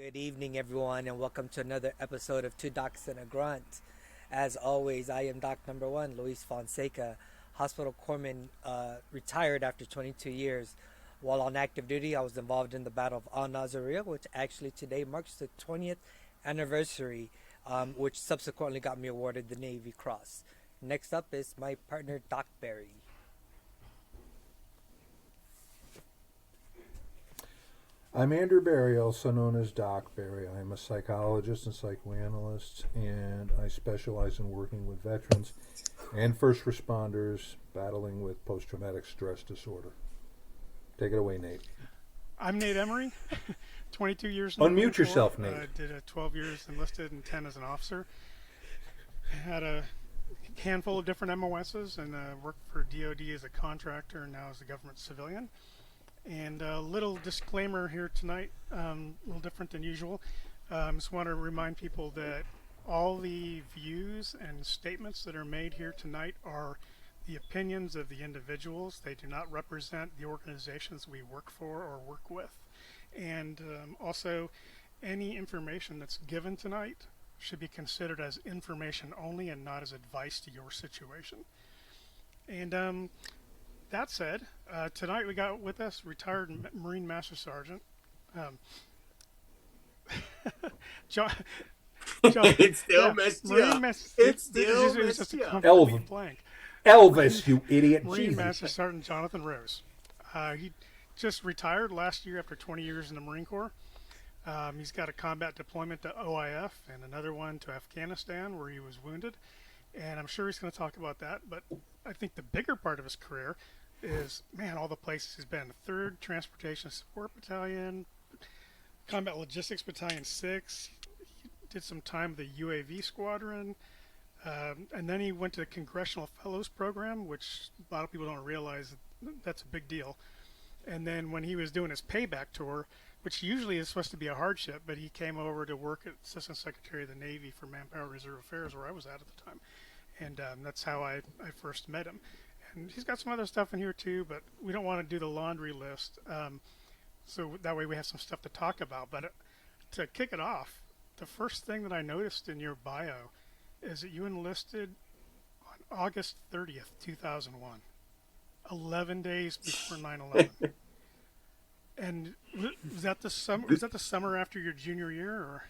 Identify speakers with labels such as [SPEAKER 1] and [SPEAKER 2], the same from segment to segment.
[SPEAKER 1] Good evening, everyone, and welcome to another episode of Two Docs and a Grunt. As always, I am Doc number one, Luis Fonseca, hospital corpsman, retired after 22 years. While on active duty, I was involved in the Battle of Al Nazariya, which actually today marks the 20th anniversary, which subsequently got me awarded the Navy Cross. Next up is my partner, Doc Barry.
[SPEAKER 2] I'm Andrew Barry, also known as Doc Barry. I'm a psychologist and psychoanalyst, and I specialize in working with veterans and first responders battling with post-traumatic stress disorder. Take it away, Nate.
[SPEAKER 3] I'm Nate Emery, 22 years in the Marine
[SPEAKER 2] Unmute yourself,
[SPEAKER 3] Corps.
[SPEAKER 2] Nate.
[SPEAKER 3] Did 12 years enlisted and 10 as an officer. Had a handful of different MOSs and worked for DoD as a contractor and now as a government civilian. And a little disclaimer here tonight, a little different than usual. Just want to remind people that all the views and statements that are made here tonight are the opinions of the individuals. They do not represent the organizations we work for or work with. And also, any information that's given tonight should be considered as information only and not as advice to your situation. And that said, tonight we got with us retired Marine Master Sergeant John.
[SPEAKER 4] It still
[SPEAKER 3] Yeah,
[SPEAKER 4] messed you
[SPEAKER 3] Marine
[SPEAKER 4] up.
[SPEAKER 3] Master.
[SPEAKER 4] It still
[SPEAKER 3] It was just
[SPEAKER 4] messed
[SPEAKER 3] a
[SPEAKER 4] you up.
[SPEAKER 3] complete blank.
[SPEAKER 2] Elvis, you idiot.
[SPEAKER 3] Marine
[SPEAKER 2] Jesus.
[SPEAKER 3] Master Sergeant Johnathan Rose. He just retired last year after 20 years in the Marine Corps. He's got a combat deployment to OIF and another one to Afghanistan where he was wounded. And I'm sure he's going to talk about that. But I think the bigger part of his career is, man, all the places he's been. 3rd Transportation Support Battalion, Combat Logistics Battalion 6. He did some time with the UAV Squadron. And then he went to the Congressional Fellows Program, which a lot of people don't realize that's a big deal. And then when he was doing his payback tour, which usually is supposed to be a hardship, but he came over to work at Assistant Secretary of the Navy for Manpower Reserve Affairs, where I was at the time. And that's how I first met him. And he's got some other stuff in here too, but we don't want to do the laundry list. So that way we have some stuff to talk about. But to kick it off, the first thing that I noticed in your bio is that you enlisted on August 30th, 2001, 11 days before 9/11. And was that the summer? Was that the summer after your junior year, or?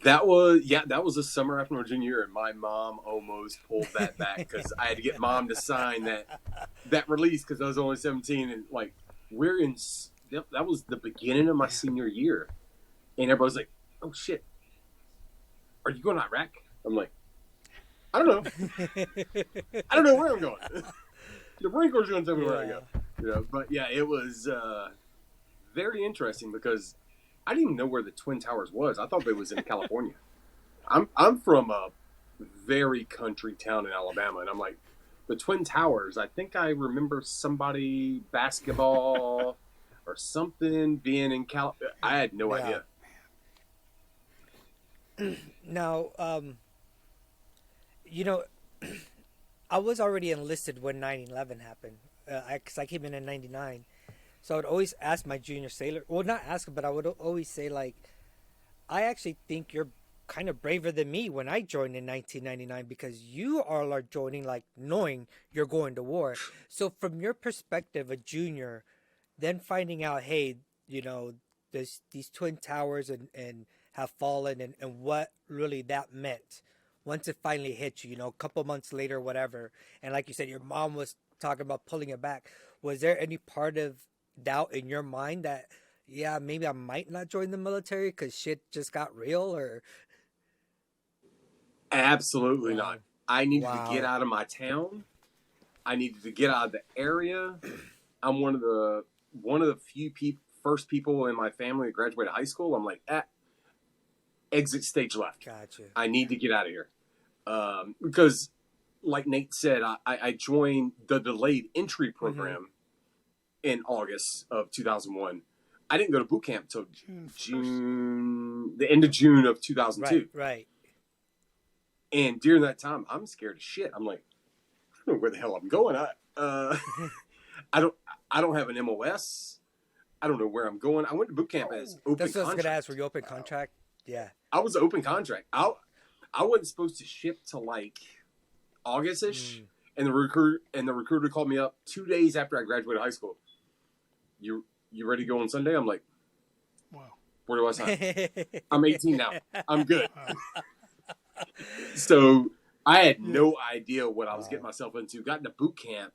[SPEAKER 4] That was the summer after my junior year, and my mom almost pulled that back because I had to get mom to sign that release because I was only 17, and like that was the beginning of my senior year, and everybody's like, "Oh shit, are you going to Iraq?" I'm like, "I don't know, I don't know where I'm going. The Marine Corps is going to tell me where I go." But yeah, it was very interesting because I didn't even know where the Twin Towers was. I thought they was in California. I'm from a very country town in Alabama, and I'm like, the Twin Towers. I think I remember somebody basketball or something being in I had no idea.
[SPEAKER 1] Now, I was already enlisted when 9/11 happened, because I came in '99. So I would always ask my junior sailor, well, not ask him, but I would always say, like, I actually think you're kind of braver than me when I joined in 1999 because you all are joining, like, knowing you're going to war. So from your perspective, a junior, then finding out, hey, there's these Twin Towers and have fallen and what really that meant once it finally hit you, a couple months later, whatever. And like you said, your mom was talking about pulling it back. Was there any part of doubt in your mind that, yeah, maybe I might not join the military because shit just got real? Or
[SPEAKER 4] Absolutely not. I needed to get
[SPEAKER 1] Wow.
[SPEAKER 4] out of my town. I needed to get out of the area. I'm one of the few first people in my family that graduated high school. I'm like, exit stage left.
[SPEAKER 1] Gotcha.
[SPEAKER 4] I need to get out of here. Because, like Nate said, I joined the delayed entry program in August of 2001. I didn't go to boot camp until the end of June of 2002.
[SPEAKER 1] Right.
[SPEAKER 4] And during that time, I'm scared as shit. I'm like, I don't know where the hell I'm going. I don't have an MOS. I don't know where I'm going. I went to boot camp as open
[SPEAKER 1] That's what I was
[SPEAKER 4] contract.
[SPEAKER 1] gonna ask. Were you open contract? Yeah.
[SPEAKER 4] I was open contract. I wasn't supposed to ship till like August-ish, and the recruiter called me up 2 days after I graduated high school. You ready to go on Sunday? I'm like,
[SPEAKER 3] Wow.
[SPEAKER 4] where do I sign? I'm 18 now. I'm good. So I had no idea what I was getting myself into. Got into boot camp,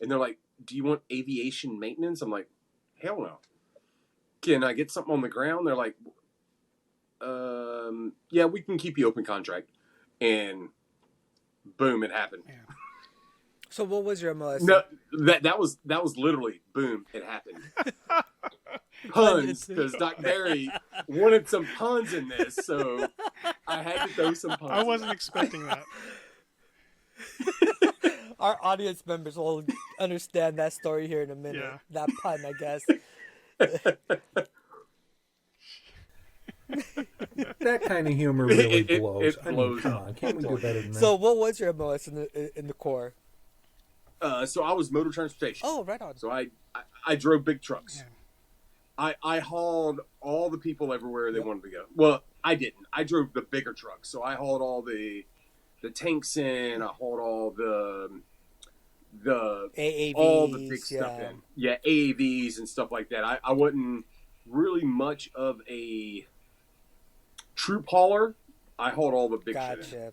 [SPEAKER 4] and they're like, "Do you want aviation maintenance?" I'm like, "Hell no." Can I get something on the ground? They're like, yeah, we can keep you open contract. And boom, it happened.
[SPEAKER 3] Yeah.
[SPEAKER 1] So what was your MLS?
[SPEAKER 4] No, that was literally boom, it happened. Puns, because Doc Barry wanted some puns in this, so I had to throw some puns.
[SPEAKER 3] I wasn't expecting that.
[SPEAKER 1] Our audience members will understand that story here in a minute.
[SPEAKER 3] Yeah.
[SPEAKER 1] That pun, I guess.
[SPEAKER 2] That kind of humor really blows.
[SPEAKER 4] It blows
[SPEAKER 2] come
[SPEAKER 4] up.
[SPEAKER 2] on, can't we do better than that?
[SPEAKER 1] So what was your MLS in the Corps?
[SPEAKER 4] So I was motor transportation.
[SPEAKER 1] Oh, right on.
[SPEAKER 4] So I drove big trucks.
[SPEAKER 3] Yeah.
[SPEAKER 4] I hauled all the people everywhere they wanted to go. Well, I didn't. I drove the bigger trucks. So I hauled all the tanks in. I hauled all the
[SPEAKER 1] AAVs,
[SPEAKER 4] all the big stuff in. Yeah, AAVs and stuff like that. I wasn't really much of a troop hauler. I hauled all the big shit in.
[SPEAKER 1] Gotcha.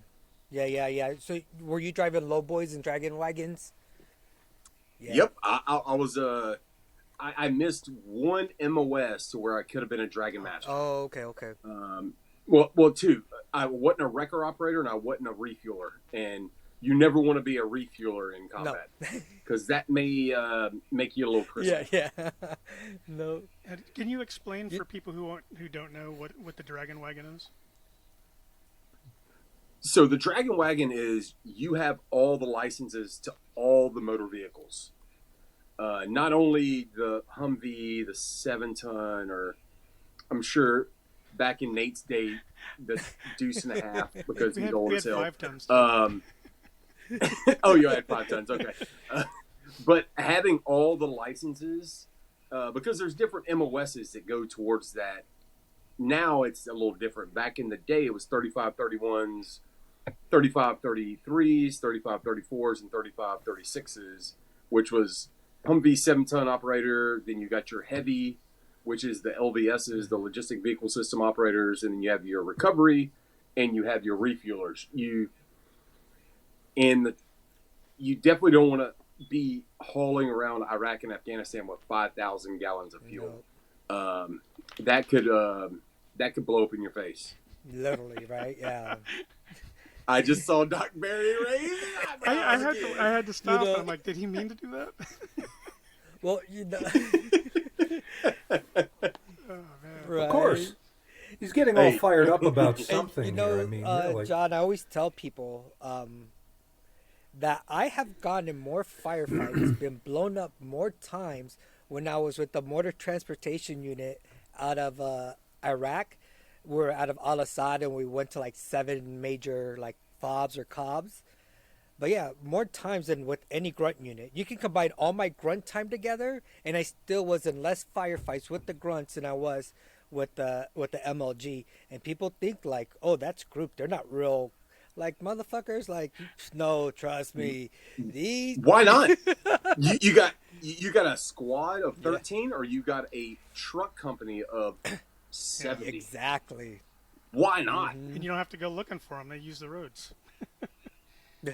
[SPEAKER 1] Yeah. So were you driving low boys and dragon wagons? Yeah.
[SPEAKER 4] Yep. I was I missed one MOS to where I could have been a Dragon Master.
[SPEAKER 1] Oh, okay.
[SPEAKER 4] Well, two. I wasn't a wrecker operator and I wasn't a refueler. And you never want to be a refueler in combat because that may make you a little crispy.
[SPEAKER 1] Yeah. No.
[SPEAKER 3] Can you explain for people who don't know what the Dragon Wagon is?
[SPEAKER 4] So the Dragon Wagon is you have all the licenses to all the motor vehicles. Not only the Humvee, the 7-ton, or I'm sure back in Nate's day, the Deuce and a Half because he's old as hell.
[SPEAKER 3] 5 tons.
[SPEAKER 4] Oh, you had 5 tons. Okay. But having all the licenses, because there's different MOSs that go towards that. Now it's a little different. Back in the day, it was 3531s, 3533s, 3534s, and 3536s, which was Humvee 7-ton operator. Then you got your heavy, which is the LVSs, the logistic vehicle system operators, and then you have your recovery, and you have your refuelers. You definitely don't want to be hauling around Iraq and Afghanistan with 5,000 gallons of fuel.
[SPEAKER 1] No.
[SPEAKER 4] That could blow up in your face.
[SPEAKER 1] Literally, right? Yeah.
[SPEAKER 4] I just saw Doc Barry raise.
[SPEAKER 3] I had to stop.
[SPEAKER 1] You know-
[SPEAKER 3] And I'm like, did he mean to do that?
[SPEAKER 1] Well, you know.
[SPEAKER 3] Oh man.
[SPEAKER 1] Right.
[SPEAKER 2] Of course. He's getting all fired up about something
[SPEAKER 1] you know,
[SPEAKER 2] here. I mean, really.
[SPEAKER 1] John, I always tell people that I have gotten in more firefights, been blown up more times when I was with the mortar transportation unit out of Iraq. We're out of Al-Assad and we went to like 7 major like FOBs or COBs. But yeah, more times than with any grunt unit. You can combine all my grunt time together and I still was in less firefights with the grunts than I was with the MLG. And people think like, oh, that's group. They're not real like motherfuckers. Like, no, trust me. These
[SPEAKER 4] Why not? you got a squad of 13, or you got a truck company of 70.
[SPEAKER 1] Exactly.
[SPEAKER 4] Why not?
[SPEAKER 3] And you don't have to go looking for them. They use the roads.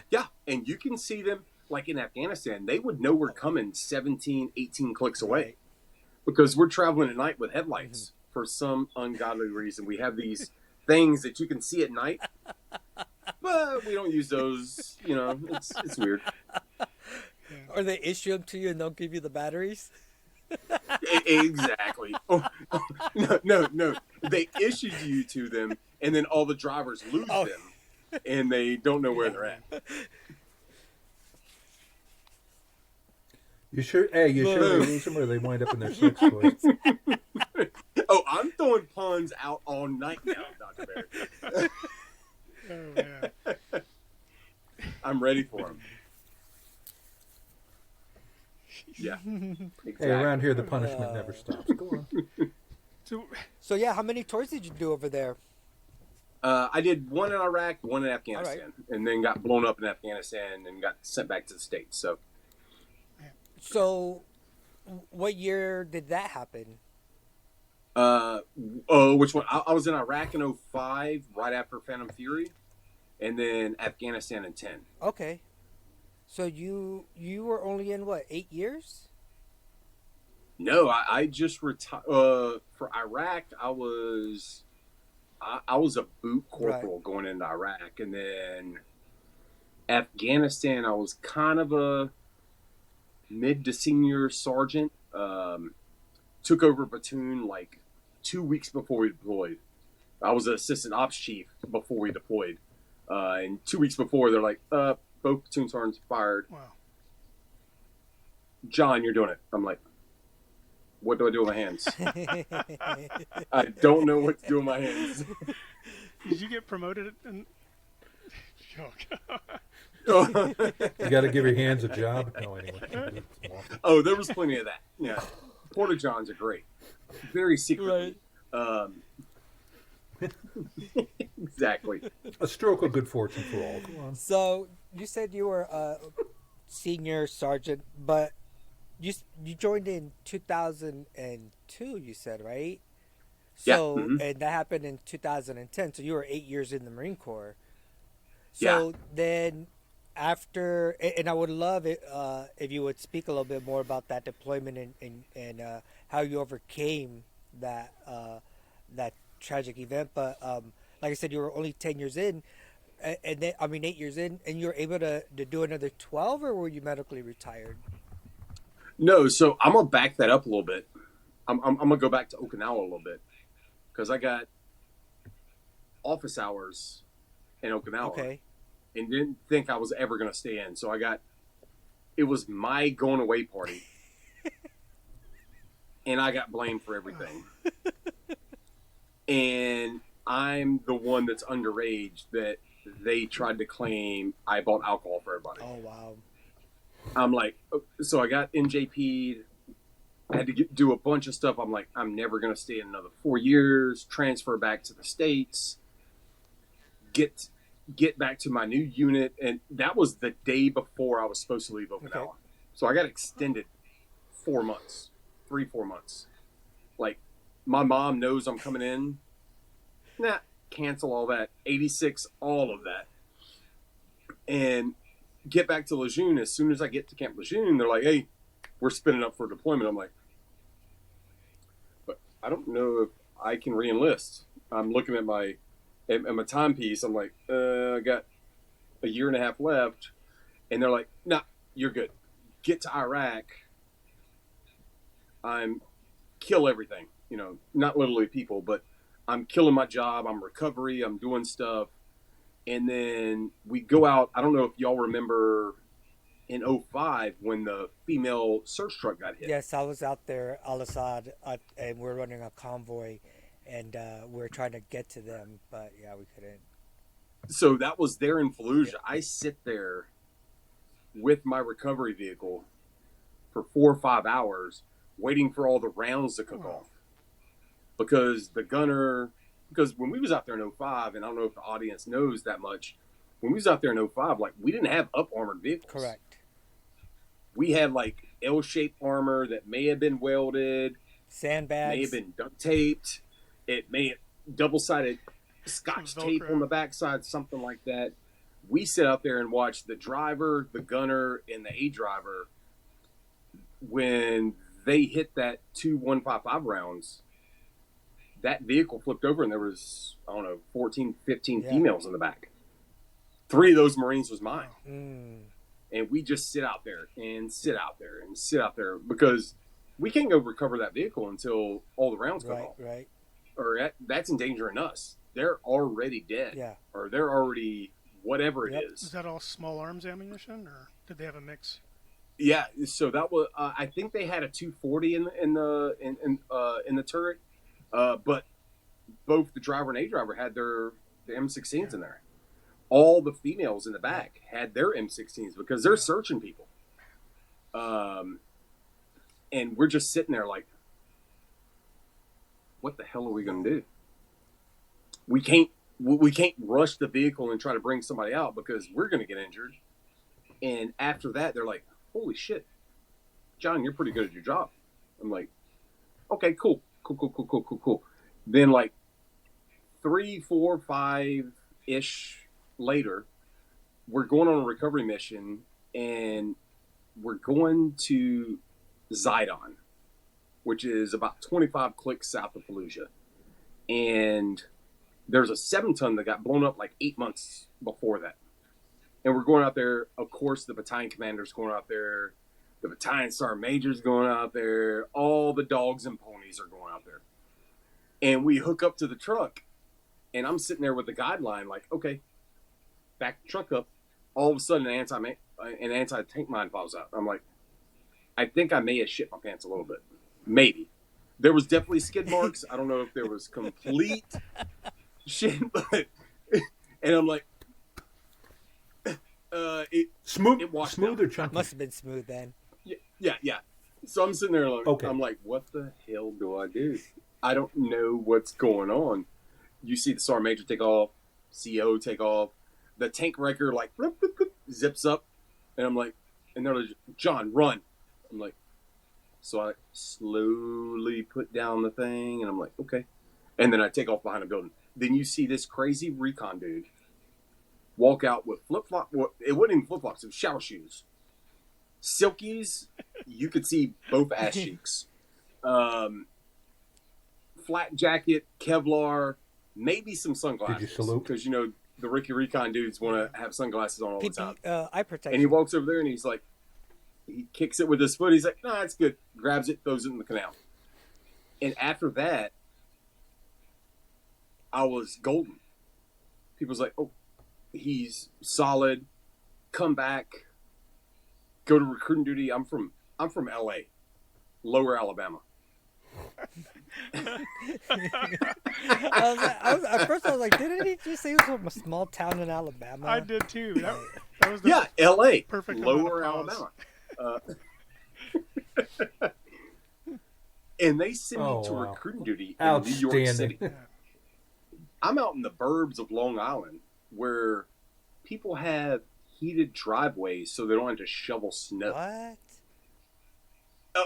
[SPEAKER 4] Yeah, and you can see them, like in Afghanistan, they would know we're coming 17, 18 clicks away.
[SPEAKER 1] Right.
[SPEAKER 4] Because we're traveling at night with headlights for some ungodly reason. We have these things that you can see at night, but we don't use those. You know, it's weird.
[SPEAKER 1] Or they issue them to you and don't give you the batteries.
[SPEAKER 4] Exactly. No. They issued you to them, and then all the drivers lose them, and they don't know where they're at.
[SPEAKER 2] You sure? Hey, you sure they lose them or they wind up in their sex toys?
[SPEAKER 4] Oh, I'm throwing puns out all night now, Dr. Barry.
[SPEAKER 3] Oh man.
[SPEAKER 4] I'm ready for them. Yeah. Exactly.
[SPEAKER 2] Hey, around here the punishment never stops. Go on.
[SPEAKER 3] So,
[SPEAKER 1] yeah, how many tours did you do over there?
[SPEAKER 4] I did one in Iraq, one in
[SPEAKER 1] All
[SPEAKER 4] Afghanistan, and then got blown up in Afghanistan and got sent back to the States.
[SPEAKER 1] So, what year did that happen?
[SPEAKER 4] Which one? I was in Iraq in 05, right after Phantom Fury, and then Afghanistan in 10.
[SPEAKER 1] Okay. So you were only in what, 8 years?
[SPEAKER 4] No, I just retired. For Iraq, I was a boot corporal going into Iraq, and then Afghanistan, I was kind of a mid to senior sergeant. Took over platoon like 2 weeks before we deployed. I was an assistant ops chief before we deployed, and 2 weeks before they're like, both platoon sergeants fired.
[SPEAKER 3] wow.
[SPEAKER 4] John, you're doing it. I'm like, what do I do with my hands? I don't know what to do with my hands.
[SPEAKER 3] Did you get promoted? Joke.
[SPEAKER 2] You got to give your hands a job. No, anyway.
[SPEAKER 4] Oh, there was plenty of that. Yeah, Porta Johns are great. Very secret.
[SPEAKER 1] Right.
[SPEAKER 4] Exactly.
[SPEAKER 2] A stroke of good fortune for all. Go on.
[SPEAKER 1] So you said you were a senior sergeant, but you joined in 2002. You said, right? So and that happened in 2010. So you were 8 years in the Marine Corps. So then after, and I would love it if you would speak a little bit more about that deployment and how you overcame that that tragic event. But like I said, you were only 10 years in, and then 8 years in, and you were able to do another 12, or were you medically retired?
[SPEAKER 4] No, so I'm gonna back that up a little bit. I'm gonna go back to Okinawa a little bit because I got office hours in Okinawa.
[SPEAKER 1] Okay.
[SPEAKER 4] And didn't think I was ever going to stay in. So it was my going away party. And I got blamed for everything. And I'm the one that's underage that they tried to claim I bought alcohol for everybody.
[SPEAKER 1] Oh, wow.
[SPEAKER 4] I'm like, so I got NJP'd. I had to do a bunch of stuff. I'm like, I'm never going to stay in another 4 years, transfer back to the States, get back to my new unit, and that was the day before I was supposed to leave Okinawa. Okay. So I got extended 4 months, 4 months. Like, my mom knows I'm coming in. Nah, cancel all that. 86, all of that. And get back to Lejeune. As soon as I get to Camp Lejeune, they're like, hey, we're spinning up for deployment. I'm like, but I don't know if I can re-enlist. I'm looking at my timepiece. I'm like, I got a year and a half left. And they're like, nah, you're good. Get to Iraq. I'm kill everything. Not literally people, but I'm killing my job. I'm recovery. I'm doing stuff. And then we go out. I don't know if y'all remember in 05 when the female search truck got hit.
[SPEAKER 1] Yes, I was out there, Al-Assad, and we're running a convoy. And we're trying to get to them, but yeah, we couldn't.
[SPEAKER 4] So that was there in Fallujah. Yeah. I sit there with my recovery vehicle for 4 or 5 hours waiting for all the rounds to cook off. Because when we was out there in 05, and I don't know if the audience knows that much, when we was out there in 05, like, we didn't have up-armored vehicles.
[SPEAKER 1] Correct.
[SPEAKER 4] We had, like, L-shaped armor that may have been welded.
[SPEAKER 1] Sandbags.
[SPEAKER 4] May have been duct taped. It may have double-sided Scotch tape on the backside, something like that. We sit out there and watch the driver, the gunner, and the A driver. When they hit that 2 155 rounds, that vehicle flipped over and there was, 14, 15 females in the back. 3 of those Marines was mine. And we just sit out there and sit out there and sit out there because we can't go recover that vehicle until all the rounds come off.
[SPEAKER 1] Right.
[SPEAKER 4] Or that's endangering us. They're already dead.
[SPEAKER 1] Yeah.
[SPEAKER 4] Or they're already whatever it is.
[SPEAKER 3] Is that all small arms ammunition, or did they have a mix?
[SPEAKER 4] Yeah. So that was. I think they had a 240 in the turret, but both the driver and A driver had the M16s in there. All the females in the back had their M16s because they're searching people. And we're just sitting there like, what the hell are we going to do? We can't rush the vehicle and try to bring somebody out because we're going to get injured. And after that, they're like, holy shit, John, you're pretty good at your job. I'm like, okay, cool. Then like 3, 4, 5-ish later, we're going on a recovery mission and we're going to Zidon, which is about 25 clicks south of Fallujah. And there's a 7-ton that got blown up like 8 months before that. And we're going out there. Of course, the battalion commander's going out there. The battalion sergeant major's going out there. All the dogs and ponies are going out there. And we hook up to the truck. And I'm sitting there with the guideline like, okay, back the truck up. All of a sudden, an anti-tank mine falls out. I'm like, I think I may have shit my pants a little bit. Maybe. There was definitely skid marks. I don't know if there was complete shit, but... And I'm like... It washed
[SPEAKER 2] smooth
[SPEAKER 4] out.
[SPEAKER 2] or chunky?
[SPEAKER 1] Must have been smooth then.
[SPEAKER 4] Yeah. So I'm sitting there like,
[SPEAKER 2] okay.
[SPEAKER 4] I'm like, what the hell do I do? I don't know what's going on. You see the sergeant major take off, CO take off, the tank wrecker like zips up, and I'm like, and they're like, John, run. I'm like, so I slowly put down the thing, and I'm like, okay, and then I take off behind a building. Then you see this crazy recon dude walk out with flip-flop. Well, it wasn't even flip-flops. It was shower shoes. Silkies. You could see both ass cheeks. Flat jacket, Kevlar, maybe some sunglasses.
[SPEAKER 2] Did you salute?
[SPEAKER 4] Because, you know, the Ricky Recon dudes want to have sunglasses on all the time.
[SPEAKER 1] Eye protection.
[SPEAKER 4] And he walks over there and he's like, he kicks it with his foot. He's like, nah, it's good. Grabs it, throws it in the canal. And after that, I was golden. People's like, oh, he's solid. Come back. Go to recruiting duty. I'm from LA, Lower Alabama.
[SPEAKER 1] At first I was like, didn't he just say he was from a small town in Alabama?
[SPEAKER 3] I did too. That was the
[SPEAKER 4] Yeah, LA,
[SPEAKER 3] perfect
[SPEAKER 4] Lower
[SPEAKER 3] amount of
[SPEAKER 4] Alabama. And they send me to
[SPEAKER 2] wow.
[SPEAKER 4] recruiting duty in New York City.
[SPEAKER 2] Outstanding.
[SPEAKER 4] I'm out in the burbs of Long Island where people have heated driveways so they don't have to shovel snow.
[SPEAKER 1] What?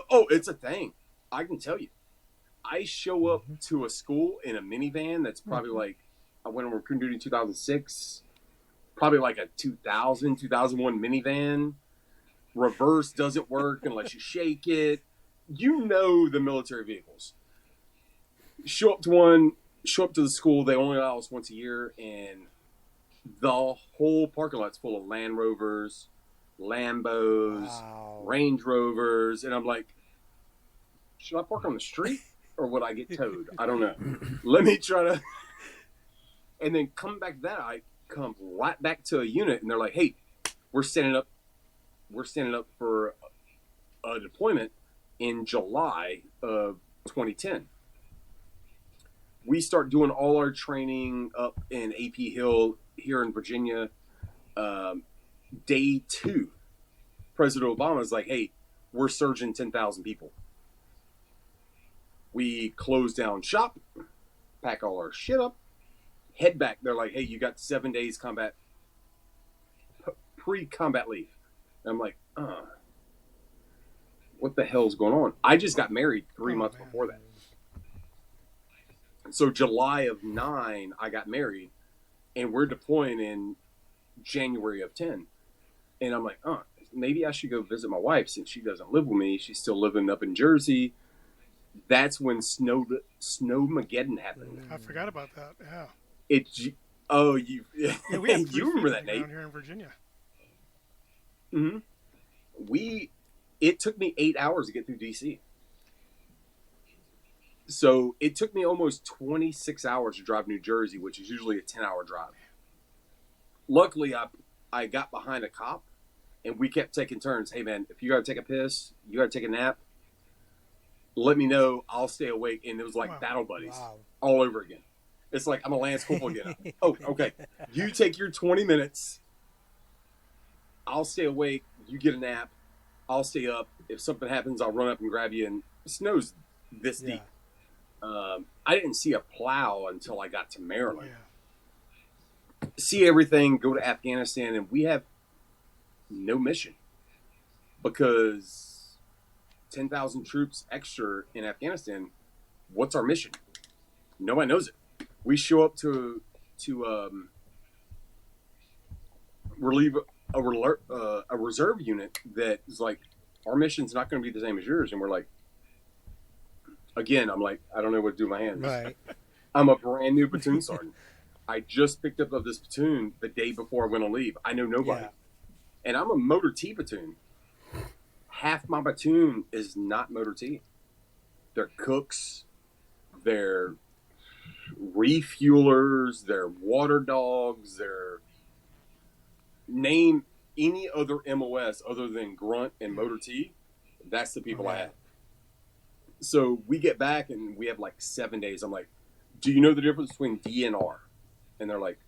[SPEAKER 4] Oh, it's a thing. I can tell you. I show up to a school in a minivan that's probably like, I went on recruiting duty in 2006, probably like a 2001 minivan. Reverse doesn't work unless you shake it. You know the military vehicles. Show up to the school, they only allow us once a year, and the whole parking lot's full of Land Rovers, Lambos,
[SPEAKER 1] Wow.
[SPEAKER 4] Range Rovers, and I'm like, should I park on the street or would I get towed? I don't know. Let me try to. And then come back to that, I come right back to a unit, and they're like, hey, we're standing up for a deployment in July of 2010. We start doing all our training up in AP Hill here in Virginia. Day 2, President Obama is like, hey, we're surging 10,000 people. We close down shop, pack all our shit up, head back. They're like, hey, you got 7 days pre-combat leave. And I'm like, what the hell's going on? I just got married 3 months before that. So July of 9, I got married, and we're deploying in January of 10. And I'm like, maybe I should go visit my wife since she doesn't live with me. She's still living up in Jersey. That's when Snowmageddon happened.
[SPEAKER 3] I forgot about that. Yeah.
[SPEAKER 4] You
[SPEAKER 3] We had
[SPEAKER 4] you remember that,
[SPEAKER 3] down
[SPEAKER 4] Nate?
[SPEAKER 3] here in Virginia.
[SPEAKER 4] Mm-hmm. It took me 8 hours to get through DC. So it took me almost 26 hours to drive New Jersey, which is usually a 10-hour drive. Luckily, I got behind a cop, and we kept taking turns. Hey, man, if you got to take a piss, you got to take a nap, let me know. I'll stay awake. And it was like battle buddies all over again. It's like I'm a Lance Corporal again. Oh, okay. You take your 20 minutes. I'll stay awake. You get a nap. I'll stay up. If something happens, I'll run up and grab you. And it snows this deep. I didn't see a plow until I got to Maryland.
[SPEAKER 3] Yeah.
[SPEAKER 4] See everything, go to Afghanistan, and we have no mission because 10,000 troops extra in Afghanistan. What's our mission? Nobody knows it. We show up to relieve a reserve unit that is like, our mission's not going to be the same as yours, and we're like, again, I'm like, I don't know what to do with my hands.
[SPEAKER 1] Right.
[SPEAKER 4] I'm a brand new platoon sergeant. I just picked up of this platoon the day before I went on leave. I know nobody.
[SPEAKER 1] Yeah.
[SPEAKER 4] And I'm a motor T platoon. Half my platoon is not motor T. They're cooks. They're refuelers. They're water dogs. They're name any other MOS other than Grunt and motor T. That's the people I have. So we get back and we have like 7 days. I'm like, do you know the difference between D and R? And they're like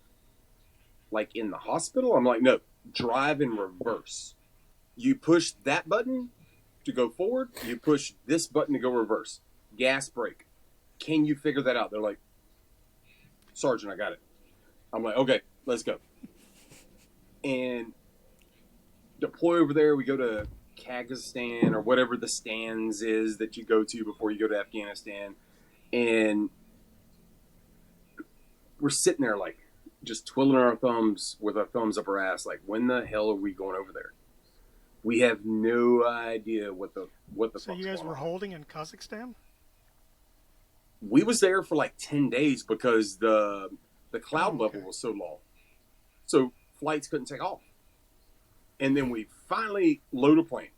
[SPEAKER 4] in the hospital? I'm like, no, drive in reverse. You push that button to go forward. You push this button to go reverse. Gas brake. Can you figure that out? They're like, Sergeant, I got it. I'm like, okay, let's go. And deploy over there. We go to Kazakhstan or whatever the stands is that you go to before you go to Afghanistan. And we're sitting there like just twiddling our thumbs with our thumbs up our ass. Like, when the hell are we going over there? We have no idea what the
[SPEAKER 3] So you guys were holding in Kazakhstan?
[SPEAKER 4] We was there for like 10 days because the cloud level was so low. So flights couldn't take off. And then we finally load a plane.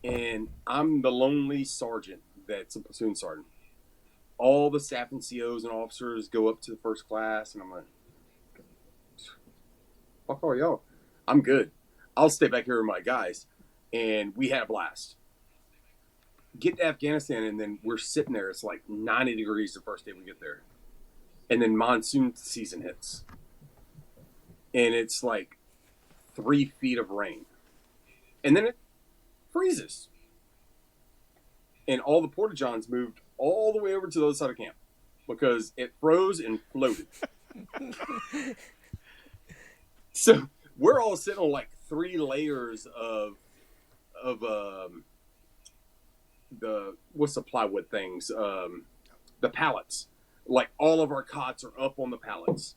[SPEAKER 4] And I'm the lonely sergeant that's a platoon sergeant. All the staff and COs and officers go up to the first class, and I'm like, fuck all y'all. I'm good. I'll stay back here with my guys. And we had a blast. Get to Afghanistan, and then we're sitting there. It's like 90 degrees the first day we get there. And then monsoon season hits. And it's like 3 feet of rain. And then it freezes. And all the porta-johns moved all the way over to the other side of camp because it froze and floated. So we're all sitting on like 3 layers of the, what's the plywood things? The pallets. Like all of our cots are up on the pallets.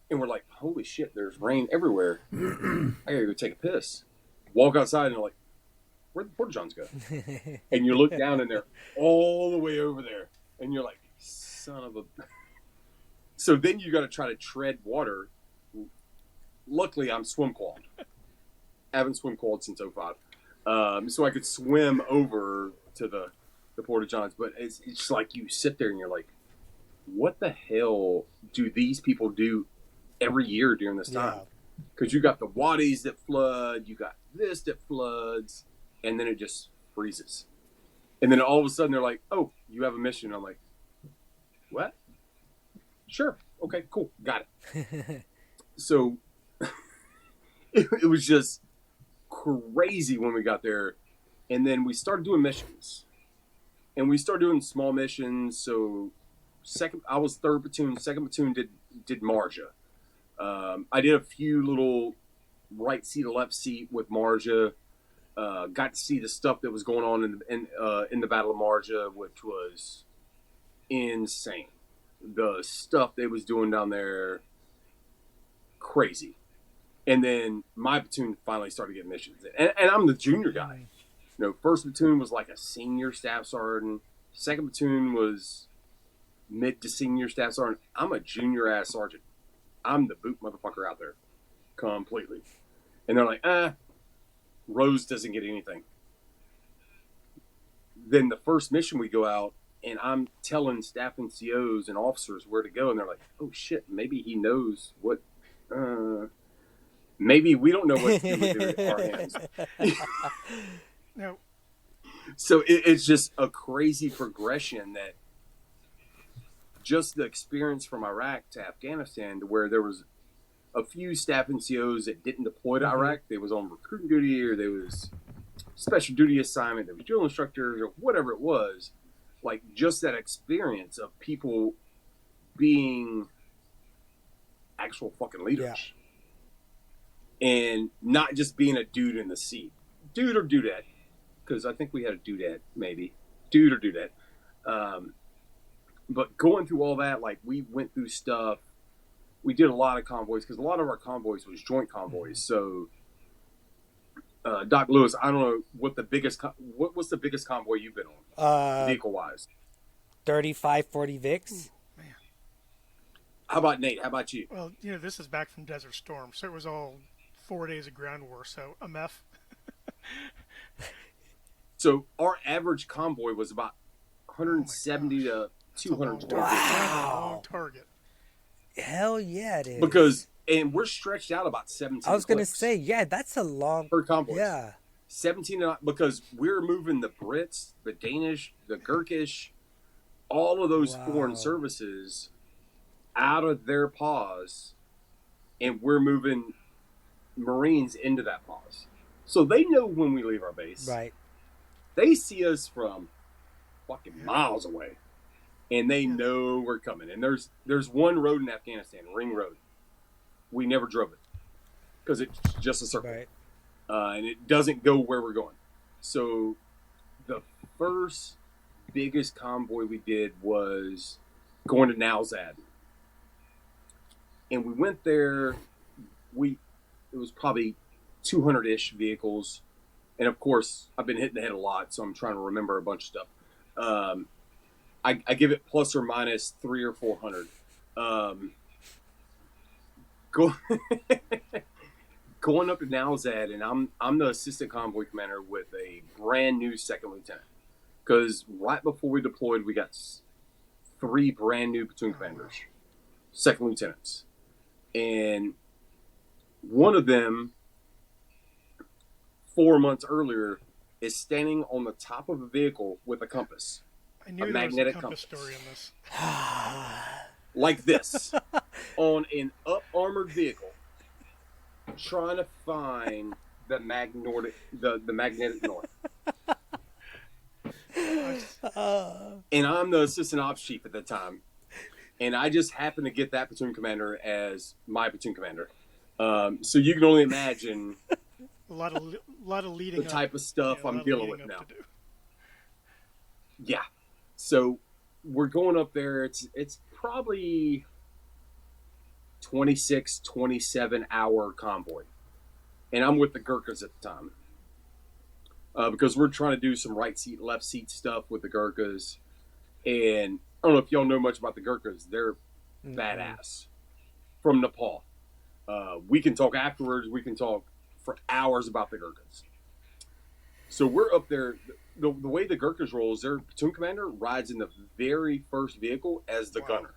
[SPEAKER 4] And we're like, holy shit, there's rain everywhere. I gotta go take a piss. Walk outside and they're like, where'd the porta-johns go? And you look down and they're all the way over there. And you're like, son of a... So then you got to try to tread water. Luckily, I'm swim qualified. I haven't swim qualified since 05. So I could swim over to the porta-johns. But it's just like you sit there and you're like, what the hell do these people do every year during this time? Because you got the wadis that flood. You got this that floods. And then it just freezes. And then all of a sudden they're like, oh, you have a mission. I'm like, what? Sure. Okay, cool. Got it. So it was just crazy when we got there. And then we started doing missions. And we started doing small missions. So I was 3rd platoon. 2nd platoon did Marja. I did a few little right seat to left seat with Marja. Got to see the stuff that was going on in the Battle of Marja, which was insane. The stuff they was doing down there, crazy. And then my platoon finally started getting missions, and I'm the junior guy. You know, 1st platoon was like a senior staff sergeant. 2nd platoon was mid to senior staff sergeant. I'm a junior ass sergeant. I'm the boot motherfucker out there, completely. And they're like, Rose doesn't get anything. Then the first mission we go out, and I'm telling staff and COs and officers where to go, and they're like, oh shit, maybe he knows what, maybe we don't know what to do with our hands.
[SPEAKER 3] No.
[SPEAKER 4] So it's just a crazy progression that just the experience from Iraq to Afghanistan, to where there was a few staff and COs that didn't deploy to Iraq. They was on recruiting duty, or they was special duty assignment, there was drill instructors, or whatever it was. Like, just that experience of people being actual fucking leaders. And not just being a dude in the seat. Dude or dudette. Because I think we had a dudette, maybe. Dude or dudette. But going through all that, like, we went through stuff. We did a lot of convoys, because a lot of our convoys was joint convoys. So, Doc Lewis, I don't know what what's the biggest convoy you've been on, vehicle-wise?
[SPEAKER 1] 35, 40 Vicks.
[SPEAKER 3] Man.
[SPEAKER 4] How about Nate? How about you?
[SPEAKER 3] Well, this is back from Desert Storm, so it was all 4 days of ground war, so a MEF.
[SPEAKER 4] So our average convoy was about 170 to 200.
[SPEAKER 1] Wow.
[SPEAKER 3] Long target.
[SPEAKER 1] Hell yeah, it is.
[SPEAKER 4] And we're stretched out about 17.
[SPEAKER 1] I was going to
[SPEAKER 4] clips
[SPEAKER 1] say, yeah, that's a long...
[SPEAKER 4] per convoy.
[SPEAKER 1] Yeah.
[SPEAKER 4] 17, because we're moving the Brits, the Danish, the Gurkish, all of those foreign services out of their pause, and we're moving Marines into that pause. So they know when we leave our base.
[SPEAKER 1] Right.
[SPEAKER 4] They see us from fucking miles away, and they know we're coming. And there's one road in Afghanistan, Ring Road. We never drove it because it's just a circle.
[SPEAKER 1] Right.
[SPEAKER 4] And it doesn't go where we're going. So the first biggest convoy we did was going to Nowzad. And we went there, it was probably 200-ish vehicles. And of course, I've been hitting the head a lot, so I'm trying to remember a bunch of stuff. I give it plus or minus 300 or 400. Going up to Nowzad, and I'm the assistant convoy commander with a brand new second lieutenant. Because right before we deployed, we got 3 brand new platoon commanders, second lieutenants. And one of them, 4 months earlier, is standing on the top of a vehicle with a compass.
[SPEAKER 3] I knew
[SPEAKER 4] a
[SPEAKER 3] there
[SPEAKER 4] magnetic
[SPEAKER 3] was a compass
[SPEAKER 4] compass
[SPEAKER 3] story in this.
[SPEAKER 4] Like this, on an up-armored vehicle, trying to find the magnetic north. And I'm the assistant ops chief at the time, and I just happened to get that platoon commander as my platoon commander. So you can only imagine
[SPEAKER 3] A lot of leading
[SPEAKER 4] the type of stuff
[SPEAKER 3] a
[SPEAKER 4] I'm
[SPEAKER 3] lot of
[SPEAKER 4] dealing
[SPEAKER 3] leading
[SPEAKER 4] with
[SPEAKER 3] up
[SPEAKER 4] now.
[SPEAKER 3] to do.
[SPEAKER 4] Yeah. So we're going up there. It's probably 26, 27 hour convoy. And I'm with the Gurkhas at the time. Because we're trying to do some right seat, left seat stuff with the Gurkhas. And I don't know if y'all know much about the Gurkhas. They're badass. From Nepal. We can talk afterwards. We can talk for hours about the Gurkhas. So we're up there. The way the Gurkhas roll is their platoon commander rides in the very first vehicle as the gunner.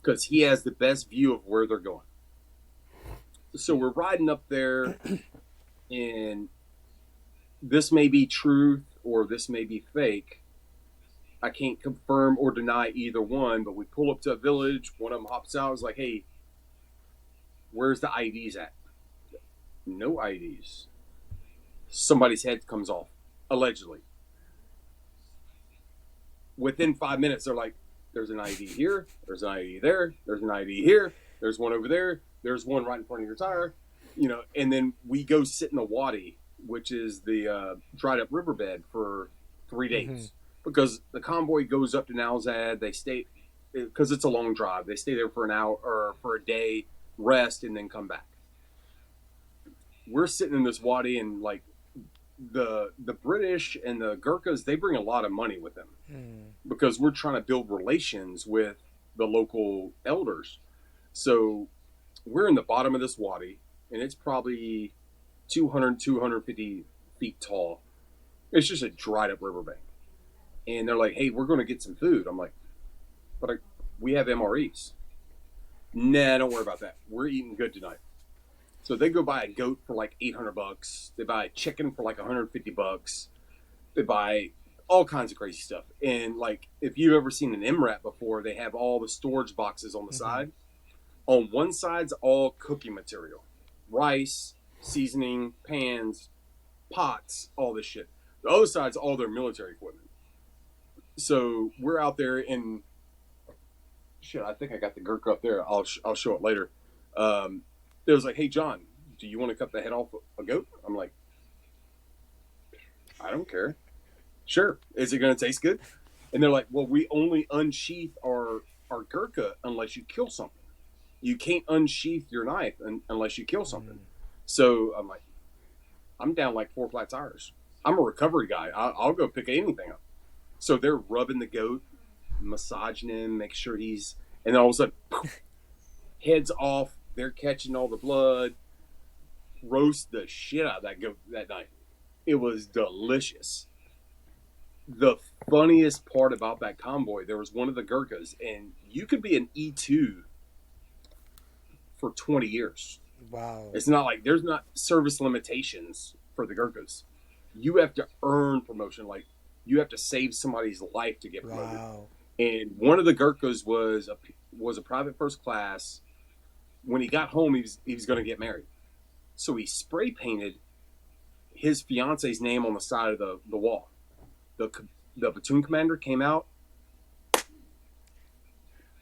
[SPEAKER 4] Because he has the best view of where they're going. So we're riding up there, and this may be truth or this may be fake. I can't confirm or deny either one, but we pull up to a village. One of them hops out. Is like, hey, where's the IEDs at? No IEDs. Somebody's head comes off, allegedly. Within 5 minutes, they're like, there's an IED here, there's an IED there, there's an IED here, there's one over there, there's one right in front of your tire. And then we go sit in the wadi, which is the dried up riverbed, for 3 days. Because the convoy goes up to Nowzad. They stay, because it's a long drive. They stay there for an hour or for a day, rest, and then come back. We're sitting in this wadi, and like the British and the Gurkhas, they bring a lot of money with them because we're trying to build relations with the local elders. So we're in the bottom of this wadi, and it's probably 200, 250 feet tall. It's just a dried up riverbank. And they're like, hey, we're going to get some food. I'm like, but we have MREs. Nah, don't worry about that. We're eating good tonight. So they go buy a goat for like $800. They buy a chicken for like $150. They buy all kinds of crazy stuff. And like, if you've ever seen an MRAP before, they have all the storage boxes on the side. On one side's all cooking material. Rice, seasoning, pans, pots, all this shit. The other side's all their military equipment. So we're out there and shit. I think I got the Gurkha up there. I'll show it later. It was like, hey John, do you want to cut the head off a goat? I'm like, I don't care. Sure. Is it going to taste good? And they're like, well, we only unsheath our Gurkha unless you kill something. You can't unsheath your knife unless you kill something. So I'm like, I'm down like 4 flat tires. I'm a recovery guy. I'll go pick anything up. So they're rubbing the goat, massaging him, make sure he's, and then all of a sudden, poof, heads off. They're catching all the blood. Roast the shit out of that goat that night. It was delicious. The funniest part about that convoy, there was one of the Gurkhas, and you could be an E2 for 20 years.
[SPEAKER 1] Wow.
[SPEAKER 4] It's not like there's not service limitations for the Gurkhas. You have to earn promotion. Like, you have to save somebody's life to get promoted.
[SPEAKER 1] Wow.
[SPEAKER 4] And one of the Gurkhas was a private first class. When he got home, he was going to get married. So he spray painted his fiance's name on the side of the wall. The platoon commander came out,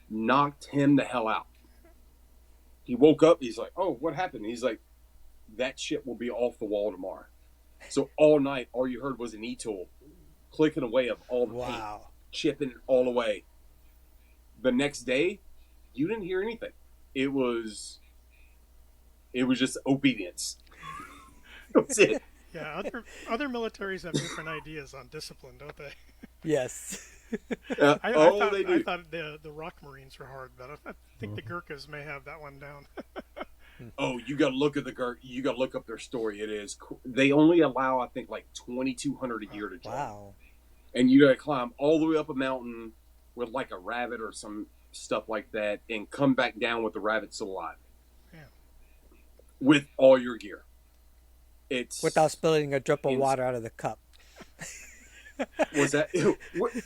[SPEAKER 4] knocked him the hell out. He woke up. He's like, oh, what happened? He's like, that shit will be off the wall tomorrow. So all night, all you heard was an E-tool clicking away of all the paint, chipping it all away. The next day, you didn't hear anything. It was just obedience. That's it.
[SPEAKER 3] Yeah, other militaries have different ideas on discipline, don't they?
[SPEAKER 1] Yes.
[SPEAKER 3] I thought the Rock Marines were hard, but I think the Gurkhas may have that one down.
[SPEAKER 4] Oh, you got to look at the Gurkha. You got to look up their story. It is. They only allow, I think, like 2,200 a year to join.
[SPEAKER 1] Wow.
[SPEAKER 4] And you got to climb all the way up a mountain with like a rabbit or some stuff like that, and come back down with the rabbit still alive. Yeah. With all your gear. It's
[SPEAKER 1] without spilling a drop of water out of the cup.
[SPEAKER 4] Was that?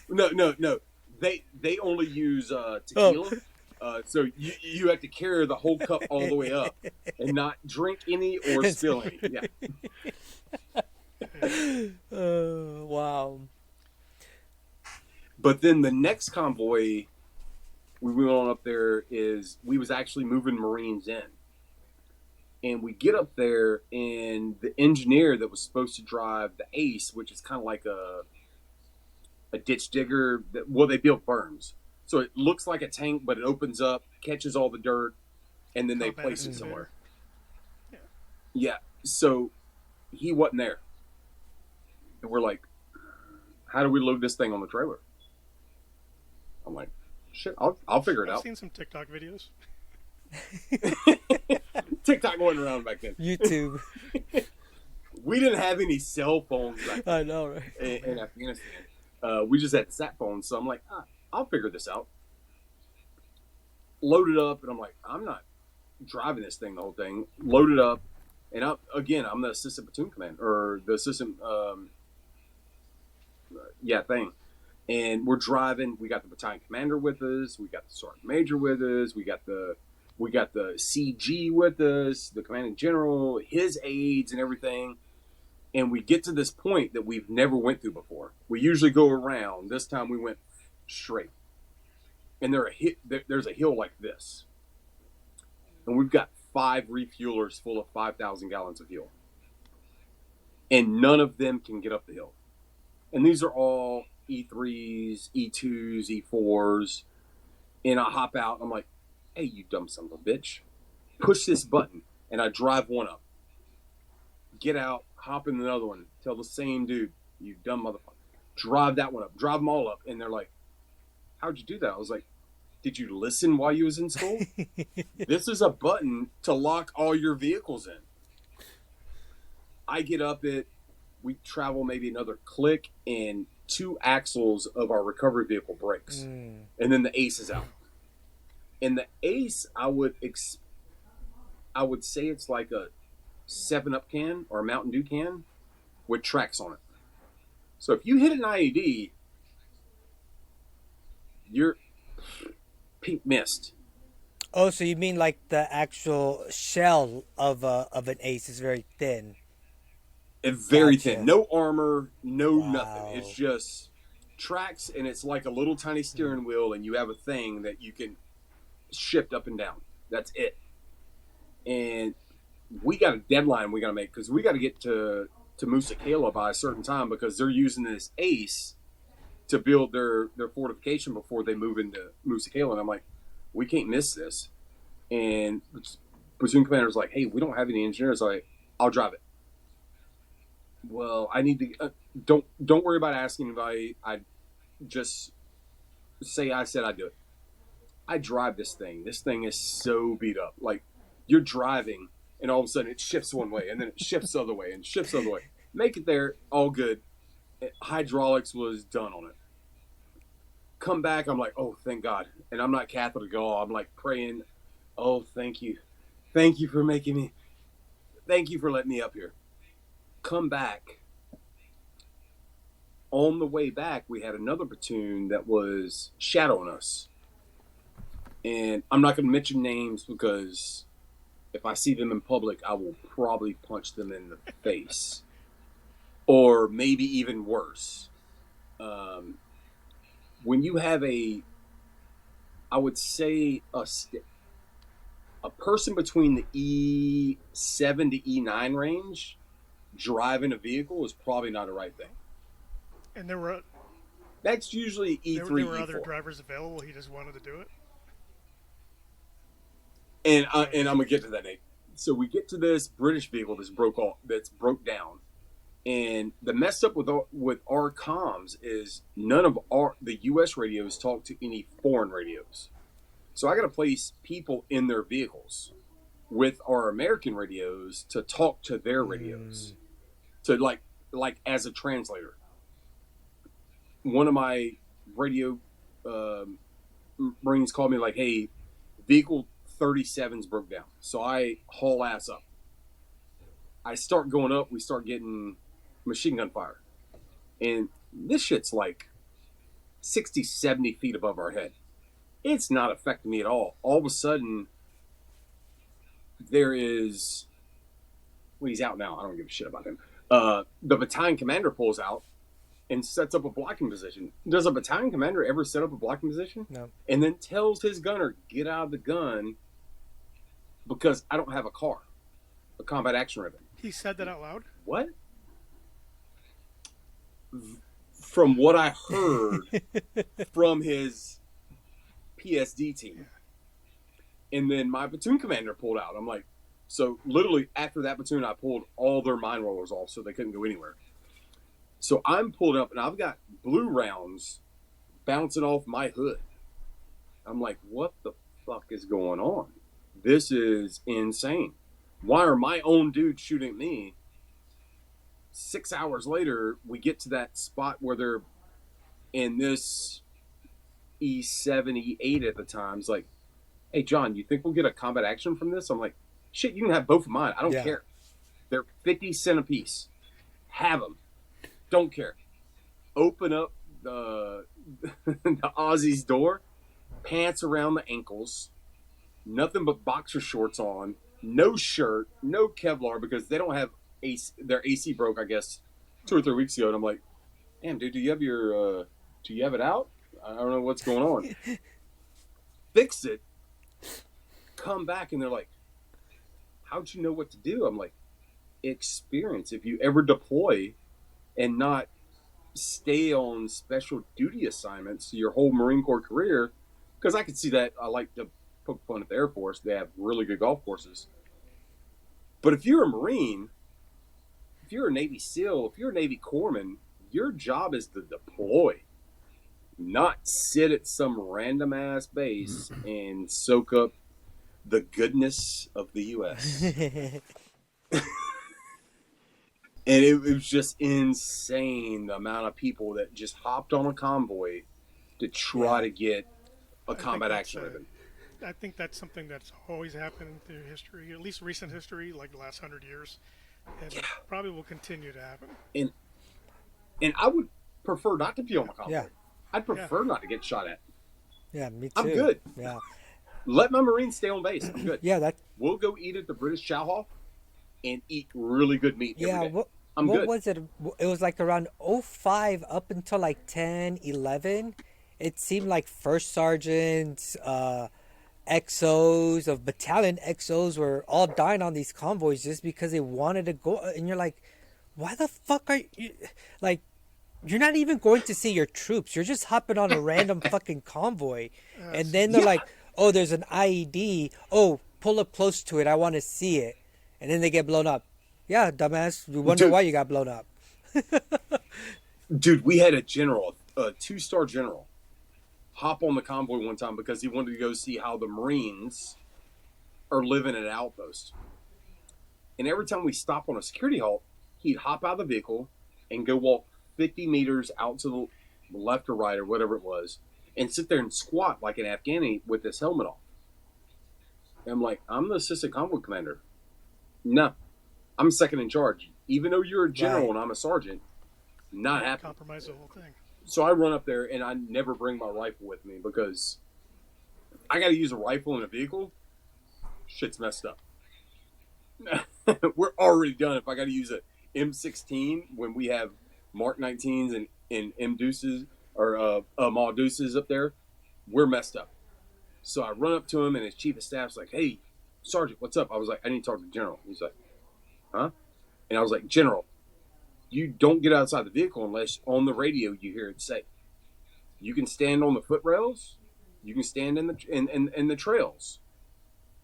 [SPEAKER 4] No. They only use tequila. So you have to carry the whole cup all the way up and not drink any or spill any. Yeah.
[SPEAKER 1] Wow.
[SPEAKER 4] But then the next convoy we went on up there is we was actually moving Marines in. And we get up there, and the engineer that was supposed to drive the Ace, which is kind of like a ditch digger, they built berms. So it looks like a tank, but it opens up, catches all the dirt, and then they place it somewhere. Yeah. So he wasn't there. And we're like, how do we load this thing on the trailer? I'm like, shit, I'll figure it out.
[SPEAKER 3] I've seen some TikTok videos.
[SPEAKER 4] TikTok going around back then.
[SPEAKER 1] YouTube.
[SPEAKER 4] We didn't have any cell phones back then.
[SPEAKER 1] I know, right?
[SPEAKER 4] In Afghanistan. We just had sat phones. So I'm like, I'll figure this out. Load it up, and I'm like, I'm not driving this thing the whole thing. Load it up, and I'm the assistant platoon commander, or the assistant, thing. And we're driving. We got the battalion commander with us. We got the sergeant major with us. We got the CG with us, the commanding general, his aides, and everything. And we get to this point that we've never went through before. We usually go around. This time we went straight. And there's a hill like this. And we've got 5 refuelers full of 5,000 gallons of fuel. And none of them can get up the hill. And these are all E3s, E2s, E4s. And I hop out, and I'm like, hey, you dumb son of a bitch. Push this button, and I drive one up. Get out, hop in another one. Tell the same dude, you dumb motherfucker. Drive that one up. Drive them all up. And they're like, how'd you do that? I was like, did you listen while you was in school? This is a button to lock all your vehicles in. I get up it. We travel maybe another click, and 2 axles of our recovery vehicle breaks. And then the Ace is out. And the Ace, I would say it's like a 7-Up can or a Mountain Dew can with tracks on it. So if you hit an IED, you're pink mist.
[SPEAKER 1] Oh, so you mean like the actual shell of an Ace is very thin?
[SPEAKER 4] And very
[SPEAKER 1] Gotcha.
[SPEAKER 4] thin. No armor, no
[SPEAKER 1] Wow.
[SPEAKER 4] nothing. It's just tracks, and it's like a little tiny steering wheel, and you have a thing that you can shift up and down. That's it. And we got a deadline we got to make because we got to get to Musakela by a certain time because they're using this ACE to build their fortification before they move into Musakela. And I'm like, we can't miss this. And platoon commander's like, hey, we don't have any engineers. I'm like, I'll drive it. Well, I need to don't worry about asking anybody. I just say I said I'd do it. I drive this thing. This thing is so beat up. Like, you're driving, and all of a sudden it shifts one way, and then it shifts the other way, and shifts the other way. Make it there, all good. Hydraulics was done on it. Come back, I'm like, oh, thank God. And I'm not Catholic at all. I'm like praying, oh, thank you. Thank you for making me. Thank you for letting me up here. Come back. On the way back, we had another platoon that was shadowing us. And I'm not going to mention names because if I see them in public, I will probably punch them in the face. Or maybe even worse. When you have I would say a person between the E7 to E9 range driving a vehicle is probably not the right thing.
[SPEAKER 3] And there were
[SPEAKER 4] That's usually E3,
[SPEAKER 3] there were
[SPEAKER 4] E4.
[SPEAKER 3] other drivers available. He just wanted to do it.
[SPEAKER 4] And I'm gonna get to that, Nate. So we get to this British vehicle that's broke down, and the mess up with our comms is none of the U.S. radios talk to any foreign radios. So I got to place people in their vehicles with our American radios to talk to their radios, to like as a translator. One of my radio Marines called me like, "Hey, vehicle 37's broke down." So I haul ass up. I start going up. We start getting machine gun fire. And this shit's like 60, 70 feet above our head. It's not affecting me at all. All of a sudden, there is... Well, he's out now. I don't give a shit about him. The battalion commander pulls out and sets up a blocking position. Does a battalion commander ever set up a blocking position?
[SPEAKER 1] No.
[SPEAKER 4] And then tells his gunner, get out of the gun because I don't have a car. A combat action ribbon.
[SPEAKER 3] He said that out loud?
[SPEAKER 4] What? From what I heard from his PSD team. And then my platoon commander pulled out. I'm like, so literally after that platoon, I pulled all their mine rollers off so they couldn't go anywhere. So I'm pulled up and I've got blue rounds bouncing off my hood. I'm like, what the fuck is going on? This is insane. Why are my own dudes shooting at me? 6 hours later, we get to that spot where they're in this E7, E8 at the time. It's like, hey, John, you think we'll get a combat action from this? I'm like, shit, you can have both of mine. I don't care. They're 50 cents a piece. Have them. Don't care. Open up the Aussie's door, pants around the ankles, nothing but boxer shorts on, no shirt, no Kevlar because they don't have their AC broke, I guess, 2 or 3 weeks ago. And I'm like, damn, dude, do you have it out? I don't know what's going on. Fix it. Come back and they're like, how'd you know what to do? I'm like, experience. If you ever deploy and not stay on special duty assignments your whole Marine Corps career, because I could see that. I like to poke fun at the Air Force. They have really good golf courses. But if you're a Marine, if you're a Navy SEAL, if you're a Navy Corpsman, your job is to deploy, not sit at some random ass base and soak up the goodness of the U.S. And it was just insane, the amount of people that just hopped on a convoy to try to get a combat action ribbon.
[SPEAKER 3] I think that's something that's always happened through history, at least recent history, like the last 100 years. And it probably will continue to happen.
[SPEAKER 4] And I would prefer not to be on a convoy.
[SPEAKER 1] Yeah.
[SPEAKER 4] I'd prefer not to get shot at.
[SPEAKER 1] Yeah, me too.
[SPEAKER 4] I'm good.
[SPEAKER 1] Yeah.
[SPEAKER 4] Let my Marines stay on base. I'm good.
[SPEAKER 1] Yeah,
[SPEAKER 4] We'll go eat at the British Chow Hall and eat really good meat every day. I'm
[SPEAKER 1] what
[SPEAKER 4] good.
[SPEAKER 1] was it? It was like around '05 up until like 10, 11. It seemed like first sergeants, XOs of battalion XOs were all dying on these convoys just because they wanted to go. And you're like, why the fuck are you like? You're not even going to see your troops. You're just hopping on a random fucking convoy, and then they're
[SPEAKER 4] Yeah.
[SPEAKER 1] like, "Oh, there's an IED. Oh, pull up close to it. I want to see it." And then they get blown up. Yeah, dumbass. We wonder
[SPEAKER 4] Dude.
[SPEAKER 1] why you got blown up.
[SPEAKER 4] Dude, we had a general, a 2-star general, hop on the convoy one time because he wanted to go see how the Marines are living at an outpost. And every time we stop on a security halt, he'd hop out of the vehicle and go walk 50 meters out to the left or right or whatever it was and sit there and squat like an Afghani with his helmet off. And I'm like, I'm the assistant convoy commander. No, I'm second in charge. Even though you're a general
[SPEAKER 1] Right.
[SPEAKER 4] and I'm a sergeant, not happening.
[SPEAKER 3] Compromise the whole thing.
[SPEAKER 4] So I run up there and I never bring my rifle with me because I got to use a rifle in a vehicle. Shit's messed up. We're already done if I got to use a M16 when we have Mark 19s and M Deuces or Ma Deuces up there. We're messed up. So I run up to him and his chief of staff's like, "Hey, Sergeant, what's up?" I was like, "I need to talk to the general." He's like, "Huh?" And I was like, "General, you don't get outside the vehicle unless on the radio you hear it say. You can stand on the footrails. You can stand in the trails.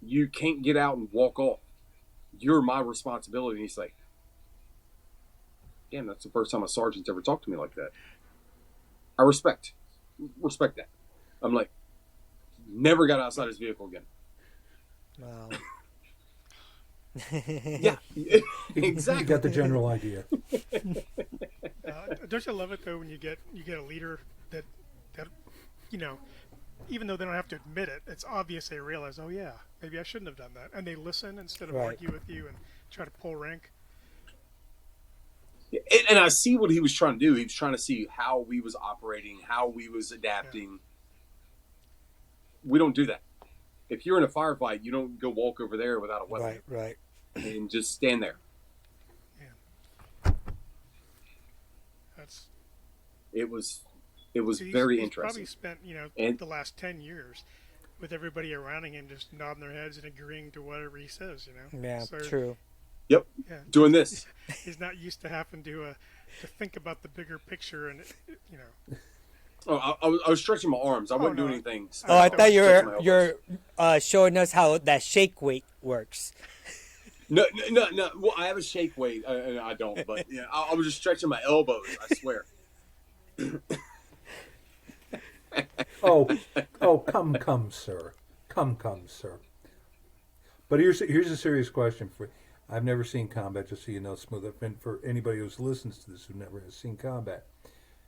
[SPEAKER 4] You can't get out and walk off. You're my responsibility." And he's like, "Damn, that's the first time a sergeant's ever talked to me like that." I respect that. I'm like, never got outside his vehicle again.
[SPEAKER 1] Wow.
[SPEAKER 4] Yeah, exactly.
[SPEAKER 2] You got the general idea.
[SPEAKER 3] Don't you love it though when you get a leader that even though they don't have to admit it, it's obvious they realize, oh yeah, maybe I shouldn't have done that, and they listen instead of
[SPEAKER 1] Right.
[SPEAKER 3] argue with you and try to pull rank.
[SPEAKER 4] And I see what he was trying to do. He was trying to see how we was operating, how we was adapting. We don't do that. If you're in a firefight, you don't go walk over there without a weapon
[SPEAKER 1] Right.
[SPEAKER 4] and just stand there.
[SPEAKER 3] That's
[SPEAKER 4] It was
[SPEAKER 3] he's-
[SPEAKER 4] very
[SPEAKER 3] he's
[SPEAKER 4] interesting.
[SPEAKER 3] Probably spent
[SPEAKER 4] And-
[SPEAKER 3] the last 10 years with everybody around him just nodding their heads and agreeing to whatever he says.
[SPEAKER 1] Yeah,
[SPEAKER 3] So,
[SPEAKER 1] true.
[SPEAKER 4] Yep,
[SPEAKER 3] Yeah.
[SPEAKER 4] doing this.
[SPEAKER 3] He's not used to having to think about the bigger picture and
[SPEAKER 4] Oh, I was stretching my arms. I wasn't
[SPEAKER 3] no.
[SPEAKER 4] doing anything.
[SPEAKER 1] Oh, I
[SPEAKER 3] I
[SPEAKER 1] thought you
[SPEAKER 4] Stretching my
[SPEAKER 1] were
[SPEAKER 4] elbows.
[SPEAKER 1] showing us how that shake weight works.
[SPEAKER 4] No. Well, I have a shake weight, and I don't. But yeah, I was just stretching my elbows. I swear.
[SPEAKER 2] Oh, come, sir. Come, sir. But here's a serious question for. I've never seen combat, just so you know, Smooth. And for anybody who listens to this who never has seen combat,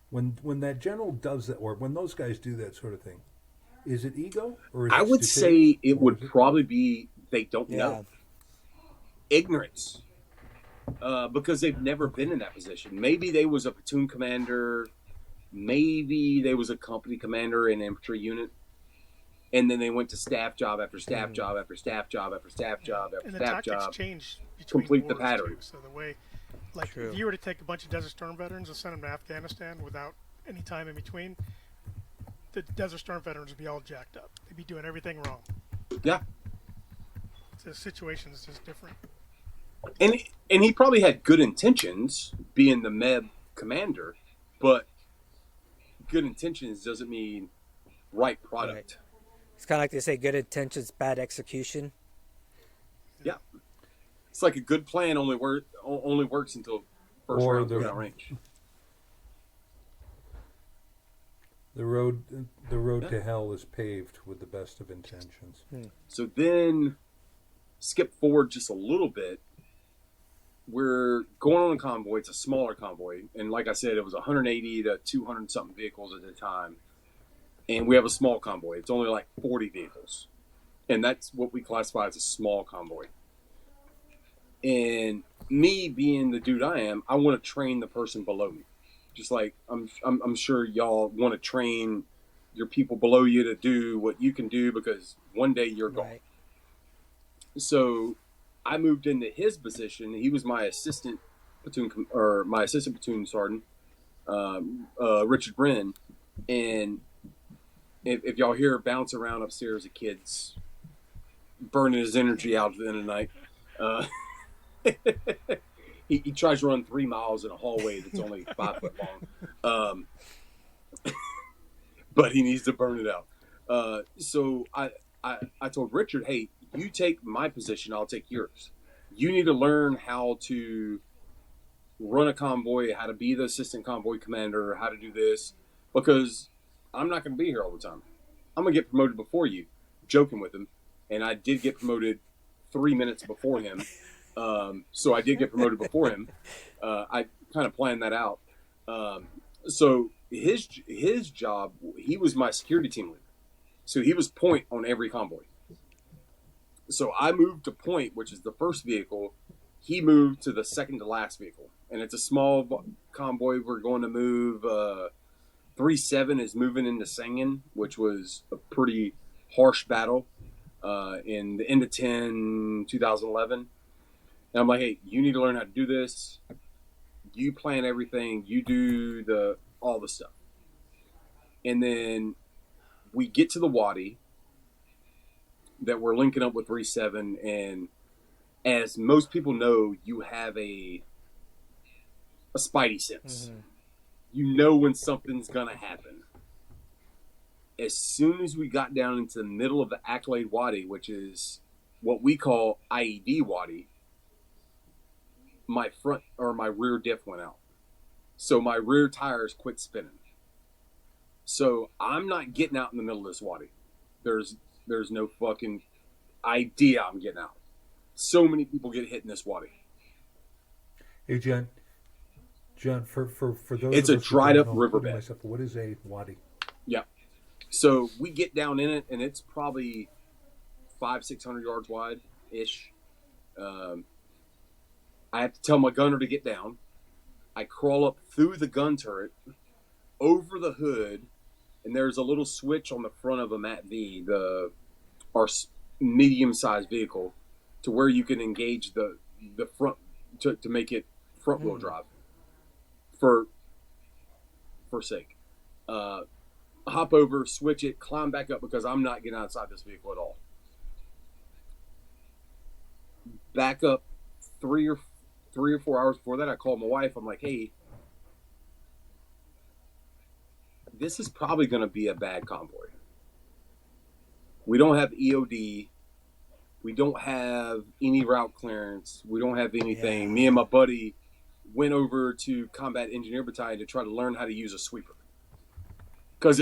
[SPEAKER 2] when that general does that, or when those guys do that sort of thing, is it ego or is
[SPEAKER 4] I
[SPEAKER 2] it
[SPEAKER 4] would
[SPEAKER 2] stupidity?
[SPEAKER 4] say it
[SPEAKER 2] Or
[SPEAKER 4] would
[SPEAKER 2] is
[SPEAKER 4] probably be they don't
[SPEAKER 1] Yeah.
[SPEAKER 4] know. Ignorance. Because they've never been in that position. Maybe they was a platoon commander. Maybe they was a company commander in an infantry unit. And then they went to staff job after staff job after staff job after staff job after
[SPEAKER 3] and the
[SPEAKER 4] staff
[SPEAKER 3] tactics
[SPEAKER 4] job.
[SPEAKER 3] change between
[SPEAKER 4] complete the
[SPEAKER 3] wars,
[SPEAKER 4] pattern.
[SPEAKER 3] too. So the way, like,
[SPEAKER 1] True.
[SPEAKER 3] if you were to take a bunch of Desert Storm veterans and send them to Afghanistan without any time in between, the Desert Storm veterans would be all jacked up. They'd be doing everything wrong.
[SPEAKER 4] Yeah.
[SPEAKER 3] The situation is just different.
[SPEAKER 4] And he probably had good intentions being the MEB commander, but good intentions doesn't mean right product.
[SPEAKER 1] It's kind of like they say, good intentions, bad execution.
[SPEAKER 4] Yeah. It's like a good plan only works until first
[SPEAKER 2] Or
[SPEAKER 4] round
[SPEAKER 2] the-
[SPEAKER 4] thrown out range.
[SPEAKER 2] the road
[SPEAKER 4] Yeah.
[SPEAKER 2] to hell is paved with the best of intentions.
[SPEAKER 4] So then skip forward just a little bit. We're going on a convoy. It's a smaller convoy. And like I said, it was 180 to 200 something vehicles at the time. And we have a small convoy. It's only like 40 vehicles. And that's what we classify as a small convoy. And me being the dude I am, I want to train the person below me. Just like I'm sure y'all want to train your people below you to do what you can do because one day you're gone.
[SPEAKER 1] Right.
[SPEAKER 4] So I moved into his position. He was my assistant my assistant platoon sergeant, Richard Brennan, and if y'all hear bounce around upstairs, a kid's burning his energy out at the end of the night. He tries to run 3 miles in a hallway that's only 5 foot long, but he needs to burn it out. So I told Richard, hey, you take my position, I'll take yours. You need to learn how to run a convoy, how to be the assistant convoy commander, how to do this, because I'm not going to be here all the time. I'm going to get promoted before you. Joking with him, and I did get promoted 3 minutes before him. So I did get promoted before him. I kind of planned that out. So his job, he was my security team leader. So he was point on every convoy. So I moved to point, which is the first vehicle. He moved to the second to last vehicle. And it's a small convoy. We're going to move. 3-7 is moving into Sangin, which was a pretty harsh battle in the end of 2011. And I'm like, hey, you need to learn how to do this. You plan everything. You do all the stuff. And then we get to the Wadi that we're linking up with 3-7. And as most people know, you have a spidey sense. Mm-hmm. You know when something's going to happen. As soon as we got down into the middle of the Accolade Wadi, which is what we call IED Wadi, my rear diff went out. So my rear tires quit spinning. So I'm not getting out in the middle of this Wadi. There's no fucking idea I'm getting out. So many people get hit in this Wadi.
[SPEAKER 2] Hey, John, for those
[SPEAKER 4] it's a dried up riverbed.
[SPEAKER 2] Myself, what is a Wadi?
[SPEAKER 4] Yeah. So we get down in it, and it's probably 500-600 yards wide ish. I have to tell my gunner to get down. I crawl up through the gun turret, over the hood, and there's a little switch on the front of a MAT-V, our medium-sized vehicle, to where you can engage the front to make it front-wheel drive. For sake. Hop over, switch it, climb back up because I'm not getting outside this vehicle at all. Back up 3 or 4 hours before that, I called my wife. I'm like, hey, this is probably going to be a bad convoy. We don't have EOD. We don't have any route clearance. We don't have anything. Yeah. Me and my buddy went over to Combat Engineer Battalion to try to learn how to use a sweeper. Because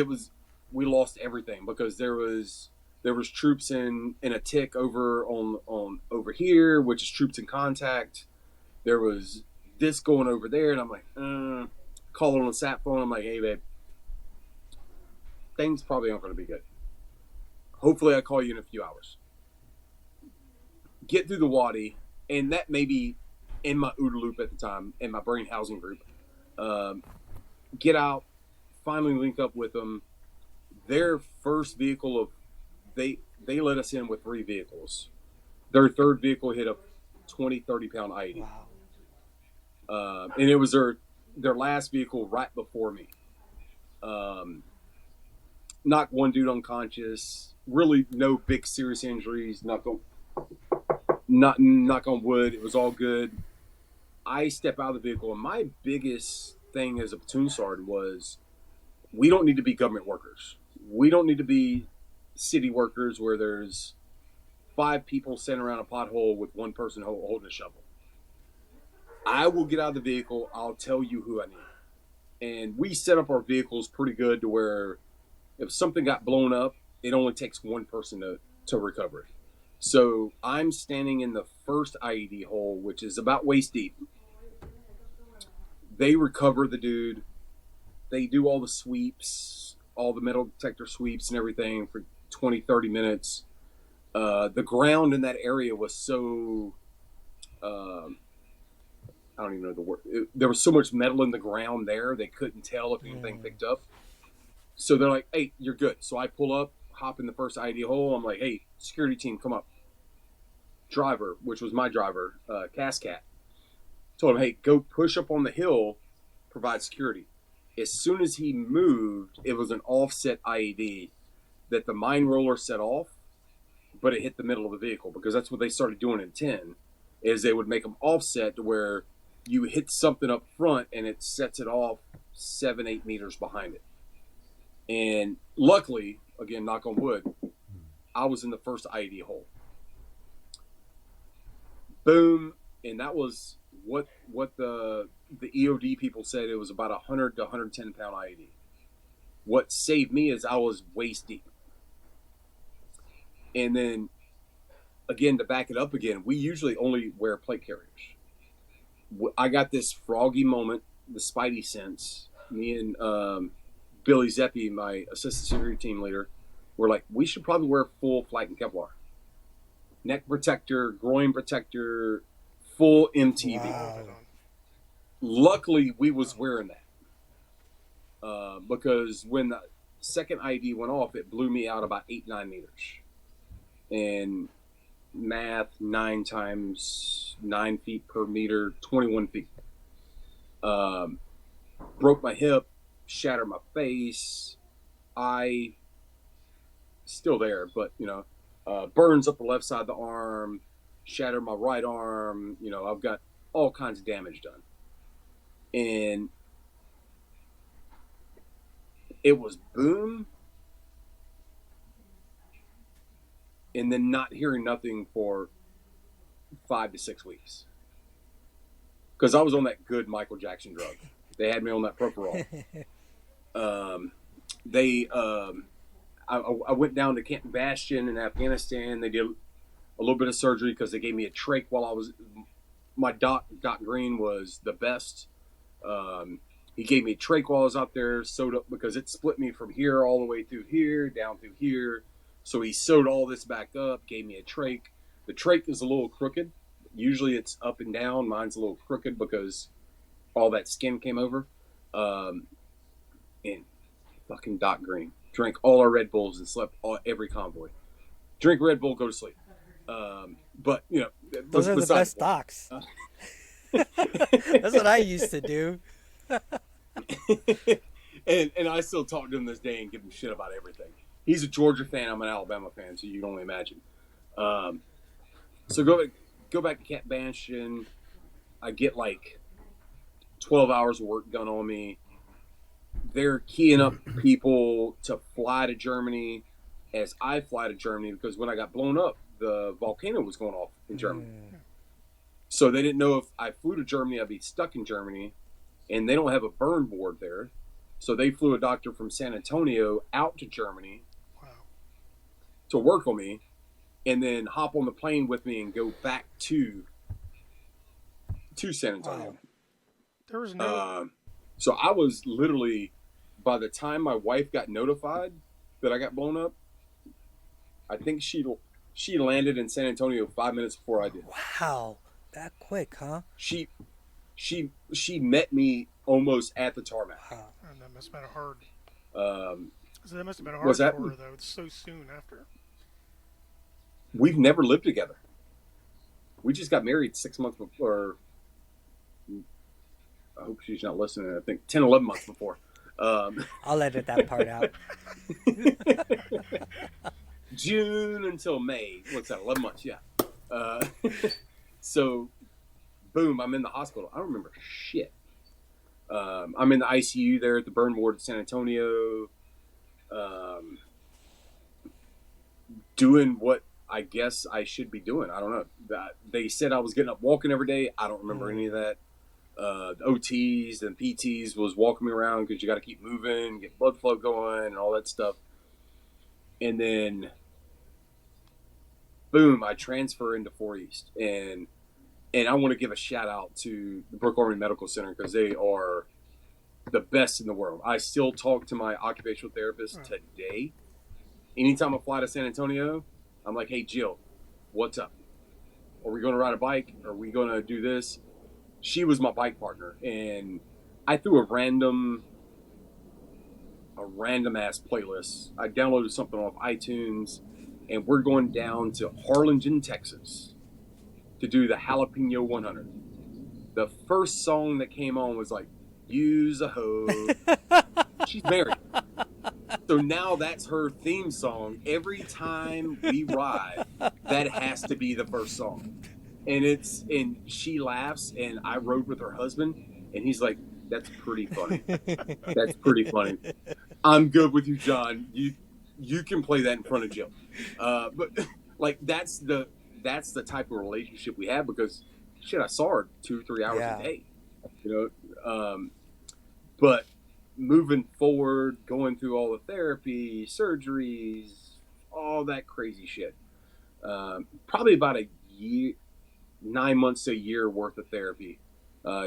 [SPEAKER 4] we lost everything because there was troops in a tick over over here, which is troops in contact. There was this going over there, and I'm like, calling on the sat phone. I'm like, hey babe, things probably aren't going to be good. Hopefully I call you in a few hours. Get through the Wadi, and that may be in my OODA loop at the time, in my brain housing group. Get out, finally link up with them. Their first vehicle they let us in with 3 vehicles. Their third vehicle hit a 20-30 pound IED. Wow. And it was their last vehicle right before me. Knocked one dude unconscious. Really no big serious injuries. Knock on wood. It was all good. I step out of the vehicle, and my biggest thing as a platoon sergeant was we don't need to be government workers. We don't need to be city workers where there's 5 people sitting around a pothole with one person holding a shovel. I will get out of the vehicle. I'll tell you who I need. And we set up our vehicles pretty good to where if something got blown up, it only takes one person to recover it. So I'm standing in the first IED hole, which is about waist deep. They recover the dude. They do all the sweeps, all the metal detector sweeps and everything for 20, 30 minutes. The ground in that area was so, I don't even know the word. There was so much metal in the ground there, they couldn't tell if anything picked up. So they're like, hey, you're good. So I pull up, hop in the first IED hole. I'm like, hey, security team, come up. Driver, which was my driver, Cascat, Told him, hey, go push up on the hill, provide security. As soon as he moved, it was an offset IED that the mine roller set off, but it hit the middle of the vehicle, because that's what they started doing in 10, is they would make them offset to where you hit something up front and it sets it off 7-8 meters behind it. And luckily, again, knock on wood, I was in the first IED hole. Boom. And that was what the EOD people said. It was about 100 to 110 pound IED. What saved me is I was waist deep. And then, again, to back it up again, we usually only wear plate carriers. I got this froggy moment, the spidey sense. Me and Billy Zeppi, my assistant security team leader, were like, we should probably wear full flight and Kevlar. Neck protector, groin protector, full MTV.
[SPEAKER 1] Wow.
[SPEAKER 4] Luckily, we was wearing that. Because when the second IED went off, it blew me out about 8-9 meters. And math, 9 times 9 feet per meter, 21 feet. Broke my hip, shattered my face. Eye, still there, but, burns up the left side of the arm, shattered my right arm. I've got all kinds of damage done. And it was boom, and then not hearing nothing for 5 to 6 weeks. Because I was on that good Michael Jackson drug. They had me on that propofol. I went down to Camp Bastion in Afghanistan. They did a little bit of surgery because they gave me a trach while I was. My doc Green was the best. He gave me a trach while I was out there, sewed up, because it split me from here all the way through here, down through here. So he sewed all this back up, gave me a trach. The trach is a little crooked. Usually it's up and down. Mine's a little crooked because all that skin came over. And fucking Doc Green drank all our Red Bulls and slept every convoy. Drink Red Bull, go to sleep. But
[SPEAKER 1] those are the best docs. That's what I used to do.
[SPEAKER 4] and I still talk to him this day and give him shit about everything. He's a Georgia fan. I'm an Alabama fan, so you can only imagine. So go back to Camp Bastion. I get like 12 hours of work done on me. They're keying up people to fly to Germany as I fly to Germany, because when I got blown up, the volcano was going off in Germany. So they didn't know if I flew to Germany, I'd be stuck in Germany, and they don't have a burn board there. So they flew a doctor from San Antonio out to Germany to work on me, and then hop on the plane with me and go back to San Antonio.
[SPEAKER 3] Wow. There was no.
[SPEAKER 4] So I was literally, by the time my wife got notified that I got blown up, I think she landed in San Antonio 5 minutes before I did.
[SPEAKER 1] Wow, that quick, huh?
[SPEAKER 4] She met me almost at the tarmac.
[SPEAKER 1] Wow.
[SPEAKER 3] And that must have been hard. So that must have been
[SPEAKER 4] Was
[SPEAKER 3] hard
[SPEAKER 4] that-
[SPEAKER 3] for her, though. It's so soon after.
[SPEAKER 4] We've never lived together. We just got married 6 months before. I hope she's not listening. I think 10, 11 months before.
[SPEAKER 1] I'll edit that part out.
[SPEAKER 4] June until May. What's that? 11 months, yeah. So, boom, I'm in the hospital. I don't remember shit. I'm in the ICU there at the burn ward in San Antonio, doing what I guess I should be doing. I don't know. They said I was getting up walking every day. I don't remember any of that. The OTs and PTs was walking me around because you got to keep moving, get blood flow going, and all that stuff. And then, boom, I transfer into 4 East. And I want to give a shout out to the Brooke Army Medical Center, because they are the best in the world. I still talk to my occupational therapist today. Anytime I fly to San Antonio, I'm like, hey, Jill, what's up? Are we going to ride a bike? Are we going to do this? She was my bike partner, and I threw a random ass playlist. I downloaded something off iTunes, and we're going down to Harlingen, Texas, to do the Jalapeno 100. the first song that came on was like, use a hoe. She's married. So now that's her theme song. Every time we ride, that has to be the first song. And she laughs, and I rode with her husband, and he's like, that's pretty funny. That's pretty funny. I'm good with you, John. You can play that in front of Jill. But like that's the type of relationship we have, because shit, I saw her 2-3 hours a day. But moving forward, going through all the therapy, surgeries, all that crazy shit. Probably about a year, 9 months to a year worth of therapy.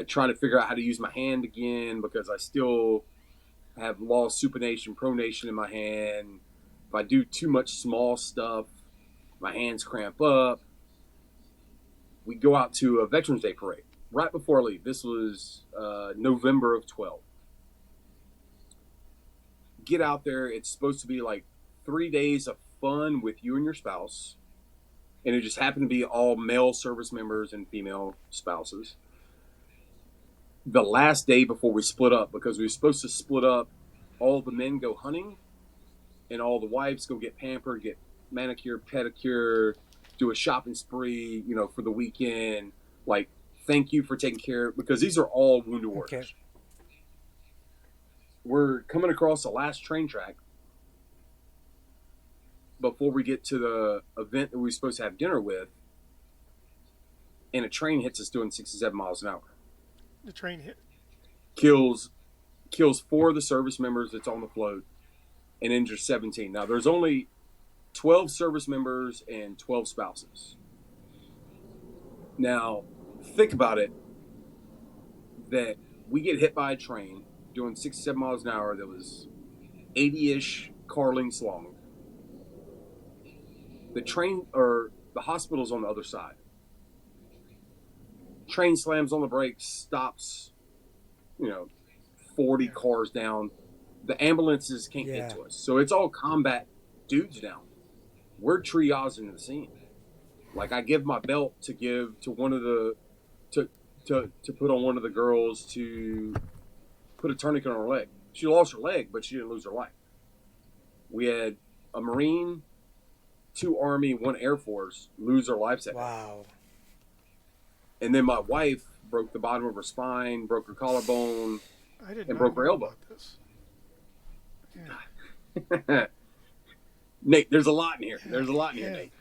[SPEAKER 4] Trying to figure out how to use my hand again, because I still have lost supination, pronation in my hand. If I do too much small stuff, my hands cramp up. We go out to a Veterans Day parade right before I leave. This was November of 12. Get out there. It's supposed to be like 3 days of fun with you and your spouse. And it just happened to be all male service members and female spouses. The last day before we split up, because we were supposed to split up, all the men go hunting and all the wives go get pampered, get manicure, pedicure, do a shopping spree, for the weekend. Like, thank you for taking care of, because these are all wounded warriors. Okay. We're coming across the last train track before we get to the event that we were supposed to have dinner with, and a train hits us doing 67 miles an hour.
[SPEAKER 3] The train hit.
[SPEAKER 4] Kills 4 of the service members that's on the float and injures 17. Now, there's only 12 service members and 12 spouses. Now, think about it, that we get hit by a train doing 67 miles an hour that was 80-ish car lengths long. The train, or the hospital's on the other side. Train slams on the brakes, stops, 40 cars down. The ambulances can't get to us. So it's all combat dudes now. We're triaging the scene. Like, I give my belt to give to one of the, to put on one of the girls to put a tourniquet on her leg. She lost her leg, but she didn't lose her life. We had a Marine, 2 Army, 1 Air Force lose their lives that day.
[SPEAKER 1] Wow.
[SPEAKER 4] And then my wife broke the bottom of her spine, broke her collarbone, and broke her elbow. Yeah. Nate, there's a lot in here. Nate.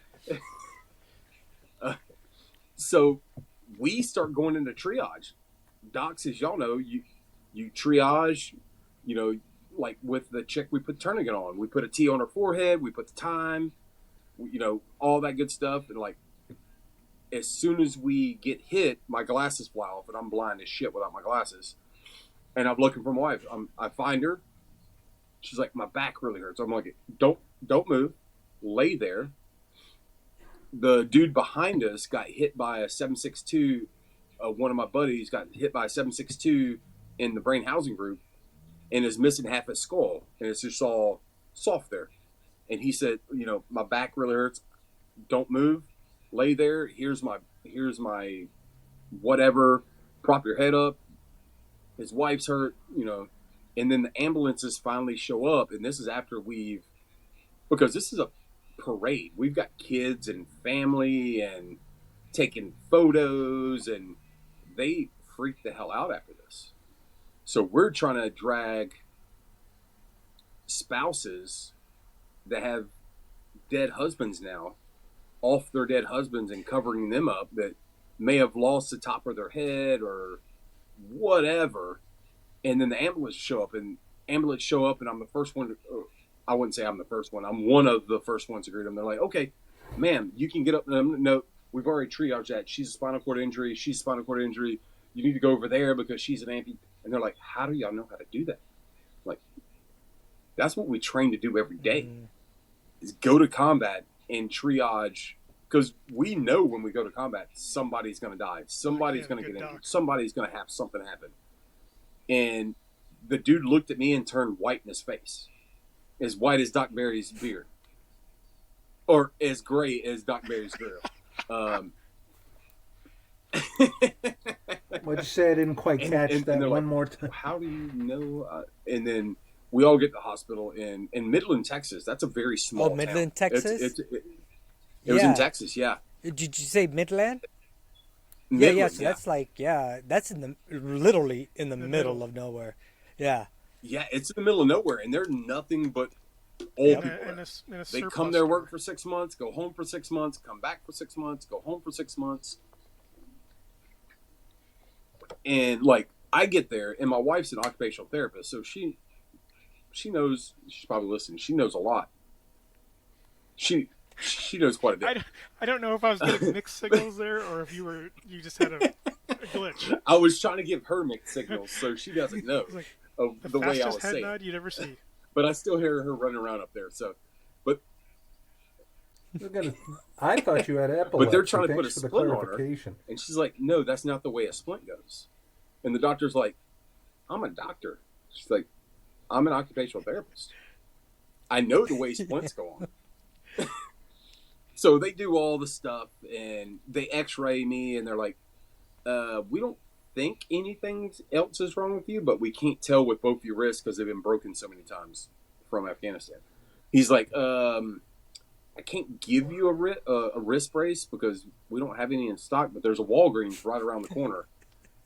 [SPEAKER 4] So we start going into triage. Docs, as y'all know, you triage, like with the chick we put tourniquet on. We put a T on her forehead. We put the time, all that good stuff. And like, as soon as we get hit, my glasses fly off, and I'm blind as shit without my glasses. And I'm looking for my wife. I find her. She's like, my back really hurts. I'm like, don't move. Lay there. The dude behind us got hit by a 7.62. One of my buddies got hit by a 7.62 in the brain housing group and is missing half his skull. And it's just all soft there. And he said, my back really hurts. Don't move. Lay there. Here's my whatever. Prop your head up. His wife's hurt, and then the ambulances finally show up. And this is after because this is a parade. We've got kids and family and taking photos, and they freak the hell out after this. So we're trying to drag spouses that have dead husbands now off their dead husbands and covering them up that may have lost the top of their head or whatever. And then the ambulance show up, and I'm the first one. I wouldn't say I'm the first one. I'm one of the first ones to greet them. They're like, okay, ma'am, you can get up. No, we've already triaged that. She's a spinal cord injury. You need to go over there because she's an amputee. And they're like, how do y'all know how to do that? Like, that's what we train to do every day, is go to combat and triage. Because we know when we go to combat, somebody's going to die. Somebody's going to get injured. Somebody's going to have something happen. And the dude looked at me and turned white in his face. As white as Doc Barry's beard. Or as gray as Doc Barry's grill.
[SPEAKER 2] Well, What'd you say? I didn't quite catch that
[SPEAKER 4] they're
[SPEAKER 2] one
[SPEAKER 4] like,
[SPEAKER 2] more time.
[SPEAKER 4] how do you know? And then we all get to the hospital in Midland, Texas. That's a very small
[SPEAKER 1] Midland,
[SPEAKER 4] town.
[SPEAKER 1] Texas?
[SPEAKER 4] It was in Texas, yeah.
[SPEAKER 1] Did you say Midland?
[SPEAKER 4] Midland,
[SPEAKER 1] yeah. So that's like, that's literally in the middle of nowhere. Yeah.
[SPEAKER 4] Yeah, it's in the middle of nowhere, and they're nothing but old people. They come there, work for 6 months, go home for 6 months, come back for 6 months, go home for 6 months. And like, I get there, and my wife's an occupational therapist, so she knows. She's probably listening. She knows a lot. She knows quite a bit.
[SPEAKER 3] I don't know if I was getting mixed signals there, or if you just had a glitch.
[SPEAKER 4] I was trying to give her mixed signals, so she doesn't know of the way I was
[SPEAKER 3] head
[SPEAKER 4] saying.
[SPEAKER 3] nod you'd ever see.
[SPEAKER 4] But I still hear her running around up there. So, but
[SPEAKER 2] I thought you had epilepsy.
[SPEAKER 4] But they're trying to
[SPEAKER 2] Thanks
[SPEAKER 4] put a
[SPEAKER 2] for the
[SPEAKER 4] splint on her,
[SPEAKER 2] clarification.
[SPEAKER 4] and she's like, "No, that's not the way a splint goes." And the doctor's like, "I'm a doctor." She's like, "I'm an occupational therapist. I know the way splints go on." So they do all the stuff, and they X-ray me, and they're like, "We don't think anything else is wrong with you, but we can't tell with both your wrists because they've been broken so many times from Afghanistan." He's like, "I can't give you a wrist brace because we don't have any in stock, but there's a Walgreens right around the corner.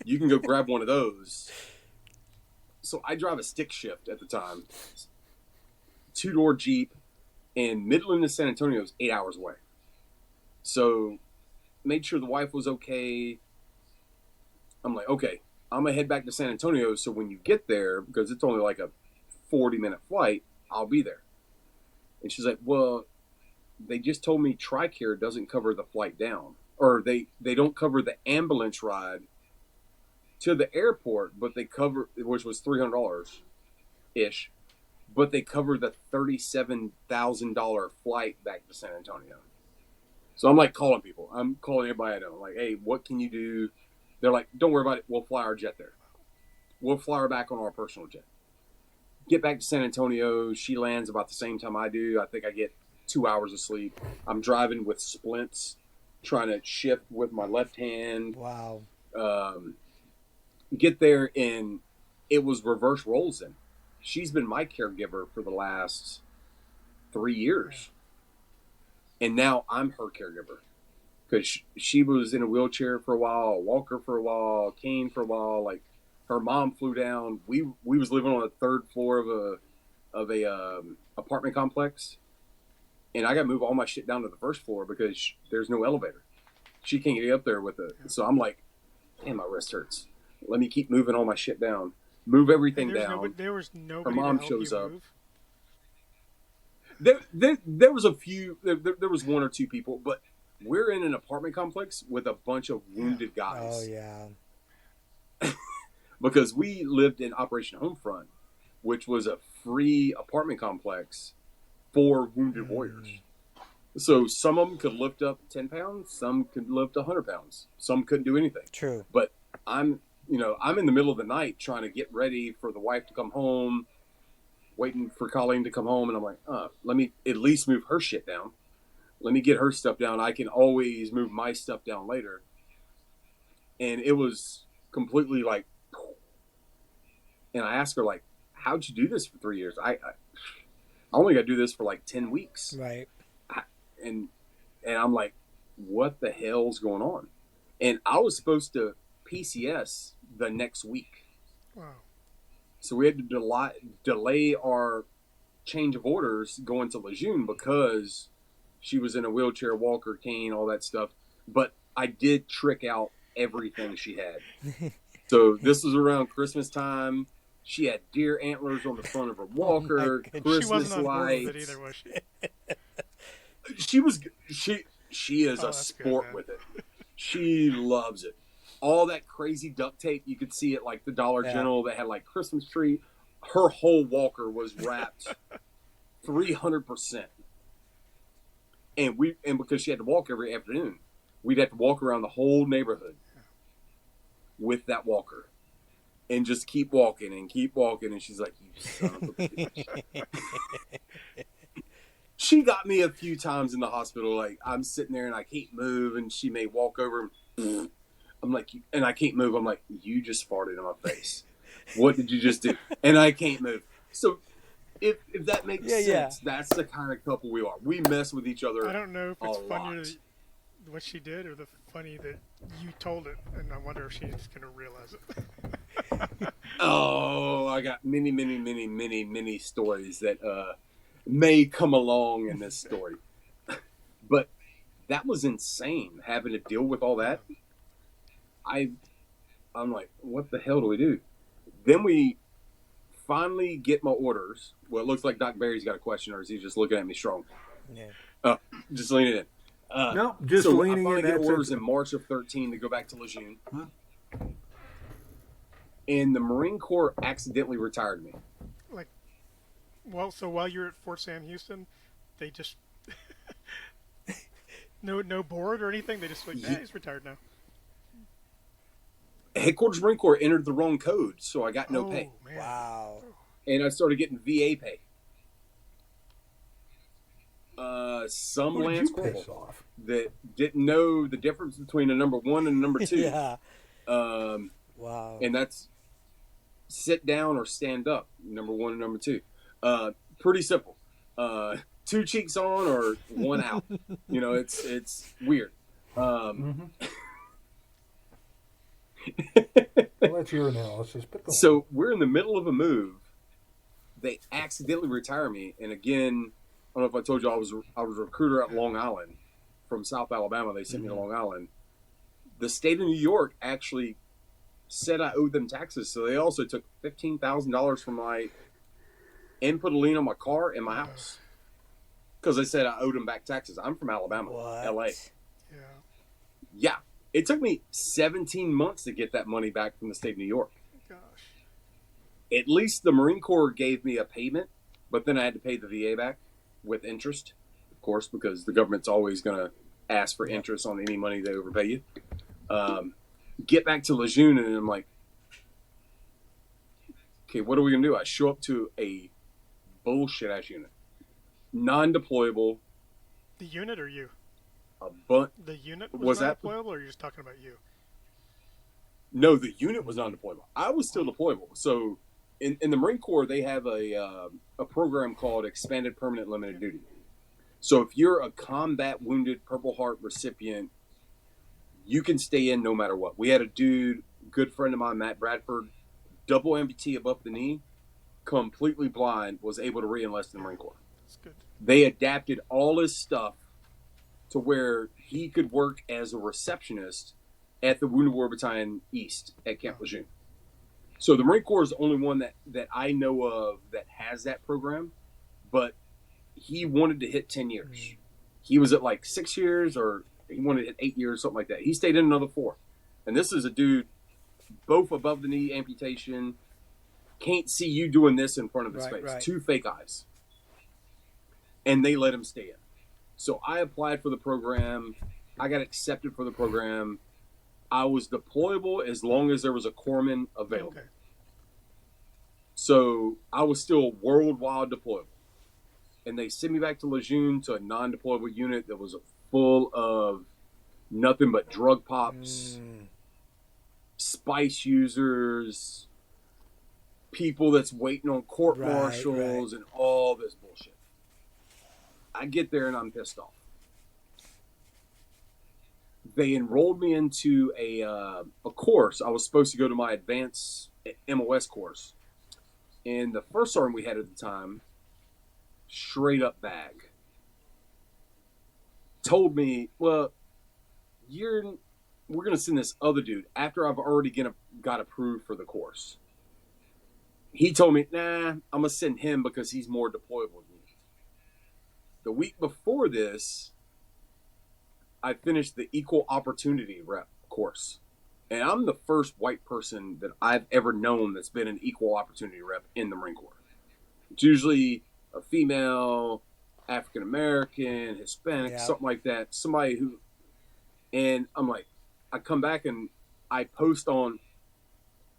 [SPEAKER 4] You can go grab one of those." So I drive a stick shift at the time, 2-door Jeep, and Midland to San Antonio is 8 hours away. So made sure the wife was okay. I'm like, okay, I'm going to head back to San Antonio, so when you get there, because it's only like a 40-minute flight, I'll be there. And she's like, well, they just told me TRICARE doesn't cover the flight down. Or they don't cover the ambulance ride to the airport, but they cover, which was $300-ish, but they cover the $37,000 flight back to San Antonio. So I'm like calling people. I'm calling everybody I know. I'm like, hey, what can you do? They're like, don't worry about it. We'll fly our jet there. We'll fly her back on our personal jet. Get back to San Antonio. She lands about the same time I do. I think I get 2 hours of sleep. I'm driving with splints, trying to shift with my left hand.
[SPEAKER 1] Wow.
[SPEAKER 4] Get there, and it was reverse roles in. She's been my caregiver for the last 3 years. And now I'm her caregiver. Because she was in a wheelchair for a while, a walker for a while, a cane for a while. Like, her mom flew down. We was living on the third floor of a apartment complex. And I got to move all my shit down to the first floor because there's no elevator. She can't get up there with it. So I'm like, damn, my wrist hurts. Let me keep moving all my shit down. Move everything down.
[SPEAKER 3] There was nobody.
[SPEAKER 4] Her mom
[SPEAKER 3] to help
[SPEAKER 4] shows
[SPEAKER 3] you
[SPEAKER 4] up.
[SPEAKER 3] move.
[SPEAKER 4] There was a few. There was one or two people, but we're in an apartment complex with a bunch of wounded guys.
[SPEAKER 1] Oh yeah.
[SPEAKER 4] Because we lived in Operation Homefront, which was a free apartment complex for wounded warriors. So some of them could lift up 10 pounds, some could lift 100 pounds, some couldn't do anything.
[SPEAKER 1] True.
[SPEAKER 4] But I'm in the middle of the night trying to get ready for the wife to come home, waiting for Colleen to come home, and I'm like, let me at least move her shit down. Let me get her stuff down. I can always move my stuff down later. And it was completely like, and I asked her, like, how'd you do this for 3 years? I only got to do this for like 10 weeks.
[SPEAKER 1] Right.
[SPEAKER 4] And I'm like, what the hell's going on? And I was supposed to PCS the next week.
[SPEAKER 3] Wow.
[SPEAKER 4] So we had to delay our change of orders going to Lejeune because she was in a wheelchair, walker, cane, all that stuff. But I did trick out everything she had. So this was around Christmas time. She had deer antlers on the front of her walker, Christmas
[SPEAKER 3] she wasn't on board
[SPEAKER 4] lights.
[SPEAKER 3] with it either, was she?
[SPEAKER 4] She is a sport
[SPEAKER 3] good,
[SPEAKER 4] with it. She loves it. All that crazy duct tape, you could see it like the Dollar General that had like Christmas tree. Her whole walker was wrapped 300%. And because she had to walk every afternoon, we'd have to walk around the whole neighborhood with that walker. And just keep walking. And she's like, you son of a bitch. She got me a few times in the hospital. Like, I'm sitting there and I can't move, and she may walk over and I'm like, and I can't move. I'm like, you just farted in my face. What did you just do? And I can't move. So if that makes sense, that's the kind of couple we are. We mess with each other.
[SPEAKER 3] I don't know if it's
[SPEAKER 4] a
[SPEAKER 3] funnier
[SPEAKER 4] lot.
[SPEAKER 3] what she did or the funny that you told it, and I wonder if she's going to realize it.
[SPEAKER 4] Oh, I got many stories that may come along in this story. But that was insane, having to deal with all that. I'm like, what the hell do we do? Then we finally get my orders. Well, it looks like Doc Barry's got a question, or is he just looking at me strong?
[SPEAKER 1] Yeah.
[SPEAKER 4] Just leaning in.
[SPEAKER 2] No, just
[SPEAKER 4] so
[SPEAKER 2] leaning
[SPEAKER 4] I finally
[SPEAKER 2] in.
[SPEAKER 4] get orders in March of 13 to go back to Lejeune.
[SPEAKER 2] Huh?
[SPEAKER 4] And the Marine Corps accidentally retired me.
[SPEAKER 3] Well, so while you're at Fort Sam Houston, they just no board or anything. They just like, he's retired now.
[SPEAKER 4] Headquarters Marine Corps entered the wrong code, so I got no pay.
[SPEAKER 3] Man.
[SPEAKER 1] Wow.
[SPEAKER 4] And I started getting VA pay. Some
[SPEAKER 2] Who did
[SPEAKER 4] Lance
[SPEAKER 2] you piss
[SPEAKER 4] Corporal
[SPEAKER 2] off?
[SPEAKER 4] that didn't know the difference between a number 1 and a number 2.
[SPEAKER 1] Yeah.
[SPEAKER 4] Wow. And that's sit down or stand up, number 1 and number 2. Pretty simple. 2 cheeks on or 1 out. You know, it's weird.
[SPEAKER 2] Well, that's your analysis. But go
[SPEAKER 4] So we're in the middle of a move. They accidentally retire me, and again, I don't know if I told you I was a recruiter at Long Island from South Alabama. They sent me to Long Island. The state of New York actually said I owed them taxes, so they also took $15,000 from my input a lien on my car and my house because they said I owed them back taxes. I'm from Alabama, LA. Yeah. It took me 17 months to get that money back from the state of New York.
[SPEAKER 3] Gosh.
[SPEAKER 4] At least the Marine Corps gave me a payment, but then I had to pay the VA back with interest, of course, because the government's always going to ask for interest on any money they overpay you. Get back to Lejeune, and I'm like, okay, what are we going to do? I show up to a bullshit-ass unit. Non-deployable.
[SPEAKER 3] The unit or you?
[SPEAKER 4] The
[SPEAKER 3] unit was not deployable, or you're just talking about you?
[SPEAKER 4] No, the unit was non-deployable. I was still deployable. So in the Marine Corps, they have a program called Expanded Permanent Limited Duty. So if you're a combat wounded Purple Heart recipient, you can stay in no matter what. We had a dude, good friend of mine, Matt Bradford, double amputee above the knee, completely blind, was able to re-enlist in the Marine Corps.
[SPEAKER 3] That's good.
[SPEAKER 4] They adapted all his stuff to where he could work as a receptionist at the Wounded Warrior Battalion East at Camp Lejeune. So the Marine Corps is the only one that I know of that has that program, but he wanted to hit 10 years. He was at like 6 years, or he wanted to hit 8 years, something like that. He stayed in another 4. And this is a dude, both above the knee amputation, can't see you doing this in front of his face. Right. 2 fake eyes. And they let him stay in. So I applied for the program. I got accepted for the program. I was deployable as long as there was a corpsman available. Okay. So I was still worldwide deployable. And they sent me back to Lejeune to a non-deployable unit that was full of nothing but drug pops, spice users, people that's waiting on court-martials, and all this bullshit. I get there and I'm pissed off. They enrolled me into a course. I was supposed to go to my advanced MOS course. And the first sergeant we had at the time, straight up bag, told me, well, we're going to send this other dude after I've already got approved for the course. He told me, nah, I'm going to send him because he's more deployable than me. The week before this, I finished the Equal Opportunity Rep course. And I'm the first white person that I've ever known that's been an Equal Opportunity Rep in the Marine Corps. It's usually a female, African-American, Hispanic, something like that. Somebody who... And I'm like, I come back and I post on,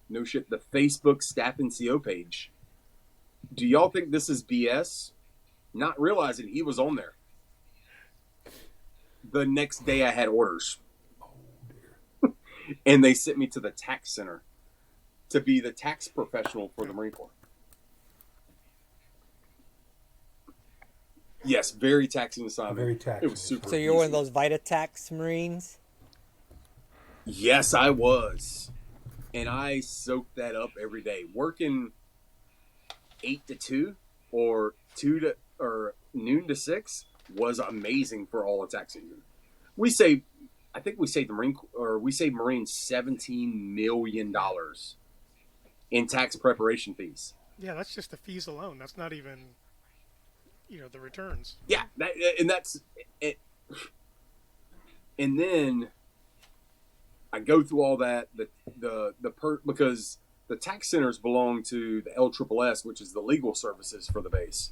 [SPEAKER 4] no shit, the Facebook Staff NCO page. Do y'all think this is BS? Not realizing he was on there. The next day I had orders.
[SPEAKER 2] Oh, dear.
[SPEAKER 4] And they sent me to the tax center to be the tax professional for the Marine Corps. Yes, very taxing assignment.
[SPEAKER 2] Very taxing.
[SPEAKER 4] It was super.
[SPEAKER 1] So you're one of those Vitatax Marines?
[SPEAKER 4] Yes, I was. And I soaked that up every day. Working 8 to 2 or noon to 6 was amazing for all of tax season. I think we saved Marines $17 million in tax preparation fees.
[SPEAKER 3] Yeah, that's just the fees alone. That's not even, the returns.
[SPEAKER 4] Yeah, that's it. And then I go through all that because the tax centers belong to the LSSS, which is the legal services for the base.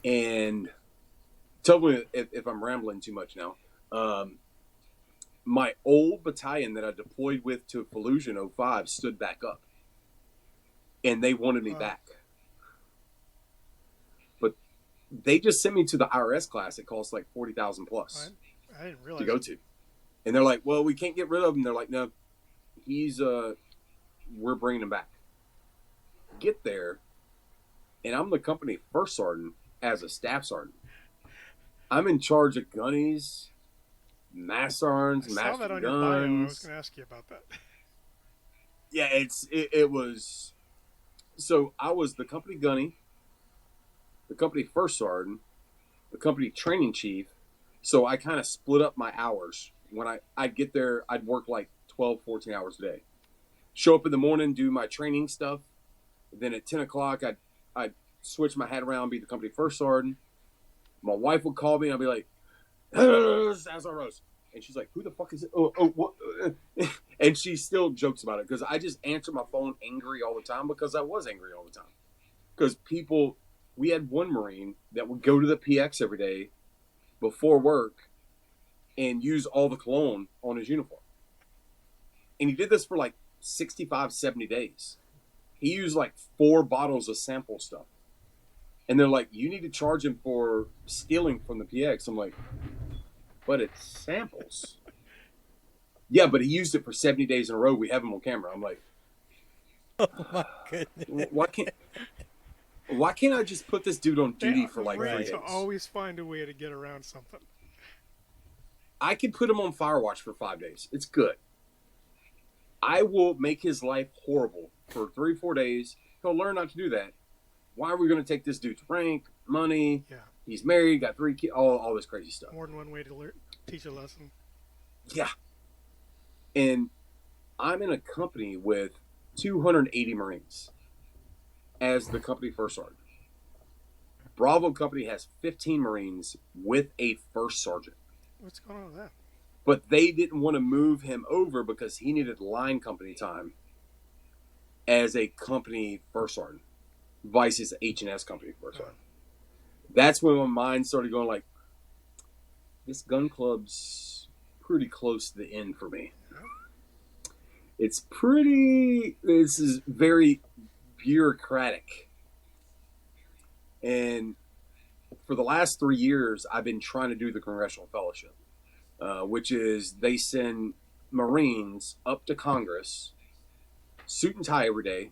[SPEAKER 4] And tell me if I'm rambling too much now. My old battalion that I deployed with to Fallujah in 05 stood back up, and they wanted me back. But they just sent me to the IRS class. It costs like $40,000 plus
[SPEAKER 3] I didn't realize
[SPEAKER 4] to go to. And they're like, well, we can't get rid of him. They're like, no, we're bringing him back. Get there, and I'm the company first sergeant as a staff sergeant. I'm in charge of gunnies, mass sergeants,
[SPEAKER 3] I saw
[SPEAKER 4] master
[SPEAKER 3] that on your bio. I was
[SPEAKER 4] guns.
[SPEAKER 3] going to ask you about that.
[SPEAKER 4] Yeah, it was. So I was the company gunny, the company first sergeant, the company training chief. So I kind of split up my hours. When I'd get there, I'd work like 12, 14 hours a day. Show up in the morning, do my training stuff. Then at 10 o'clock, I'd switch my hat around, be the company first sergeant. My wife would call me, and I'd be like, as I rose. And she's like, who the fuck is it? Oh, what? And she still jokes about it because I just answer my phone angry all the time because I was angry all the time. Because we had one Marine that would go to the PX every day before work and use all the cologne on his uniform. And he did this for like 65, 70 days. He used like 4 bottles of sample stuff. And they're like, you need to charge him for stealing from the PX. I'm like, but it's samples. Yeah, but he used it for 70 days in a row. We have him on camera. I'm like,
[SPEAKER 1] Oh my goodness.
[SPEAKER 4] why can't I just put this dude on duty for like 3
[SPEAKER 3] Marines
[SPEAKER 4] days?
[SPEAKER 3] always find a way to get around something.
[SPEAKER 4] I can put him on fire watch for 5 days. It's good. I will make his life horrible for 3 or 4 days. He'll learn not to do that. Why are we going to take this dude's rank, money?
[SPEAKER 3] Yeah.
[SPEAKER 4] He's married, got 3 kids, all this crazy stuff.
[SPEAKER 3] More than one way to teach a lesson.
[SPEAKER 4] Yeah. And I'm in a company with 280 Marines as the company first sergeant. Bravo Company has 15 Marines with a first sergeant.
[SPEAKER 3] What's going on with that?
[SPEAKER 4] But they didn't want to move him over because he needed line company time as a company first sergeant. Vice's H&S company first sergeant. That's when my mind started going like, this gun club's pretty close to the end for me. This is very bureaucratic. And for the last 3 years, I've been trying to do the Congressional Fellowship, which is they send Marines up to Congress, suit and tie every day,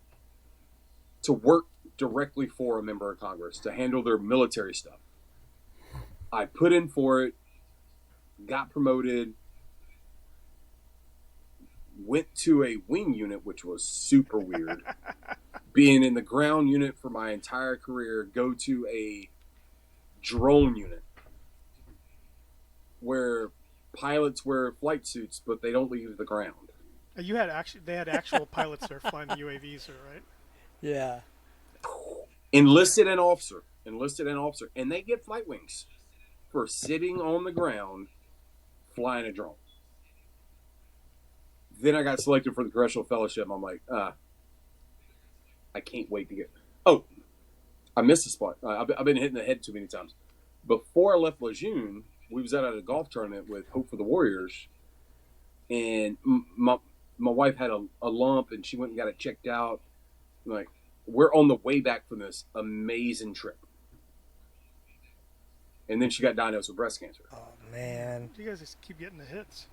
[SPEAKER 4] to work directly for a member of Congress to handle their military stuff. I put in for it, got promoted, went to a wing unit, which was super weird. Being in the ground unit for my entire career, go to a drone unit where pilots wear flight suits, but they don't leave the ground.
[SPEAKER 3] They had actual pilots there flying the UAVs, right?
[SPEAKER 1] Yeah.
[SPEAKER 4] Enlisted and officer, and they get flight wings for sitting on the ground flying a drone. Then I got selected for the Congressional Fellowship. I'm like, I can't wait to get. Oh, I missed a spot. I've been hitting the head too many times. Before I left Lejeune, we was out at a golf tournament with Hope for the Warriors, and my wife had a lump, and she went and got it checked out. Like, we're on the way back from this amazing trip, and then she got diagnosed with breast cancer.
[SPEAKER 1] Oh man.
[SPEAKER 3] You guys just keep getting the hits.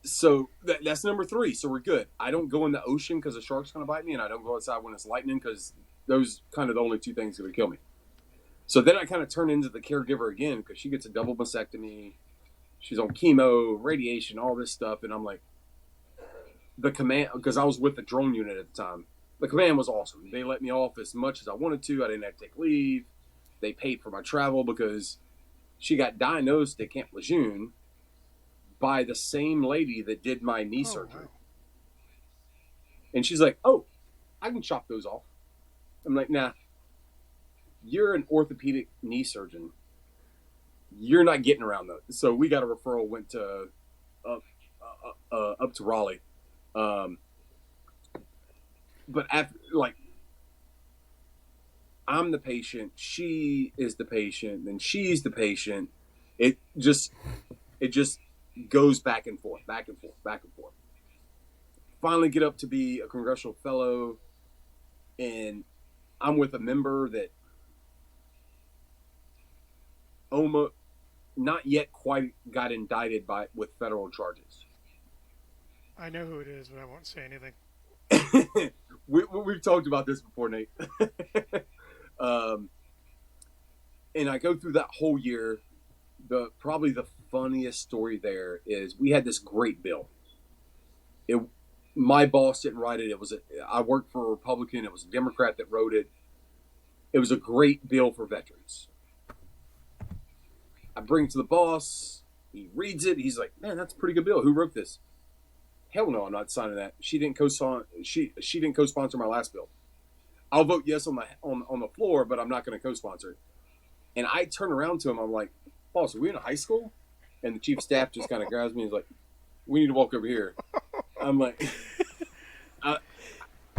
[SPEAKER 4] So that's number 3. So we're good. I don't go in the ocean because a shark's going to bite me, and I don't go outside when it's lightning because those kind of the only 2 things that would kill me. So then I kind of turn into the caregiver again because she gets a double mastectomy. She's on chemo, radiation, all this stuff. And I'm like, the command, because I was with the drone unit at the time, the command was awesome. They let me off as much as I wanted to. I didn't have to take leave. They paid for my travel because she got diagnosed at Camp Lejeune by the same lady that did my knee surgery.
[SPEAKER 3] Wow.
[SPEAKER 4] And she's like, oh, I can chop those off. I'm like, nah, you're an orthopedic knee surgeon. You're not getting around those. So we got a referral, went to up to Raleigh. But after, like, I'm the patient, she is the patient, then she's the patient. It just goes back and forth, back and forth, back and forth. Finally get up to be a congressional fellow, and I'm with a member that almost not yet quite got indicted with federal charges.
[SPEAKER 3] I know who it is, but I won't say anything.
[SPEAKER 4] We've talked about this before, Nate. And I go through that whole year. Probably the funniest story there is we had this great bill. My boss didn't write it. I worked for a Republican. It was a Democrat that wrote it. It was a great bill for veterans. I bring it to the boss. He reads it. He's like, "Man, that's a pretty good bill. Who wrote this?" Hell no, I'm not signing that. She didn't co-sponsor my last bill. I'll vote yes on the floor, but I'm not going to co-sponsor it. And I turn around to him. I'm like, "Boss, are we in a high school?" And the chief of staff just kind of grabs me and is like, "We need to walk over here." I'm like,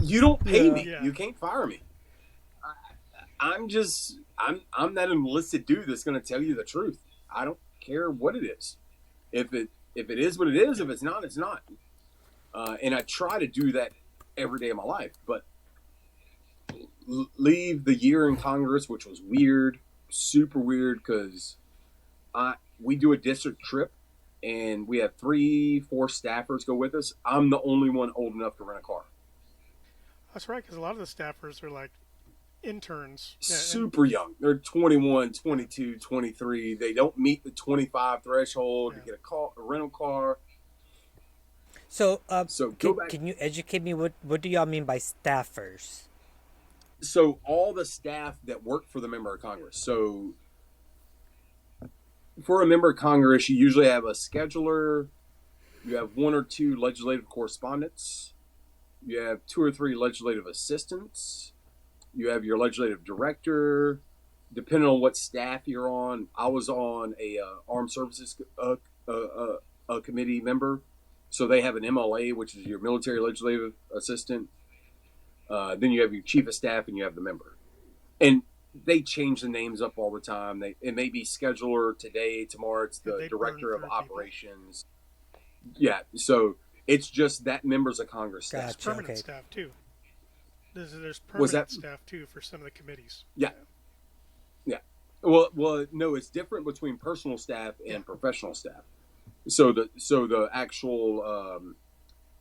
[SPEAKER 4] "You don't pay me.
[SPEAKER 3] Yeah.
[SPEAKER 4] You can't fire me. I'm that enlisted dude that's going to tell you the truth. I don't care what it is. If it is what it is, if it's not, it's not." And I try to do that every day of my life, but leave the year in Congress, which was weird, super weird, because we do a district trip, and we have 3-4 staffers go with us. I'm the only one old enough to rent a car.
[SPEAKER 3] That's right, because a lot of the staffers are like interns.
[SPEAKER 4] Super young. They're 21, 22, 23. They don't meet the 25 threshold to get a rental car.
[SPEAKER 1] So,
[SPEAKER 4] can
[SPEAKER 1] you educate me? What do y'all mean by staffers?
[SPEAKER 4] So all the staff that work for the member of Congress. So for a member of Congress, you usually have a scheduler. You have 1 or 2 legislative correspondents. You have 2 or 3 legislative assistants. You have your legislative director. Depending on what staff you're on, I was on a armed services committee member. So they have an MLA, which is your military legislative assistant. Then you have your chief of staff and you have the member. And they change the names up all the time. It may be scheduler today, tomorrow it's the director of operations. People. Yeah, so it's just that members of Congress staff.
[SPEAKER 3] There's permanent staff too. There's permanent staff too for some of the committees.
[SPEAKER 4] Yeah. Well, no, it's different between personal staff and professional staff. So the actual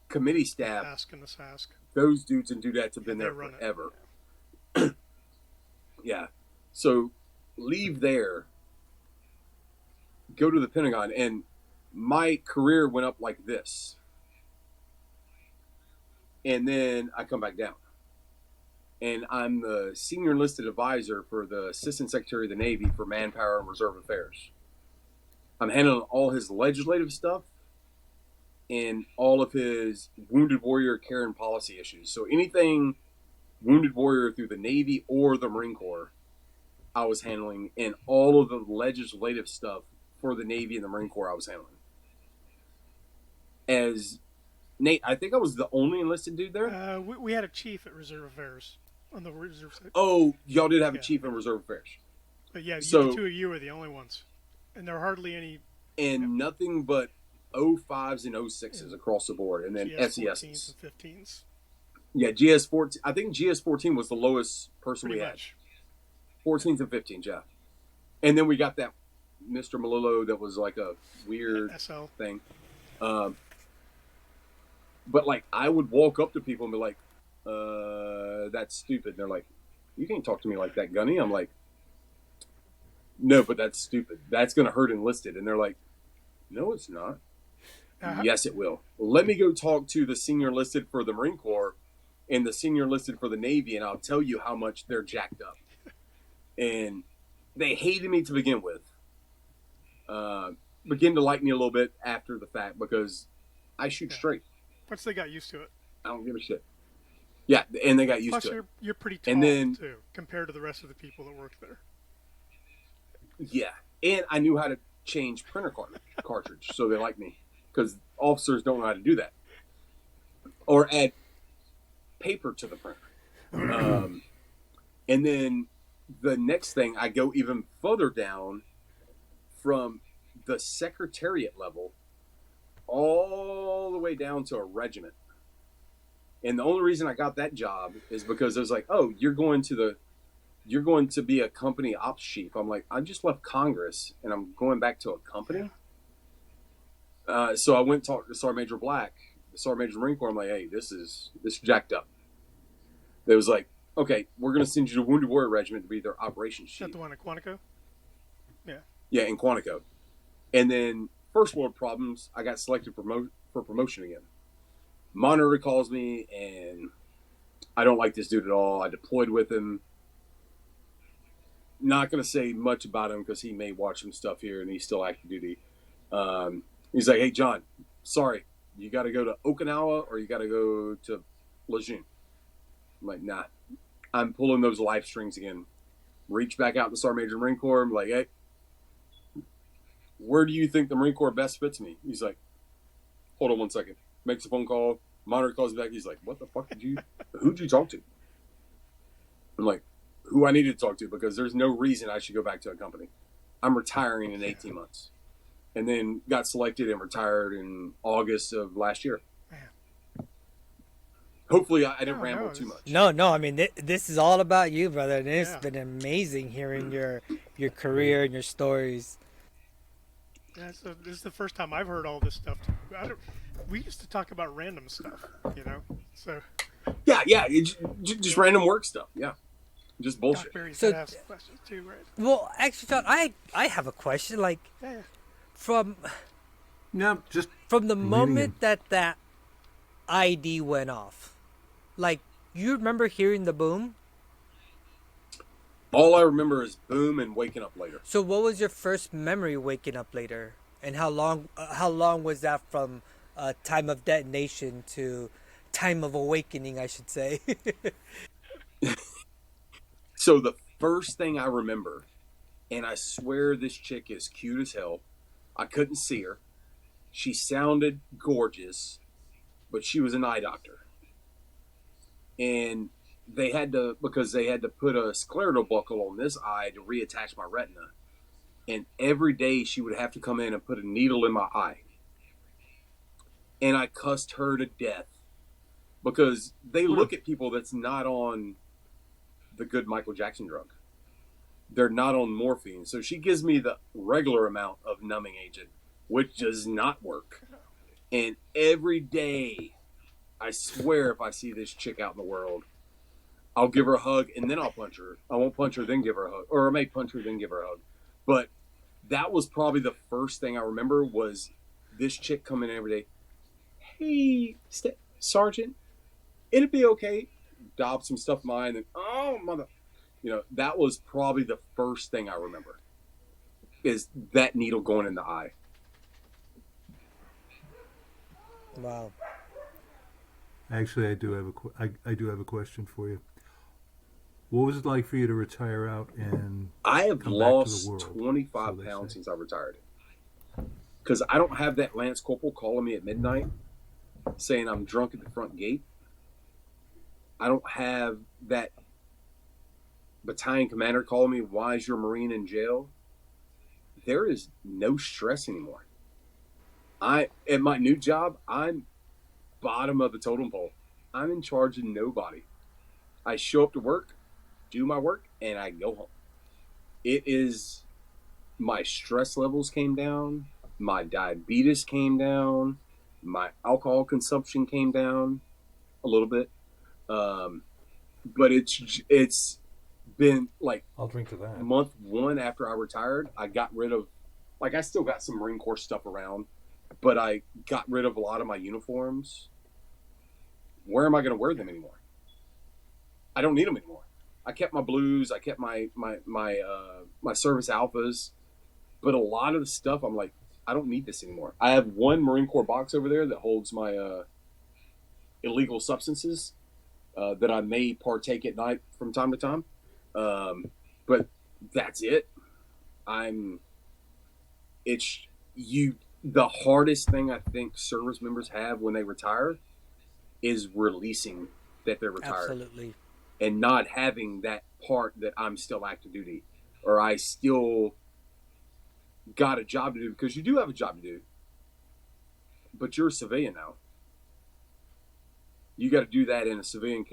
[SPEAKER 4] committee staff, those dudes and dudettes have been there forever. Yeah. So leave there, go to the Pentagon, and my career went up like this. And then I come back down. And I'm the senior enlisted advisor for the Assistant Secretary of the Navy for Manpower and Reserve Affairs. I'm handling all his legislative stuff and all of his wounded warrior care and policy issues. So anything wounded warrior through the Navy or the Marine Corps, I was handling, and all of the legislative stuff for the Navy and the Marine Corps I was handling. As Nate, I think I was the only enlisted dude there.
[SPEAKER 3] We had a chief at Reserve Affairs on the reserve side.
[SPEAKER 4] Oh, y'all did have a chief in Reserve Affairs.
[SPEAKER 3] But yeah, the 2 of you were the only ones. And there are hardly any.
[SPEAKER 4] And nothing but 05s and 06s across the board. And then SESs.
[SPEAKER 3] 14s and 15s.
[SPEAKER 4] Yeah, GS14. I think GS14 was the lowest person
[SPEAKER 3] Pretty
[SPEAKER 4] we
[SPEAKER 3] much.
[SPEAKER 4] had. 14s and 15s, yeah. And then we got that Mr. Malillo that was like a weird
[SPEAKER 3] SL
[SPEAKER 4] thing. But like, I would walk up to people and be like, that's stupid. And they're like, you can't talk to me like that, Gunny. I'm like, no, but that's stupid. That's going to hurt enlisted. And they're like, no, it's not. Yes, it will. Let me go talk to the senior enlisted for the Marine Corps and the senior enlisted for the Navy, and I'll tell you how much they're jacked up. And they hated me to begin with. Begin to like me a little bit after the fact because I shoot straight.
[SPEAKER 3] Once they got used to it.
[SPEAKER 4] I don't give a shit. Yeah, and they got used
[SPEAKER 3] Plus,
[SPEAKER 4] to it.
[SPEAKER 3] You're pretty tall,
[SPEAKER 4] And then,
[SPEAKER 3] too, compared to the rest of the people that work there.
[SPEAKER 4] yeah, and I knew how to change printer cartridge, so they like me. Because officers don't know how to do that. Or add paper to the printer. And then the next thing, I go even further down from the secretariat level all the way down to a regiment. And the only reason I got that job is because it was like, oh, you're going to be a company ops chief. I'm like, I just left Congress and I'm going back to a company. So I went and talked to Sergeant Major Black, the Sergeant Major of the Marine Corps. I'm like, hey, this is jacked up. They was like, okay, we're going to send you to Wounded Warrior Regiment to be their operations chief.
[SPEAKER 3] Is that the one at Quantico? Yeah.
[SPEAKER 4] Yeah, in Quantico. And then first world problems, I got selected for promotion again. Monitor calls me, and I don't like this dude at all. I deployed with him. Not going to say much about him because he may watch some stuff here, and he's still active duty. He's like, hey, John, sorry, you got to go to Okinawa or you got to go to Lejeune. I'm like, nah, I'm pulling those life strings again. Reach back out to Sergeant Major of the Marine Corps. I'm like, hey, where do you think the Marine Corps best fits me? He's like, hold on one second. Makes a phone call. Monitor calls back. He's like, what the fuck who'd you talk to? I'm like, who I needed to talk to because there's no reason I should go back to a company. I'm retiring in 18 months. And then got selected and retired in August of last year. Man. Hopefully I didn't ramble too much.
[SPEAKER 1] No, I mean, this is all about you, brother. And it's been amazing hearing your career and your stories.
[SPEAKER 3] Yeah, so this is the first time I've heard all this stuff. We used to talk about random stuff, you know? So.
[SPEAKER 4] Yeah, just random work stuff, yeah. Just bullshit.
[SPEAKER 3] So, ask questions too, right?
[SPEAKER 1] Well, actually, John, I have a question. Like, from the moment that ID went off, like, you remember hearing the boom?
[SPEAKER 4] All I remember is boom and waking up later.
[SPEAKER 1] So, what was your first memory waking up later, and how long was that from time of detonation to time of awakening, I should say?
[SPEAKER 4] So the first thing I remember, and I swear this chick is cute as hell. I couldn't see her. She sounded gorgeous, but she was an eye doctor. And they had to put a scleral buckle on this eye to reattach my retina. And every day she would have to come in and put a needle in my eye. And I cussed her to death because they look at people that's not on the good Michael Jackson drug. They're not on morphine. So she gives me the regular amount of numbing agent, which does not work. And every day, I swear if I see this chick out in the world, I'll give her a hug and then I'll punch her. I won't punch her, then give her a hug. Or I may punch her, then give her a hug. But that was probably the first thing I remember was this chick coming in every day. Hey, Sergeant, it'll be okay. Dob some stuff in my eye and then, oh, mother. You know, that was probably the first thing I remember is that needle going in the eye.
[SPEAKER 1] Wow.
[SPEAKER 2] Actually, I do have a question for you. What was it like for you to retire out and
[SPEAKER 4] I have lost 25 pounds since I retired. Because I don't have that Lance Corporal calling me at midnight saying I'm drunk at the front gate. I don't have that battalion commander calling me, why is your Marine in jail? There is no stress anymore. At my new job, I'm bottom of the totem pole. I'm in charge of nobody. I show up to work, do my work, and I go home. It is, my stress levels came down, my diabetes came down, My alcohol consumption came down a little bit. But it's been like
[SPEAKER 2] I'll drink to that.
[SPEAKER 4] month one after I retired, I got rid of, like, I still got some Marine Corps stuff around, but I got rid of a lot of my uniforms. Where am I going to wear them anymore? I don't need them anymore. I kept my blues, I kept my service alphas, but a lot of the stuff I'm like, I don't need this anymore. I have one Marine Corps box over there that holds my illegal substances that I may partake at night from time to time. But that's it. The hardest thing I think service members have when they retire is releasing that they're retired.
[SPEAKER 1] Absolutely.
[SPEAKER 4] And not having that part that I'm still active duty or I still got a job to do, because you do have a job to do, but you're a civilian now. You got to do that in a civilian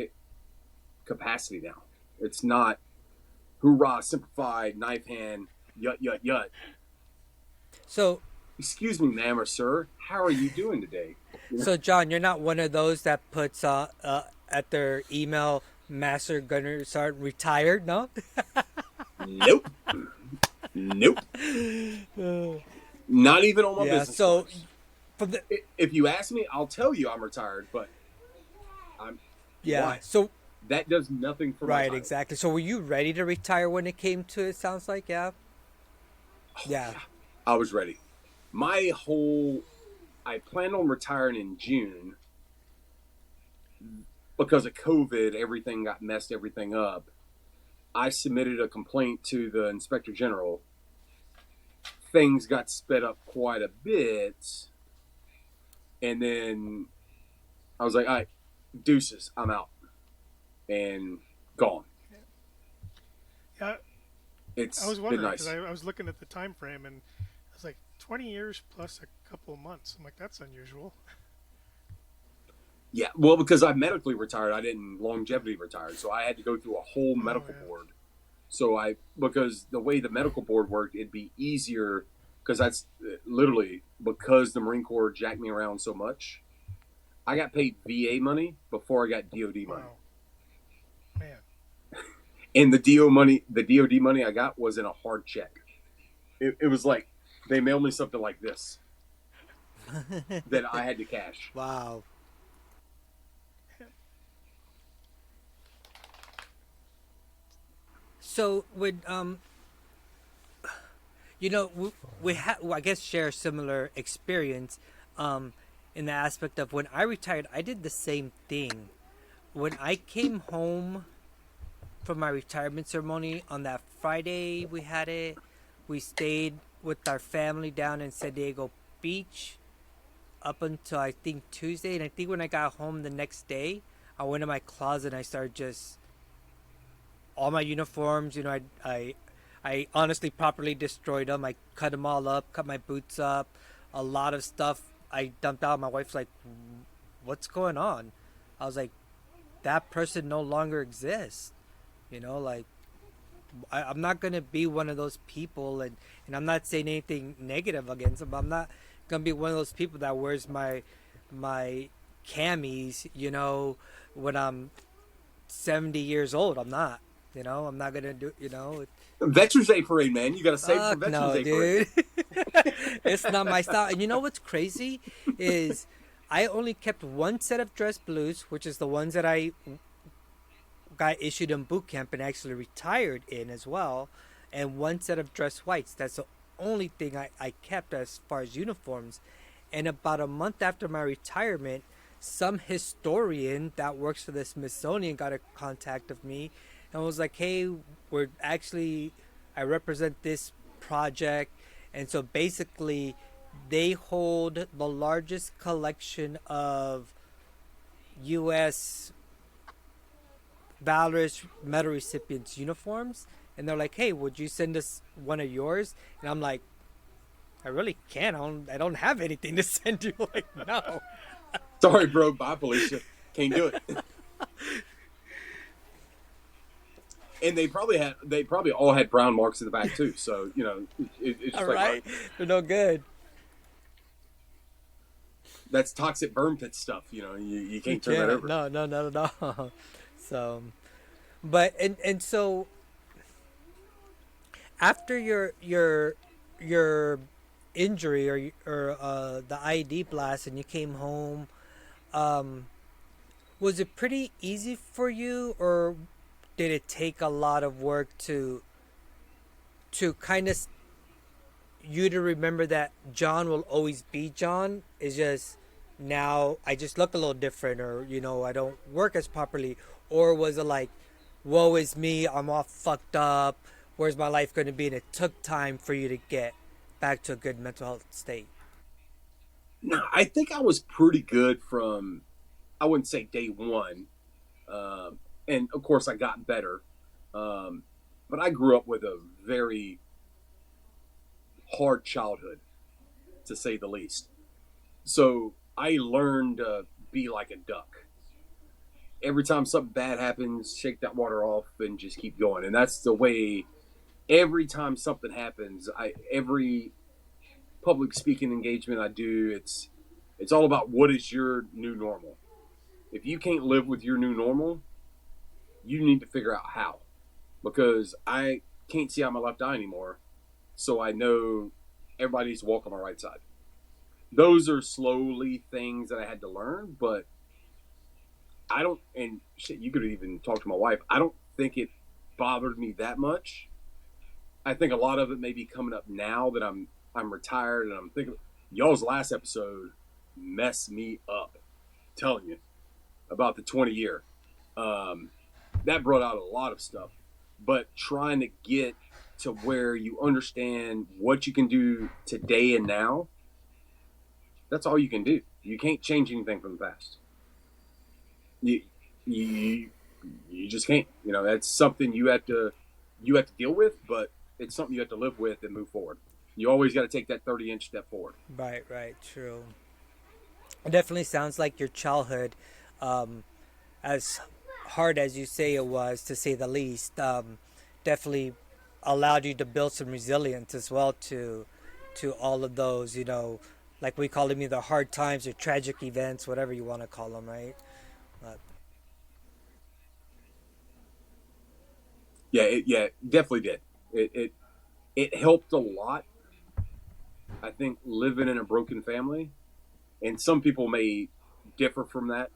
[SPEAKER 4] capacity now. It's not hoorah, simplified, knife hand, yut, yut, yut.
[SPEAKER 1] So,
[SPEAKER 4] excuse me, ma'am or sir, how are you doing today? You know?
[SPEAKER 1] So John, you're not one of those that puts at their email, Master Gunner Sergeant retired, no?
[SPEAKER 4] Nope. Nope. Not even on my business.
[SPEAKER 1] So,
[SPEAKER 4] if you ask me, I'll tell you I'm retired, but I'm.
[SPEAKER 1] Yeah.
[SPEAKER 4] Why?
[SPEAKER 1] So
[SPEAKER 4] that does nothing for my
[SPEAKER 1] right,
[SPEAKER 4] title.
[SPEAKER 1] exactly. So were you ready to retire when it came to it? Sounds like, yeah. Yeah.
[SPEAKER 4] I was ready. I planned on retiring in June. Because of COVID, everything got messed everything up. I submitted a complaint to the Inspector General. Things got sped up quite a bit. And then I was like, all right, deuces, I'm out. And gone.
[SPEAKER 3] Yeah,
[SPEAKER 4] I
[SPEAKER 3] was wondering, because
[SPEAKER 4] nice.
[SPEAKER 3] I was looking at the time frame, and I was like, 20 years plus a couple of months. I'm like, that's unusual.
[SPEAKER 4] Yeah, well, because I medically retired, I didn't longevity retired, so I had to go through a whole medical board. So because the way the medical board worked, it'd be easier, because that's literally because the Marine Corps jacked me around so much. I got paid VA money before I got DOD money.
[SPEAKER 3] Wow. Man.
[SPEAKER 4] And the DOD money I got was in a hard check. It was like they mailed me something like this that I had to cash.
[SPEAKER 1] Wow. So would we I guess share a similar experience in the aspect of when I retired, I did the same thing. When I came home from my retirement ceremony on that Friday, we stayed with our family down in San Diego Beach up until I think Tuesday, and I think when I got home the next day, I went in my closet and I started just all my uniforms, I honestly properly destroyed them. I cut them all up, cut my boots up, a lot of stuff I dumped out. My wife's like, what's going on? I was like, that person no longer exists. I'm not going to be one of those people, and I'm not saying anything negative against them, but I'm not going to be one of those people that wears my camis, when I'm 70 years old. I'm not. I'm not gonna do.
[SPEAKER 4] Veterans Day parade, man. You gotta save for Veterans Day parade.
[SPEAKER 1] It's not my style. And you know what's crazy is I only kept one set of dress blues, which is the ones that I got issued in boot camp and actually retired in as well, and one set of dress whites. That's the only thing I kept as far as uniforms. And about a month after my retirement, some historian that works for the Smithsonian got a contact of me and was like, hey, I represent this project. And so basically they hold the largest collection of U.S. Valorous Medal recipients uniforms. And they're like, hey, would you send us one of yours? And I'm like, I really can't. I don't have anything to send you. Like, no.
[SPEAKER 4] Sorry, bro. Bye, Felicia. Can't do it. And they probably all had brown marks in the back too. So it's just
[SPEAKER 1] all right. They're no good.
[SPEAKER 4] That's toxic burn pit stuff. You
[SPEAKER 1] You
[SPEAKER 4] can't turn that
[SPEAKER 1] can't.
[SPEAKER 4] over.
[SPEAKER 1] No, no, not at all. So, but and so after your injury or the IED blast and you came home, um, was it pretty easy for you, or did it take a lot of work to kind of you to remember that John will always be John? Is just now I just look a little different, or I don't work as properly, or was it like, woe is me, I'm all fucked up, where's my life going to be? And it took time for you to get back to a good mental health state.
[SPEAKER 4] No, I think I was pretty good from, I wouldn't say day one. And of course, I got better. But I grew up with a very hard childhood, to say the least. So I learned to be like a duck. Every time something bad happens, shake that water off and just keep going. And that's the way. Every time something happens, every public speaking engagement I do, it's all about what is your new normal. If you can't live with your new normal, you need to figure out how. Because I can't see out my left eye anymore, so I know everybody needs to walk on my right side. Those are slowly things that I had to learn, but I don't, and shit, you could even talk to my wife. I don't think it bothered me that much. I think a lot of it may be coming up now that I'm retired, and I'm thinking y'all's last episode messed me up. I'm telling you about the 20-year. That brought out a lot of stuff, but trying to get to where you understand what you can do today and now. That's all you can do. You can't change anything from the past. You just can't. That's something you have to deal with, but it's something you have to live with and move forward. You always got to take that 30-inch step forward.
[SPEAKER 1] Right, right, true. It definitely sounds like your childhood, as hard as you say it was, to say the least, definitely allowed you to build some resilience as well to all of those, like we call them either hard times or tragic events, whatever you want to call them, right?
[SPEAKER 4] Yeah, definitely did. It helped a lot. I think living in a broken family, and some people may differ from that,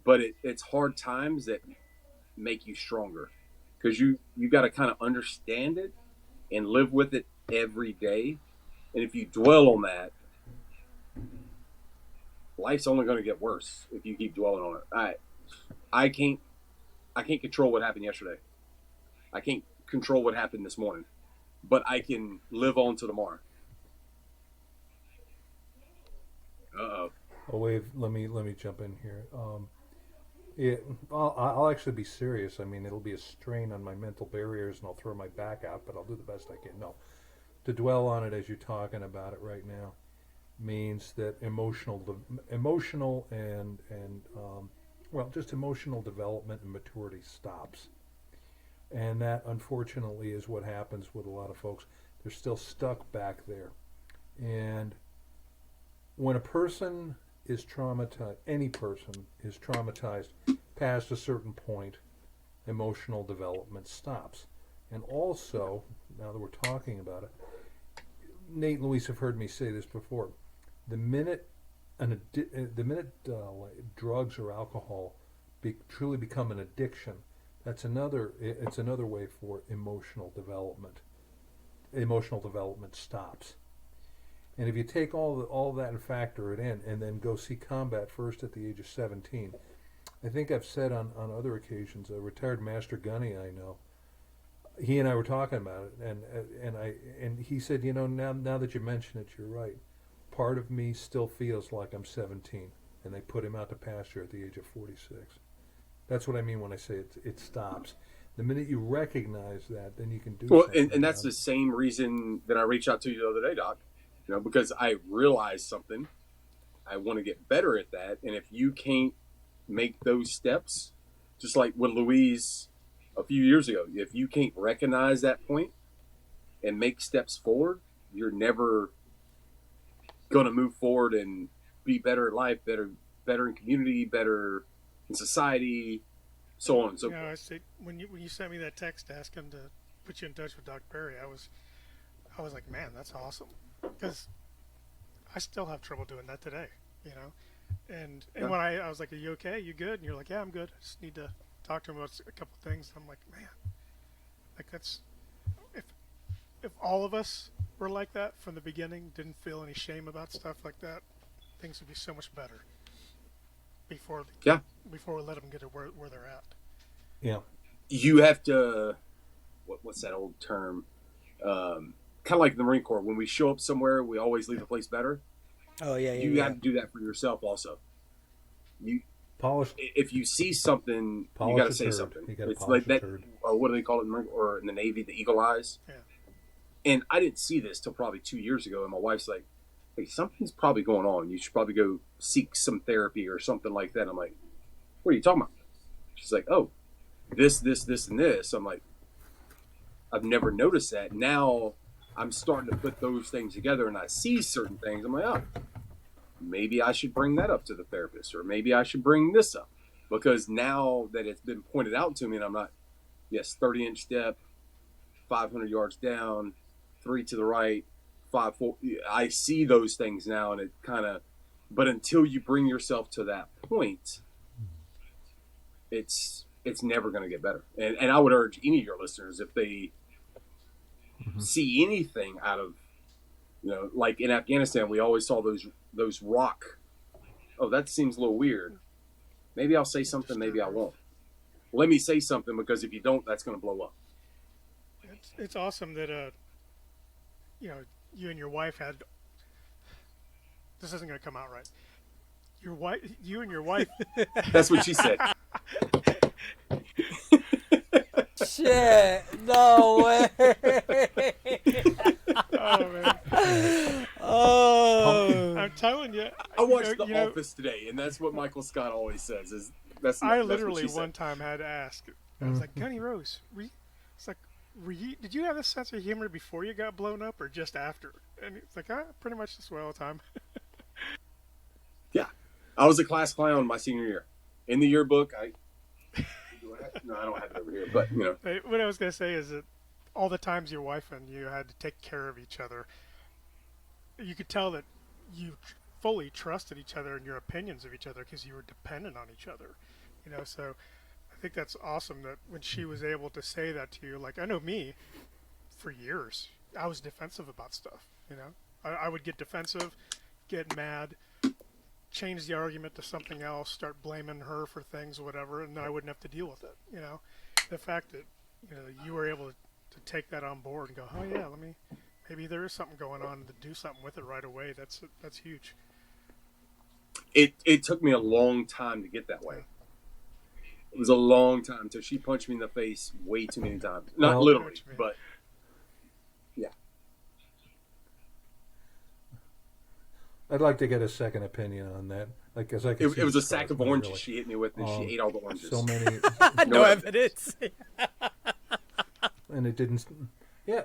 [SPEAKER 4] but it's hard times that make you stronger, because you got to kind of understand it and live with it every day. And if you dwell on that, life's only going to get worse if you keep dwelling on it. I can't control what happened yesterday. I can't control what happened this morning, but I can live on to tomorrow. Uh-oh.
[SPEAKER 2] Oh, wait, let me jump in here. I'll actually be serious. I mean, it'll be a strain on my mental barriers, and I'll throw my back out, but I'll do the best I can. No, to dwell on it as you're talking about it right now means that emotional and just emotional development and maturity stops, and that unfortunately is what happens with a lot of folks. They're still stuck back there, and when a person is traumatized, any person is traumatized past a certain point, emotional development stops. And also, now that we're talking about it, Nate and Luis have heard me say this before. The minute drugs or alcohol truly become an addiction, it's another way for emotional development. Emotional development stops. And if you take all that and factor it in, and then go see combat first at the age of 17, I think I've said on other occasions, a retired master gunny I know, he and I were talking about it, and he said, now that you mention it, you're right. Part of me still feels like I'm 17, and they put him out to pasture at the age of 46. That's what I mean when I say it stops. The minute you recognize that, then you can do something.
[SPEAKER 4] Well, and that's the same reason that I reached out to you the other day, Doc. Because I realized something. I want to get better at that. And if you can't make those steps, just like with Louise a few years ago, if you can't recognize that point and make steps forward, you're never going to move forward and be better in life, better in community, better in society, so on and so
[SPEAKER 3] You know,
[SPEAKER 4] forth.
[SPEAKER 3] I say when you sent me that text asking to put you in touch with Dr. Barry, I was like, man, that's awesome, because I still have trouble doing that today. You know, and
[SPEAKER 4] Yeah.
[SPEAKER 3] when I was like, are you okay? You good? And you're like, yeah, I'm good. I just need to talk to him about a couple things. I'm like, man, like that's if if all of us were like that from the beginning, didn't feel any shame about stuff like that, things would be so much better before
[SPEAKER 4] Yeah.
[SPEAKER 3] before we let them get to where they're at.
[SPEAKER 2] Yeah.
[SPEAKER 4] You have to, what's that old term? Kind of like the Marine Corps. When we show up somewhere, we always leave the place better.
[SPEAKER 1] Oh yeah,
[SPEAKER 4] You have to do that for yourself also. You,
[SPEAKER 2] Polish
[SPEAKER 4] if you see something, you
[SPEAKER 2] Polish
[SPEAKER 4] got to
[SPEAKER 2] a
[SPEAKER 4] say
[SPEAKER 2] turd.
[SPEAKER 4] something.
[SPEAKER 2] You gotta
[SPEAKER 4] It's
[SPEAKER 2] polish
[SPEAKER 4] like
[SPEAKER 2] a
[SPEAKER 4] that.
[SPEAKER 2] turd.
[SPEAKER 4] What do they call it in the Marine Corps or in the Navy? The eagle eyes.
[SPEAKER 3] Yeah.
[SPEAKER 4] And I didn't see this till probably 2 years ago. And my wife's like, "Hey, something's probably going on. You should probably go seek some therapy or something like that." I'm like, "What are you talking about?" She's like, "Oh, this, and this." I'm like, "I've never noticed that." Now I'm starting to put those things together, and I see certain things. I'm like, "Oh, maybe I should bring that up to the therapist, or maybe I should bring this up," because now that it's been pointed out to me, and I'm not, 30-inch step, 500 yards down, 3 to the right, 5, 4. I see those things now, and it kind of. But until you bring yourself to that point, it's never going to get better. And I would urge any of your listeners, if they see anything out of, like in Afghanistan, we always saw those rock. Oh, that seems a little weird. Maybe I'll say something. Maybe I won't. Let me say something, because if you don't, that's going to blow up.
[SPEAKER 3] It's awesome that you and your wife had. This isn't going to come out right. You and your wife.
[SPEAKER 4] That's what she said.
[SPEAKER 1] Shit! No way!
[SPEAKER 3] Oh man!
[SPEAKER 1] Oh,
[SPEAKER 3] I'm telling you.
[SPEAKER 4] I watched
[SPEAKER 3] you know-
[SPEAKER 4] The
[SPEAKER 3] you know,
[SPEAKER 4] Office today, and that's what Michael Scott always says. That's
[SPEAKER 3] I
[SPEAKER 4] what
[SPEAKER 3] literally
[SPEAKER 4] she said.
[SPEAKER 3] one time had to ask. I was like, Gunny Rose, it's like, did you have a sense of humor before you got blown up or just after? And it's like, pretty much this way all the time.
[SPEAKER 4] Yeah, I was a class clown my senior year. In the yearbook, no, I don't have it over here, but
[SPEAKER 3] What I was going to say is that all the times your wife and you had to take care of each other, you could tell that you fully trusted each other and your opinions of each other because you were dependent on each other. So I think that's awesome that when she was able to say that to you, like I know me, for years, I was defensive about stuff. I would get defensive, get mad, change the argument to something else, start blaming her for things or whatever, and then I wouldn't have to deal with it. The fact that you were able to take that on board and go, oh yeah, maybe there is something going on, and to do something with it right away. That's huge.
[SPEAKER 4] it took me a long time to get that way. It was a long time until she punched me in the face way too many times. Not
[SPEAKER 2] Well-
[SPEAKER 4] literally, but yeah.
[SPEAKER 2] I'd like to get a second opinion on that. Like, as I can see
[SPEAKER 4] It was
[SPEAKER 2] the
[SPEAKER 4] a sack
[SPEAKER 2] scars,
[SPEAKER 4] of
[SPEAKER 2] not
[SPEAKER 4] oranges
[SPEAKER 2] really.
[SPEAKER 4] she hit me with, and she ate all the oranges.
[SPEAKER 2] So many,
[SPEAKER 1] no evidence.
[SPEAKER 2] and it didn't. Yeah,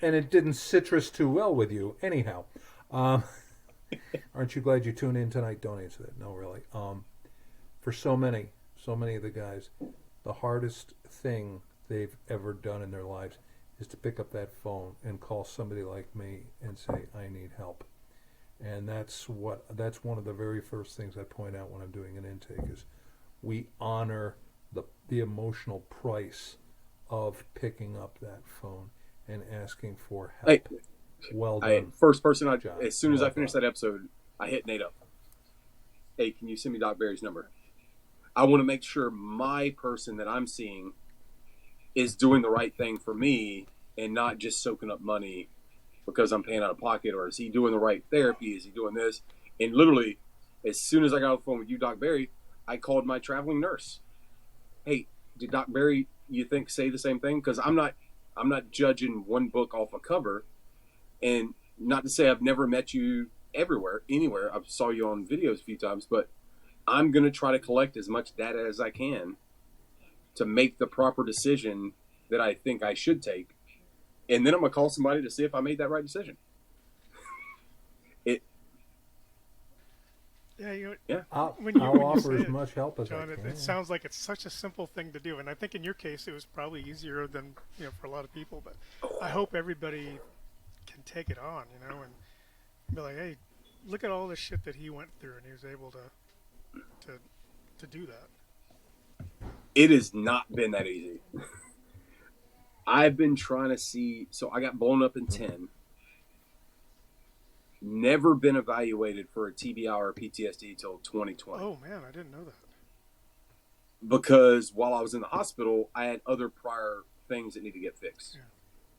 [SPEAKER 2] and it didn't citrus too well with you. Anyhow, aren't you glad you tuned in tonight? Don't answer that. No, really. For so many of the guys, the hardest thing they've ever done in their lives is to pick up that phone and call somebody like me and say, I need help. And that's one of the very first things I point out when I'm doing an intake is we honor the emotional price of picking up that phone and asking for help.
[SPEAKER 4] Hey,
[SPEAKER 2] Well done.
[SPEAKER 4] first person
[SPEAKER 2] John.
[SPEAKER 4] as soon as I
[SPEAKER 2] Well
[SPEAKER 4] finished
[SPEAKER 2] done.
[SPEAKER 4] that episode, I hit Nate up. Hey, can you send me Doc Barry's number? I want to make sure my person that I'm seeing is doing the right thing for me and not just soaking up money because I'm paying out of pocket, or is he doing the right therapy? Is he doing this? And literally, as soon as I got off the phone with you, Doc Barry, I called my traveling nurse. Hey, did Doc Barry, you think, say the same thing? Because I'm not judging one book off a cover, and not to say I've never met you anywhere. I saw you on videos a few times, but I'm going to try to collect as much data as I can to make the proper decision that I think I should take. And then I'm going to call somebody to see if I made that right decision.
[SPEAKER 3] Yeah,
[SPEAKER 4] Yeah.
[SPEAKER 2] I'll
[SPEAKER 3] when you
[SPEAKER 2] offer
[SPEAKER 3] say
[SPEAKER 2] as
[SPEAKER 3] it,
[SPEAKER 2] much help as
[SPEAKER 3] John,
[SPEAKER 2] I can.
[SPEAKER 3] it sounds like it's such a simple thing to do, and I think in your case it was probably easier than for a lot of people. But I hope everybody can take it on, and be like, hey, look at all the shit that he went through, and he was able to do that.
[SPEAKER 4] It has not been that easy. I've been trying to see. So I got blown up in 10. Never been evaluated for a TBI or a PTSD till 2020.
[SPEAKER 3] Oh man, I didn't know that.
[SPEAKER 4] Because while I was in the hospital, I had other prior things that needed to get fixed.
[SPEAKER 3] Yeah.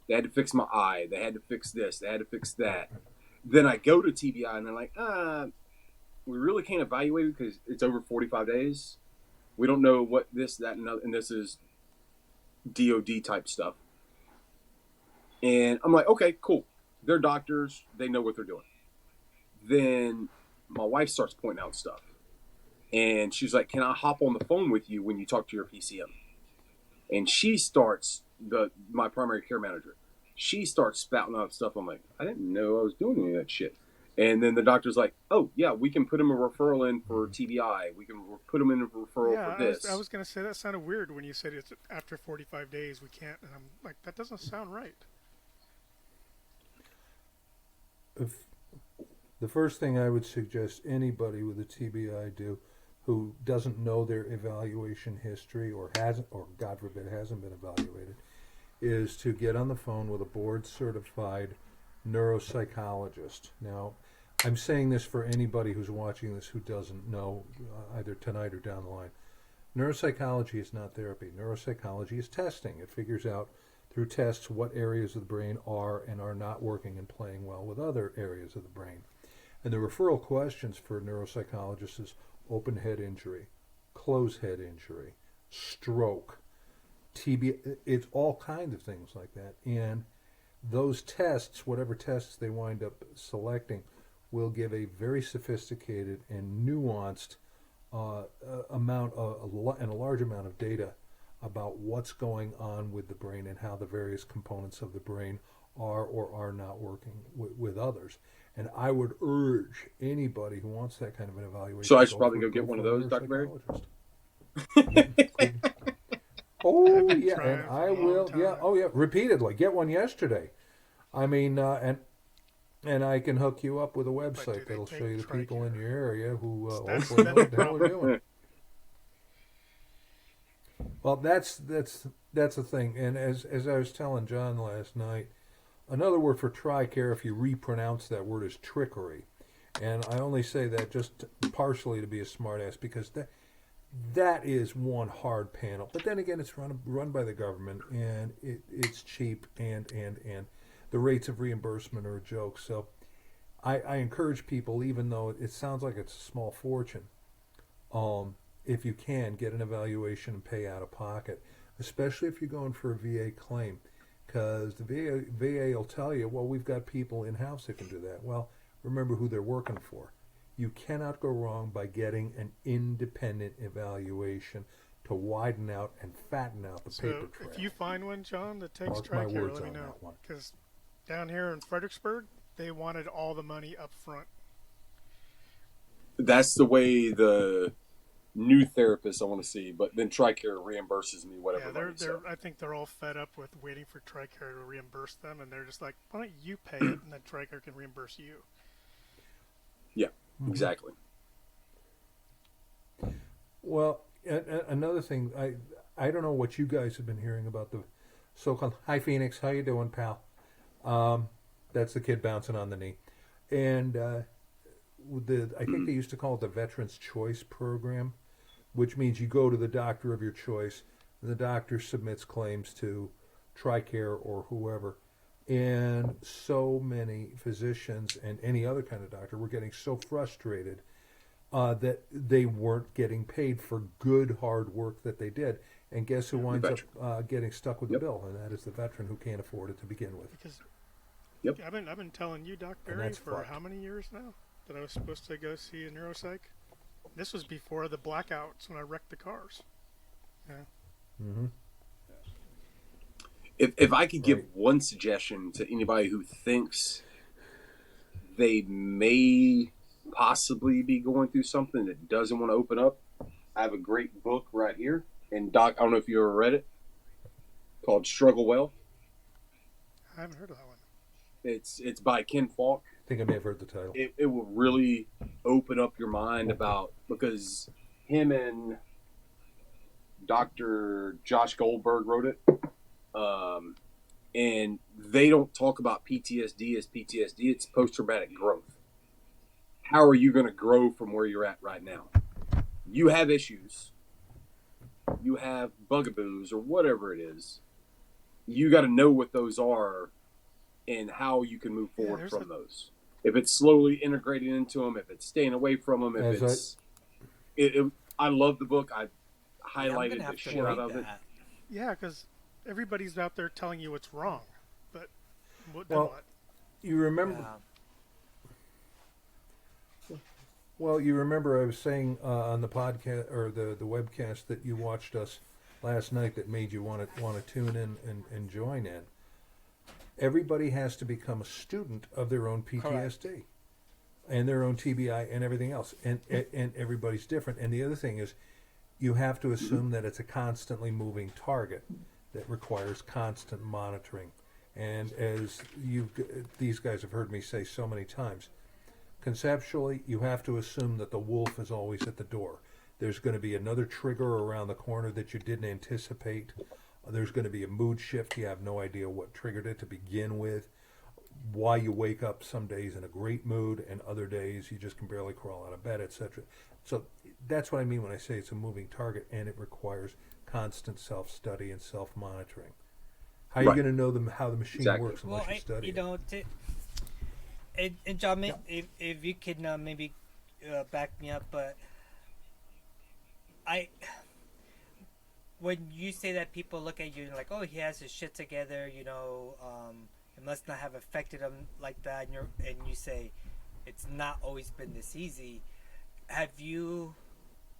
[SPEAKER 4] They had to fix my eye. They had to fix this. They had to fix that. Then I go to TBI and they're like, we really can't evaluate it because it's over 45 days. We don't know what this, that, and other, and this is DOD type stuff. And I'm like, okay, cool. They're doctors. They know what they're doing. Then my wife starts pointing out stuff. And she's like, can I hop on the phone with you when you talk to your PCM? And she starts, my primary care manager, she starts spouting out stuff. I'm like, I didn't know I was doing any of that shit. And then the doctor's like, oh, yeah, we can put him a referral in for TBI. We can put him in a referral for this.
[SPEAKER 3] I was going to say that sounded weird when you said it's after 45 days we can't. And I'm like, that doesn't sound right.
[SPEAKER 2] The first thing I would suggest anybody with a TBI do who doesn't know their evaluation history or hasn't, or God forbid hasn't been evaluated, is to get on the phone with a board-certified neuropsychologist. Now, I'm saying this for anybody who's watching this who doesn't know, either tonight or down the line. Neuropsychology is not therapy. Neuropsychology is testing. It figures out through tests what areas of the brain are and are not working and playing well with other areas of the brain. And the referral questions for neuropsychologists is open head injury, closed head injury, stroke, TB. It's all kinds of things like that. And those tests, whatever tests they wind up selecting, will give a very sophisticated and nuanced amount and a large amount of data about what's going on with the brain and how the various components of the brain are or are not working with others. And I would urge anybody who wants that kind of an evaluation.
[SPEAKER 4] So I should probably go get one of those, Dr. Barry?
[SPEAKER 2] Oh, yeah, and I will. Yeah, oh, yeah, repeatedly. Get one yesterday. I mean, and I can hook you up with a website that'll show you the people in your area who hopefully know what the hell they're doing. Well, that's the thing. And as I was telling John last night, another word for TRICARE, if you repronounce that word, is trickery. And I only say that just partially to be a smartass, because that is one hard panel. But then again, it's run by the government, and it's cheap, and the rates of reimbursement are a joke. So I encourage people, even though it sounds like it's a small fortune, if you can, get an evaluation and pay out of pocket, especially if you're going for a VA claim. Because the VA will tell you, well, we've got people in-house that can do that. Well, remember who they're working for. You cannot go wrong by getting an independent evaluation to widen out and fatten out the paper trail.
[SPEAKER 3] If you find one, John, that takes
[SPEAKER 2] Mark my
[SPEAKER 3] TRICARE,
[SPEAKER 2] words
[SPEAKER 3] let me
[SPEAKER 2] on
[SPEAKER 3] know.
[SPEAKER 2] that one.
[SPEAKER 3] Because down here in Fredericksburg, they wanted all the money up front.
[SPEAKER 4] That's the way the new therapists I want to see, but then TRICARE reimburses me whatever money.
[SPEAKER 3] I think they're all fed up with waiting for TRICARE to reimburse them, and they're just like, why don't you pay it, and then TRICARE can reimburse you.
[SPEAKER 4] Yeah, exactly.
[SPEAKER 2] Well, another thing, I don't know what you guys have been hearing about the so-called, hi Phoenix, how you doing, pal? That's the kid bouncing on the knee. And I think they used to call it the Veterans Choice Program, which means you go to the doctor of your choice, and the doctor submits claims to TRICARE or whoever. And so many physicians and any other kind of doctor were getting so frustrated that they weren't getting paid for good, hard work that they did. And guess who winds up getting stuck with the bill? And that is the veteran who can't afford it to begin with.
[SPEAKER 3] Because I've been telling you, Doc Barry, for how many years now that I was supposed to go see a neuropsych? This was before the blackouts when I wrecked the cars. Yeah.
[SPEAKER 2] Mm-hmm.
[SPEAKER 4] If I could give one suggestion to anybody who thinks they may possibly be going through something that doesn't want to open up, I have a great book right here. And Doc, I don't know if you ever read it, called Struggle Well.
[SPEAKER 3] I haven't heard of that one.
[SPEAKER 4] It's by Ken Falk.
[SPEAKER 2] I think I may have heard the title.
[SPEAKER 4] It will really open up your mind about, because him and Dr. Josh Goldberg wrote it. And they don't talk about PTSD as PTSD. It's post-traumatic growth. How are you going to grow from where you're at right now? You have issues. You have bugaboos or whatever it is. You got to know what those are and how you can move forward from those. If it's slowly integrating into them, if it's staying away from them, if I love the book. I highlighted the shit out of it.
[SPEAKER 3] Yeah, because everybody's out there telling you what's wrong, but what?
[SPEAKER 2] You remember? Yeah. Well, you remember I was saying on the podcast or the webcast that you watched us last night that made you want to tune in and join in. Everybody has to become a student of their own PTSD. Correct. And their own TBI and everything else, and everybody's different. And the other thing is, you have to assume that it's a constantly moving target that requires constant monitoring. And as these guys have heard me say so many times, conceptually, you have to assume that the wolf is always at the door. There's going to be another trigger around the corner that you didn't anticipate. There's going to be a mood shift. You have no idea what triggered it to begin with. Why you wake up some days in a great mood and other days you just can barely crawl out of bed, etc. So that's what I mean when I say it's a moving target, and it requires constant self-study and self-monitoring. How are you going to know how the machine works unless you study it?
[SPEAKER 1] And John, if you could maybe back me up, but when you say that, people look at you and like, oh, he has his shit together, it must not have affected him like that, and you say it's not always been this easy. Have you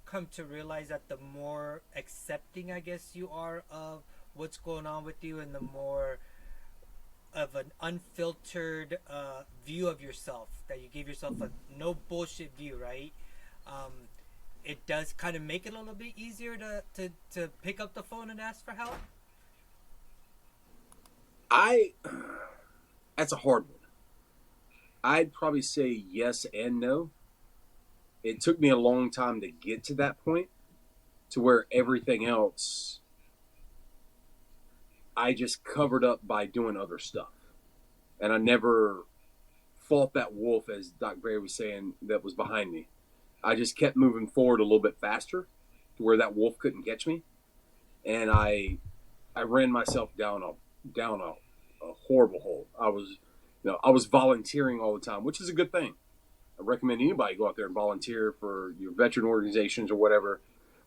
[SPEAKER 1] come to realize that the more accepting, I guess, you are of what's going on with you, and the more of an unfiltered view of yourself, that you give yourself a no bullshit view, right? It does kind of make it a little bit easier to pick up the phone and ask for help?
[SPEAKER 4] That's a hard one. I'd probably say yes and no. It took me a long time to get to that point, to where everything else I just covered up by doing other stuff. And I never fought that wolf, as Doc Gray was saying, that was behind me. I just kept moving forward a little bit faster to where that wolf couldn't catch me. And I ran myself down a horrible hole. I was volunteering all the time, which is a good thing. I recommend anybody go out there and volunteer for your veteran organizations or whatever.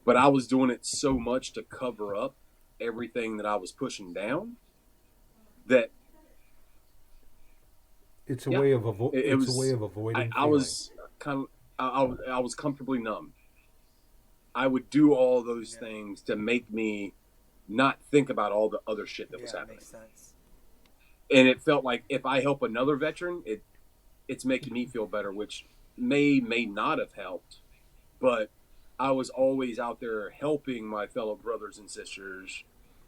[SPEAKER 4] But I was doing it so much to cover up everything that I was pushing down that
[SPEAKER 2] it's a way of avoiding.
[SPEAKER 4] I was comfortably numb. I would do all those things to make me not think about all the other shit that was happening. Makes sense. And it felt like if I help another veteran, it's making me feel better, which may not have helped, but I was always out there helping my fellow brothers and sisters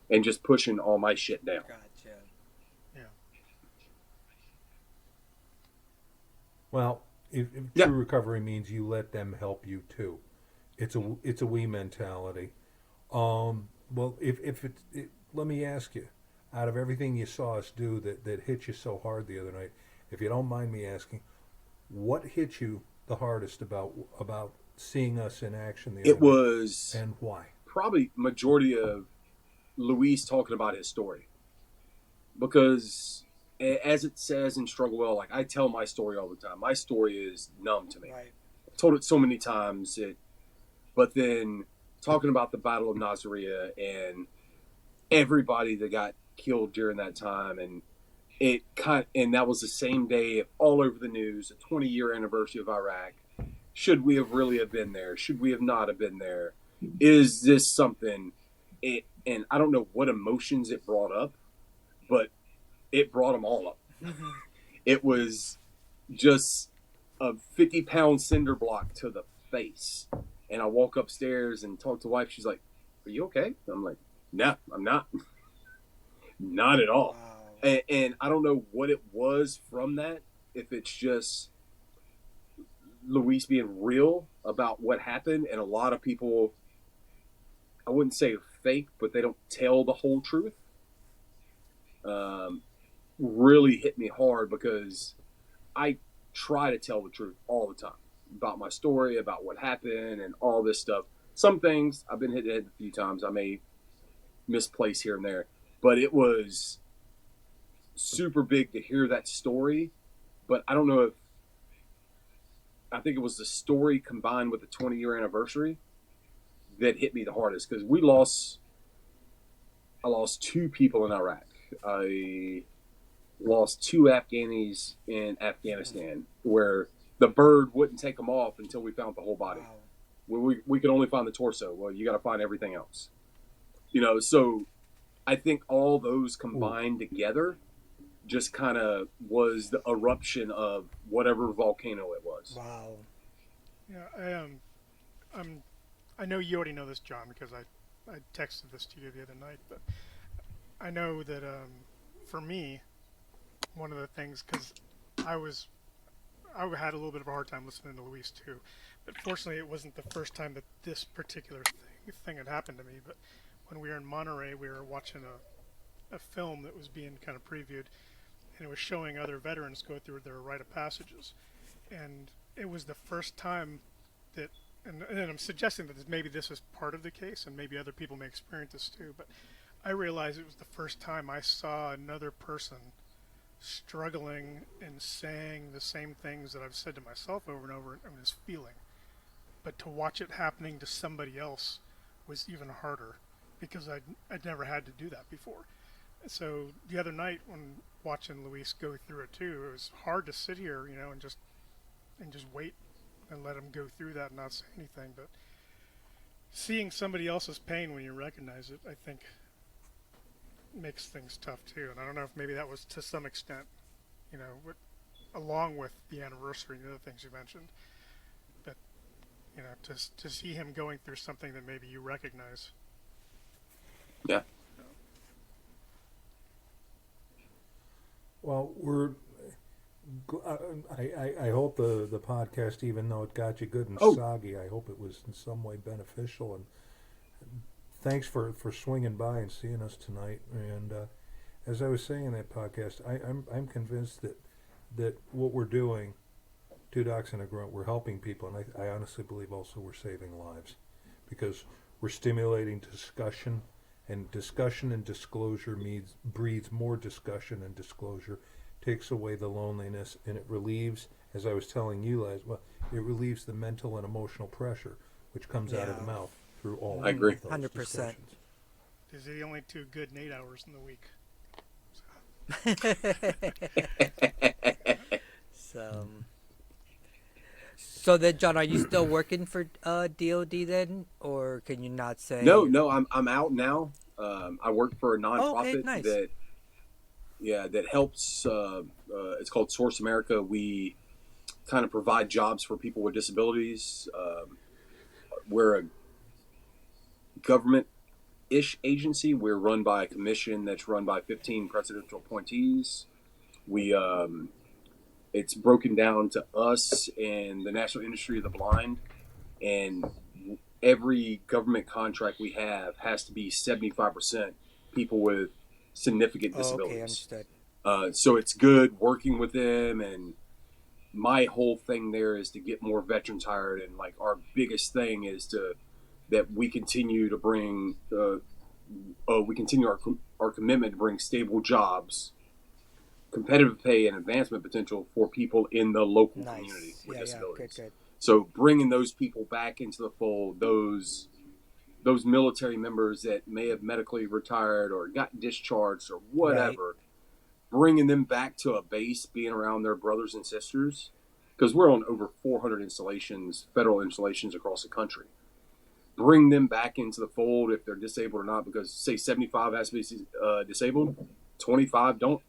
[SPEAKER 4] and just pushing all my shit down.
[SPEAKER 1] Gotcha.
[SPEAKER 3] Yeah.
[SPEAKER 2] Well, if true recovery means you let them help you too. It's a we mentality. Well, let me ask you, out of everything you saw us do that hit you so hard the other night, if you don't mind me asking, what hit you the hardest about seeing us in action the other night?
[SPEAKER 4] Was,
[SPEAKER 2] and why?
[SPEAKER 4] Probably majority of Luis talking about his story, because as it says in Struggle Well, like I tell my story all the time. My story is numb to me.
[SPEAKER 1] Right.
[SPEAKER 4] I've told it so many times. But then talking about the Battle of Nasiriyah and everybody that got killed during that time, and and that was the same day all over the news, a 20-year anniversary of Iraq. Should we have really have been there? Should we have not have been there? Is this something? And I don't know what emotions it brought up, but it brought them all up.
[SPEAKER 1] Mm-hmm.
[SPEAKER 4] It was just a 50-pound cinder block to the face. And I walk upstairs and talk to wife. She's like, "Are you okay?" I'm like, "No, I'm not. Not at all."
[SPEAKER 1] Wow.
[SPEAKER 4] And I don't know what it was from that. If it's just Luis being real about what happened, and a lot of people, I wouldn't say fake, but they don't tell the whole truth. Really hit me hard because I try to tell the truth all the time about my story, about what happened, and all this stuff. Some things I've been hit in the head a few times. I may misplace here and there, but it was super big to hear that story. But I don't know if I think it was the story combined with the 20-year anniversary that hit me the hardest because I lost 2 people in Iraq. I lost 2 Afghanis in Afghanistan where the bird wouldn't take them off until we found the whole body.
[SPEAKER 1] Wow.
[SPEAKER 4] Where we could only find the torso. Well, you got to find everything else. So I think all those combined together just kind of was the eruption of whatever volcano it was.
[SPEAKER 1] Wow.
[SPEAKER 3] Yeah, I know you already know this, John, because I texted this to you the other night, but I know that for me, one of the things, because I had a little bit of a hard time listening to Luis too, but fortunately it wasn't the first time that this particular thing had happened to me. But when we were in Monterey, we were watching a film that was being kind of previewed, and it was showing other veterans go through their rite of passages, and it was the first time that, and I'm suggesting that maybe this is part of the case, and maybe other people may experience this too, but I realized it was the first time I saw another person struggling and saying the same things that I've said to myself over and over and was feeling. But to watch it happening to somebody else was even harder because I'd never had to do that before. So the other night when watching Luis go through it too, it was hard to sit here, and just wait and let him go through that and not say anything. But seeing somebody else's pain when you recognize it, I think makes things tough too. And I don't know if maybe that was to some extent, along with the anniversary and the other things you mentioned, but to see him going through something that maybe you recognize.
[SPEAKER 4] Yeah.
[SPEAKER 2] Well, I hope the podcast, even though it got you good and soggy, I hope it was in some way beneficial. And thanks for swinging by and seeing us tonight. And as I was saying in that podcast, I'm convinced that what we're doing, Two Docs and a Grunt, we're helping people, and I honestly believe also we're saving lives because we're stimulating discussion, and disclosure breeds more discussion and disclosure, takes away the loneliness, and it relieves, as I was telling you, Les, it relieves the mental and emotional pressure which comes out of the mouth through all
[SPEAKER 4] I agree.
[SPEAKER 2] of those
[SPEAKER 1] 100%.
[SPEAKER 2] discussions.
[SPEAKER 3] These are the only 2 good 8 hours in the week.
[SPEAKER 1] So then, John, are you still working for DOD then, or can you not say?
[SPEAKER 4] No, I'm out now. I work for a nonprofit
[SPEAKER 1] nice.
[SPEAKER 4] that helps. It's called Source America. We kind of provide jobs for people with disabilities. We're a government-ish agency. We're run by a commission that's run by 15 presidential appointees. It's broken down to us and the National Industry of the Blind, and every government contract we have has to be 75% people with significant disabilities.
[SPEAKER 1] Okay, understood.
[SPEAKER 4] So it's good working with them, and my whole thing there is to get more veterans hired, and like our biggest thing is that we continue to bring our commitment to bring stable jobs, competitive pay, and advancement potential for people in the local community with disabilities.
[SPEAKER 1] Good.
[SPEAKER 4] So bringing those people back into the fold, those military members that may have medically retired or got discharged or whatever, bringing them back to a base, being around their brothers and sisters, because we're on over 400 installations, federal installations across the country. Bring them back into the fold if they're disabled or not, because say 75 has to be disabled, 25 don't.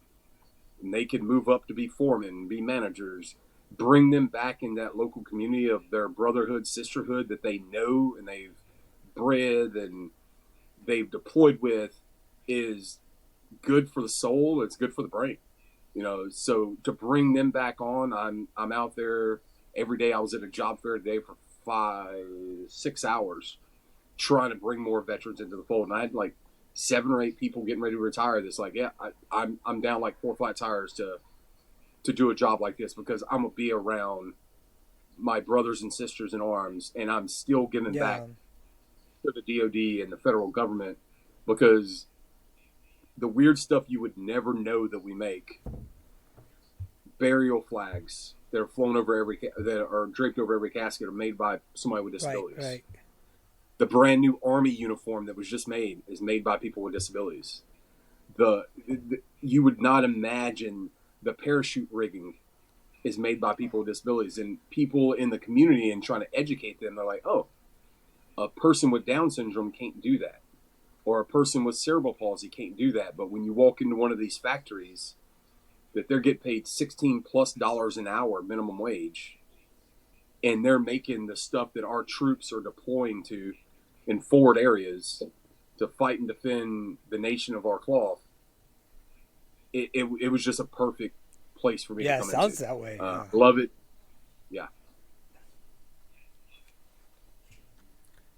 [SPEAKER 4] And they can move up to be foremen, be managers, bring them back in that local community of their brotherhood, sisterhood that they know and they've bred and they've deployed with is good for the soul. It's good for the brain, you know. So to bring them back on, I'm out there every day. I was at a job fair today for 5-6 hours trying to bring more veterans into the fold, and I had like 7 or 8 people getting ready to retire. That's like, yeah, I'm down like 4 flat tires to do a job like this, because I'm gonna be around my brothers and sisters in arms, and I'm still giving back to the DoD and the federal government, because the weird stuff you would never know that we make, burial flags that are flown over that are draped over every casket, are made by somebody with disabilities.
[SPEAKER 1] Right.
[SPEAKER 4] The brand new Army uniform that was just made is made by people with disabilities. You would not imagine the parachute rigging is made by people with disabilities, and people in the community, and trying to educate them. They're like, oh, a person with Down syndrome can't do that, or a person with cerebral palsy can't do that. But when you walk into one of these factories that they're getting paid $16+ an hour minimum wage, and they're making the stuff that our troops are deploying to in forward areas to fight and defend the nation of our cloth, it was just a perfect place for me to come into. Yeah,
[SPEAKER 1] sounds that way.
[SPEAKER 4] Love it. Yeah.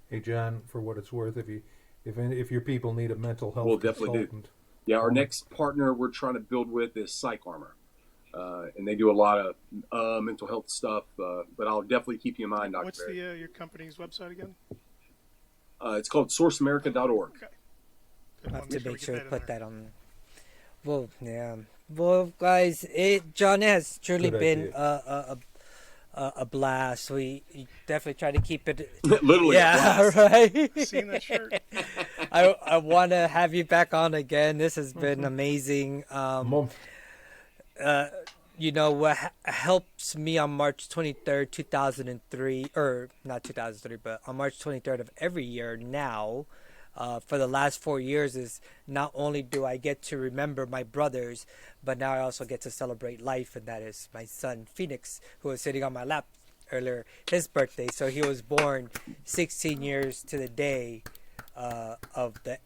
[SPEAKER 2] Hey, John, for what it's worth, if your people need a mental health
[SPEAKER 4] we'll definitely
[SPEAKER 2] consultant,
[SPEAKER 4] yeah, our next partner we're trying to build with is Psych Armor, and they do a lot of mental health stuff. But I'll definitely keep you in mind, Dr.
[SPEAKER 3] What's
[SPEAKER 4] Barry.
[SPEAKER 3] your company's website again?
[SPEAKER 4] It's called sourceamerica.org.
[SPEAKER 3] Okay.
[SPEAKER 1] I have to make sure to put that on. Well, yeah. Well, guys, John, it has truly been a blast. We definitely try to keep it.
[SPEAKER 4] Literally,
[SPEAKER 1] yeah, right.
[SPEAKER 3] Seen that shirt.
[SPEAKER 1] I want to have you back on again. This has been amazing. You know what helps me on March 23rd, 2003, or not 2003, but on March 23rd of every year now. For the last 4 years, is not only do I get to remember my brothers, but now I also get to celebrate life, and that is my son Phoenix, who was sitting on my lap earlier, his birthday. So he was born 16 years to the day of the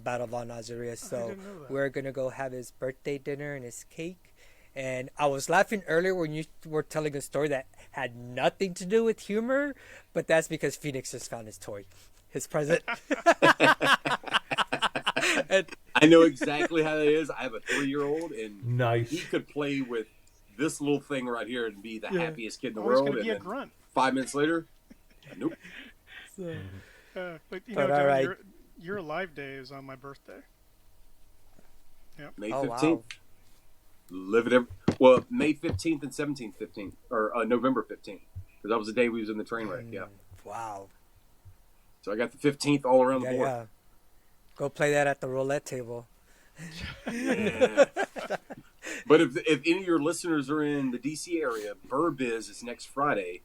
[SPEAKER 1] Battle of Al Nazareth. So we're gonna go have his birthday dinner and his cake. And I was laughing earlier when you were telling a story that had nothing to do with humor, but that's because Phoenix just found his toy. His present.
[SPEAKER 4] I know exactly how that is. I have a 3-year-old, and
[SPEAKER 2] nice.
[SPEAKER 4] He could play with this little thing right here and be the happiest kid in the world.
[SPEAKER 3] He's gonna be
[SPEAKER 4] and
[SPEAKER 3] a grunt.
[SPEAKER 4] 5 minutes later, nope.
[SPEAKER 3] But you know, John,
[SPEAKER 1] right.
[SPEAKER 3] your live day is on my birthday. Yep.
[SPEAKER 4] May 15th.
[SPEAKER 1] Wow.
[SPEAKER 4] Live it May 15th and 17th, 15th, or November 15th, because that was the day we was in the train wreck. Yeah.
[SPEAKER 1] Wow.
[SPEAKER 4] So I got the 15th all around the board.
[SPEAKER 1] Yeah. Go play that at the roulette table.
[SPEAKER 4] Yeah. But if any of your listeners are in the DC area, Burbiz is next Friday.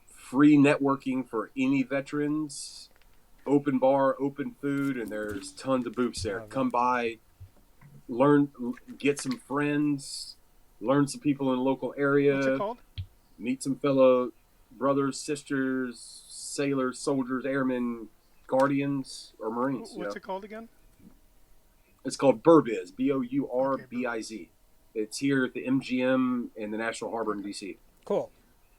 [SPEAKER 4] Free networking for any veterans. Open bar, open food, and there's tons of booths there. Come by, learn, get some friends, learn some people in the local area.
[SPEAKER 3] What's it called?
[SPEAKER 4] Meet some fellow brothers, sisters, sailors, soldiers, airmen, guardians, or Marines.
[SPEAKER 3] What's it called again?
[SPEAKER 4] It's called Burbiz, Bourbiz. It's here at the MGM in the National Harbor in DC.
[SPEAKER 1] Cool.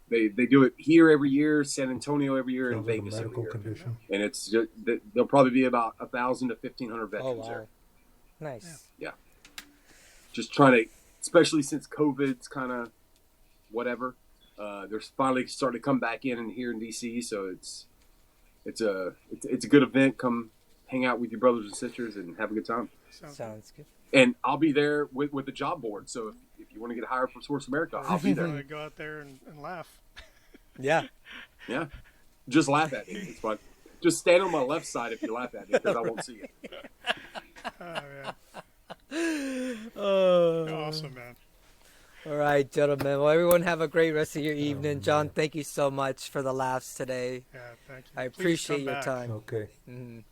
[SPEAKER 4] They do it here every year, San Antonio every year, and
[SPEAKER 2] Sounds like a
[SPEAKER 4] Vegas every
[SPEAKER 2] medical
[SPEAKER 4] year.
[SPEAKER 2] condition.
[SPEAKER 4] And it's just, there'll probably be about 1,000 to 1,500 veterans
[SPEAKER 1] Oh, wow.
[SPEAKER 4] there.
[SPEAKER 1] Nice.
[SPEAKER 4] Yeah. Just trying to, especially since COVID's kind of whatever. They're finally starting to come back in here in DC, so it's a good event. Come hang out with your brothers and sisters and have a good time.
[SPEAKER 1] Sounds good.
[SPEAKER 4] And I'll be there with the job board. So if you want to get hired for Source America, I'll be there.
[SPEAKER 3] Go out there and laugh.
[SPEAKER 1] Yeah.
[SPEAKER 4] Yeah. Just laugh at me. It's fun. Just stand on my left side if you laugh at me, because I won't see you.
[SPEAKER 3] Oh, man. Awesome, man.
[SPEAKER 1] All right, gentlemen. Well, everyone have a great rest of your evening. John, thank you so much for the laughs today.
[SPEAKER 3] Yeah, thank you.
[SPEAKER 1] I
[SPEAKER 3] Please
[SPEAKER 1] appreciate
[SPEAKER 3] come
[SPEAKER 1] your
[SPEAKER 3] back.
[SPEAKER 1] time.
[SPEAKER 2] Okay.
[SPEAKER 1] Mhm.